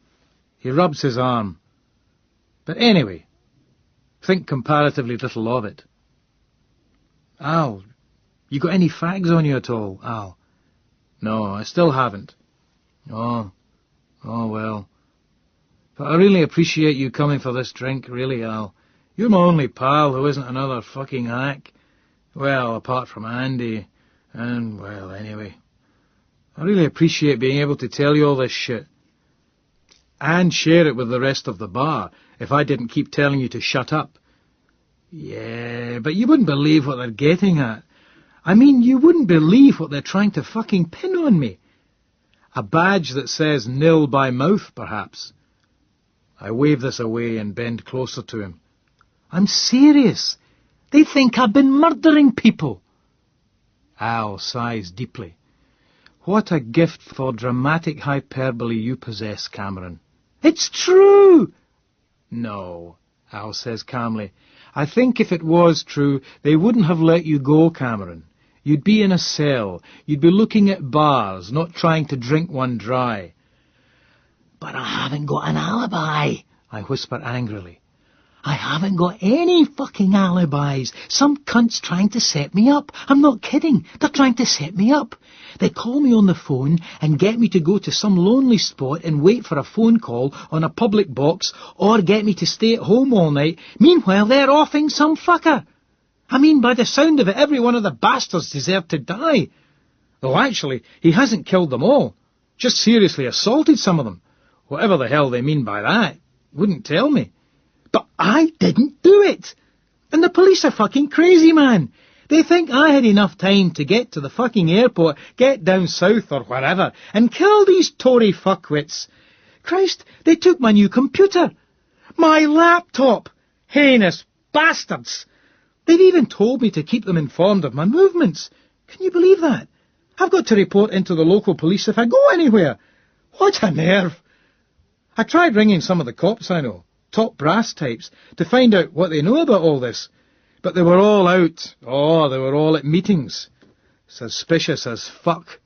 He rubs his arm. But anyway, think comparatively little of it. Al, you got any fags on you at all, Al? No, I still haven't. Oh well. But I really appreciate you coming for this drink, really, Al. You're my only pal who isn't another fucking hack. Well, apart from Andy. And, well, anyway. I really appreciate being able to tell you all this shit. And share it with the rest of the bar, if I didn't keep telling you to shut up. Yeah, but you wouldn't believe what they're getting at. I mean, you wouldn't believe what they're trying to fucking pin on me. A badge that says nil by mouth, perhaps. I wave this away and bend closer to him. I'm serious. They think I've been murdering people. Al sighs deeply. What a gift for dramatic hyperbole you possess, Cameron. It's true. No, Al says calmly. I think if it was true, they wouldn't have let you go, Cameron. You'd be in a cell. You'd be looking at bars, not trying to drink one dry. But I haven't got an alibi, I whisper angrily. I haven't got any fucking alibis. Some cunt's trying to set me up. I'm not kidding. They're trying to set me up. They call me on the phone and get me to go to some lonely spot and wait for a phone call on a public box, or get me to stay at home all night. Meanwhile, they're offing some fucker. I mean, by the sound of it, every one of the bastards deserved to die. Though actually, he hasn't killed them all. Just seriously assaulted some of them. Whatever the hell they mean by that. Wouldn't tell me. But I didn't do it. And the police are fucking crazy, man. They think I had enough time to get to the fucking airport, get down south or wherever, and kill these Tory fuckwits. Christ, they took my new computer. My laptop. Heinous bastards. They've even told me to keep them informed of my movements. Can you believe that? I've got to report into the local police if I go anywhere. What a nerve. I tried ringing some of the cops I know, top brass types, to find out what they know about all this. But they were all out. Oh, they were all at meetings. Suspicious as fuck.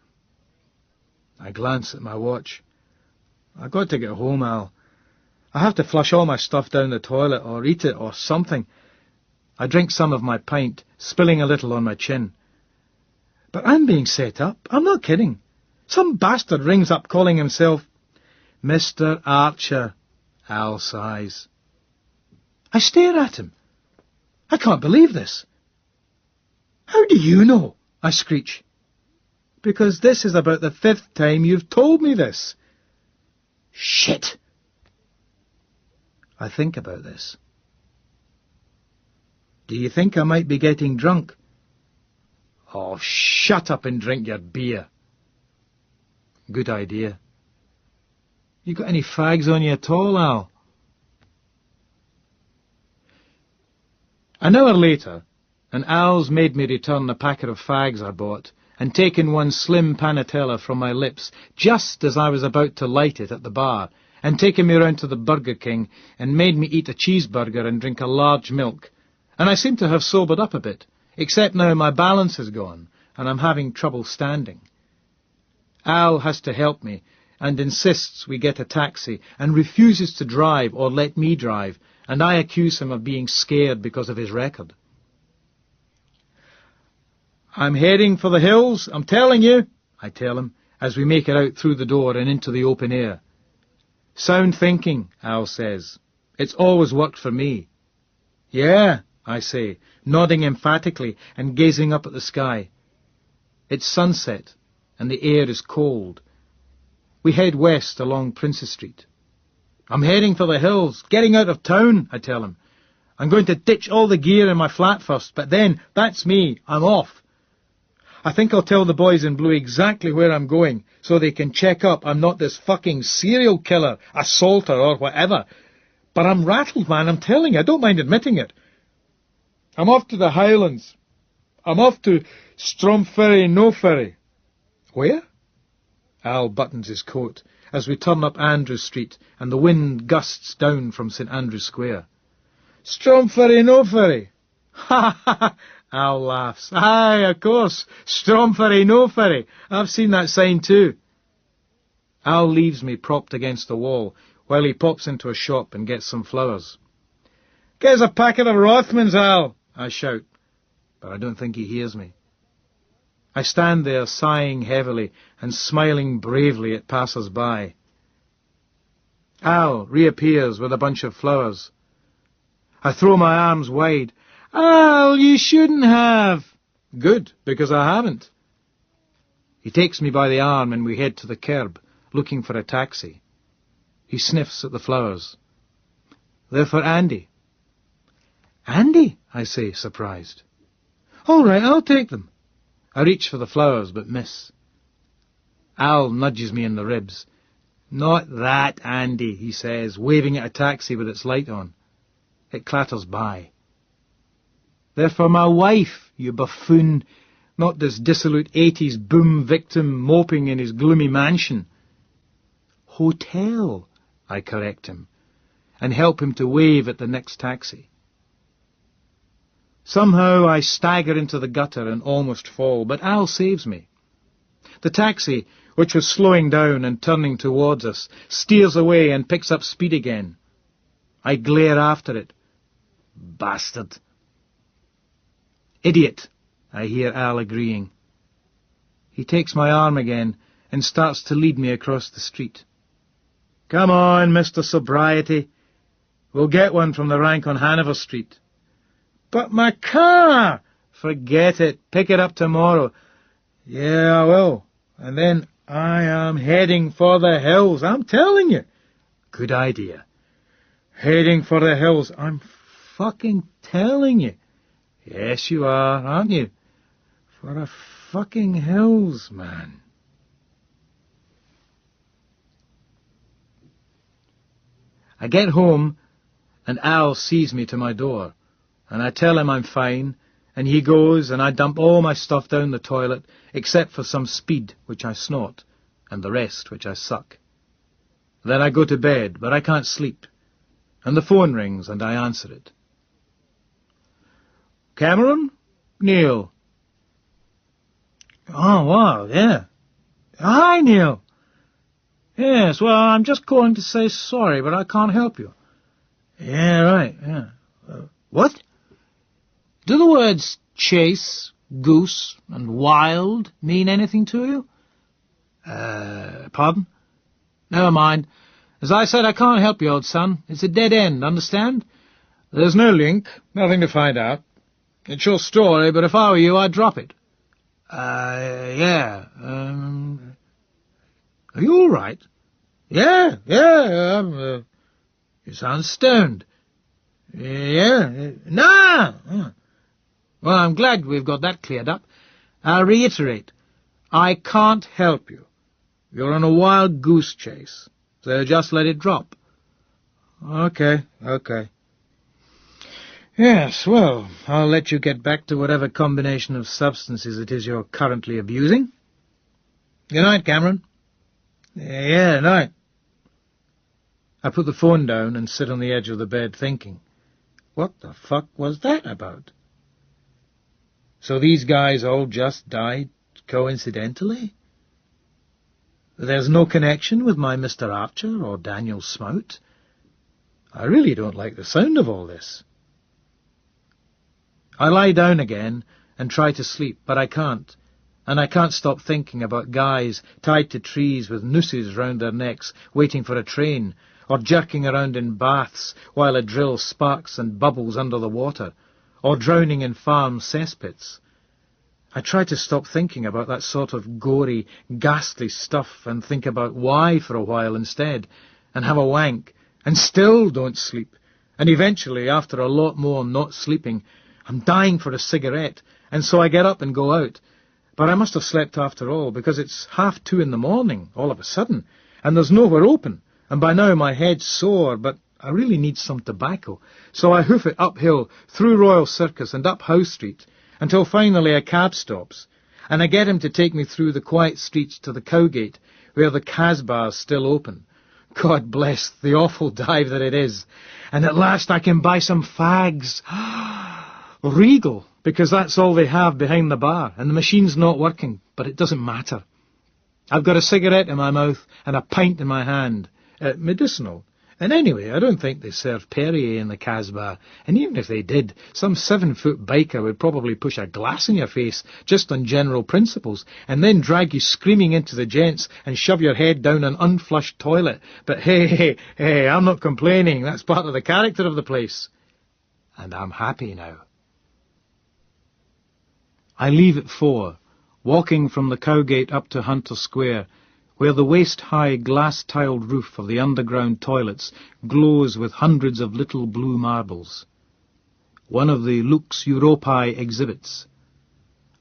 I glance at my watch. I've got to get home, Al. I have to flush all my stuff down the toilet or eat it or something. I drink some of my pint, spilling a little on my chin. But I'm being set up. I'm not kidding. Some bastard rings up calling himself Mr. Archer. Al sighs. I stare at him. I can't believe this. How do you know? I screech. Because this is about the 5th time you've told me this. Shit. I think about this. Do you think I might be getting drunk? Oh, shut up and drink your beer. Good idea. You got any fags on you at all, Al? An hour later, and Al's made me return a packet of fags I bought, and taken one slim panatella from my lips, just as I was about to light it at the bar, and taken me round to the Burger King, and made me eat a cheeseburger and drink a large milk, and I seem to have sobered up a bit, except now my balance is gone, and I'm having trouble standing. Al has to help me, and insists we get a taxi, and refuses to drive or let me drive, and I accuse him of being scared because of his record. I'm heading for the hills, I'm telling you, I tell him, as we make it out through the door and into the open air. Sound thinking, Al says. It's always worked for me. Yeah, I say, nodding emphatically and gazing up at the sky. It's sunset, and the air is cold. We head west along Princess Street. I'm heading for the hills, getting out of town, I tell him. I'm going to ditch all the gear in my flat first, but then, that's me, I'm off. I think I'll tell the boys in blue exactly where I'm going, so they can check up I'm not this fucking serial killer, assaulter, or whatever. But I'm rattled, man, I'm telling you, I don't mind admitting it. I'm off to the Highlands. I'm off to Stromferry No Ferry. Where? Al buttons his coat as we turn up Andrew Street and the wind gusts down from St Andrew Square. Stromferry No Ferry. Ha ha ha! Al laughs. Aye, of course. Stromferry No Ferry. I've seen that sign too. Al leaves me propped against the wall while he pops into a shop and gets some flowers. Get us a packet of Rothmans, Al, I shout, but I don't think he hears me. I stand there sighing heavily and smiling bravely at passers-by. Al reappears with a bunch of flowers. I throw my arms wide. Al, you shouldn't have. Good, because I haven't. He takes me by the arm and we head to the curb, looking for a taxi. He sniffs at the flowers. They're for Andy. Andy? I say, surprised. All right, I'll take them. I reach for the flowers, but miss. Al nudges me in the ribs. Not that, Andy, he says, waving at a taxi with its light on. It clatters by. They're for my wife, you buffoon, not this dissolute 80s boom victim moping in his gloomy mansion. Hotel, I correct him, and help him to wave at the next taxi. Somehow I stagger into the gutter and almost fall, but Al saves me. The taxi, which was slowing down and turning towards us, steers away and picks up speed again. I glare after it. Bastard. Idiot, I hear Al agreeing. He takes my arm again and starts to lead me across the street. Come on, Mr. Sobriety. We'll get one from the rank on Hanover Street. But my car! Forget it. Pick it up tomorrow. Yeah, I will. And then I am heading for the hills. I'm telling you. Good idea. Heading for the hills. I'm fucking telling you. Yes, you are, aren't you? For the fucking hills, man. I get home, and Al sees me to my door, and I tell him I'm fine, and he goes, and I dump all my stuff down the toilet, except for some speed, which I snort, and the rest, which I suck. Then I go to bed, but I can't sleep, and the phone rings, and I answer it. Cameron? Neil. Oh, wow, yeah. Hi, Neil. Yes, well, I'm just calling to say sorry, but I can't help you. Yeah, right, yeah. What? Do the words chase, goose, and wild mean anything to you? Pardon? Never mind. As I said, I can't help you, old son. It's a dead end, understand? There's no link, nothing to find out. It's your story, but if I were you, I'd drop it. Yeah, are you all right? Yeah, you sound stoned. Yeah, nah. Well, I'm glad we've got that cleared up. I'll reiterate, I can't help you. You're on a wild goose chase, so just let it drop. Okay. Yes, well, I'll let you get back to whatever combination of substances it is you're currently abusing. Good night, Cameron. Yeah, night. I put the phone down and sit on the edge of the bed thinking, what the fuck was that about? So these guys all just died coincidentally? There's no connection with my Mr. Archer or Daniel Smout? I really don't like the sound of all this. I lie down again and try to sleep, but I can't. And I can't stop thinking about guys tied to trees with nooses round their necks, waiting for a train, or jerking around in baths while a drill sparks and bubbles under the water, or drowning in farm cesspits. I try to stop thinking about that sort of gory, ghastly stuff and think about why for a while instead, and have a wank, and still don't sleep, And eventually, after a lot more not sleeping, I'm dying for a cigarette, and so I get up and go out. But I must have slept after all, because it's 2:30 in the morning, all of a sudden, and there's nowhere open, and by now my head's sore, but I really need some tobacco. So I hoof it uphill, through Royal Circus and up Howe Street, until finally a cab stops, and I get him to take me through the quiet streets to the Cowgate, where the Casbah's still open. God bless the awful dive that it is. And at last I can buy some fags. Regal, because that's all they have behind the bar, and the machine's not working, but it doesn't matter. I've got a cigarette in my mouth and a pint in my hand. Medicinal. And anyway, I don't think they serve Perrier in the Casbah, and even if they did, some 7-foot biker would probably push a glass in your face just on general principles, and then drag you screaming into the gents and shove your head down an unflushed toilet. But hey, I'm not complaining. That's part of the character of the place. And I'm happy now. I leave at 4, walking from the Cowgate up to Hunter Square, where the waist-high glass-tiled roof of the underground toilets glows with hundreds of little blue marbles. One of the Lux Europae exhibits.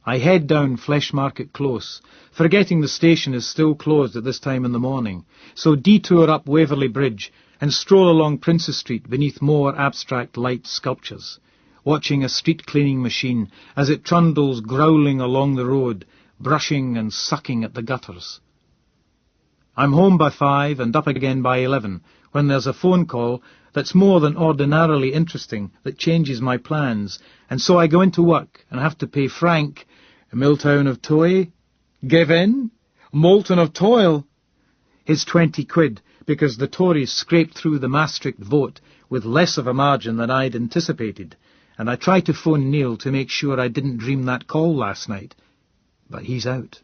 I head down Flesh Market Close, forgetting the station is still closed at this time in the morning, so detour up Waverley Bridge and stroll along Princes Street beneath more abstract light sculptures, watching a street-cleaning machine as it trundles growling along the road, brushing and sucking at the gutters. I'm home by 5 and up again by 11, when there's a phone call that's more than ordinarily interesting that changes my plans, and so I go into work and have to pay Frank, Milltown of Toy, give in, Moulton of Toil, his 20 quid, because the Tories scraped through the Maastricht vote with less of a margin than I'd anticipated, and I try to phone Neil to make sure I didn't dream that call last night, but he's out.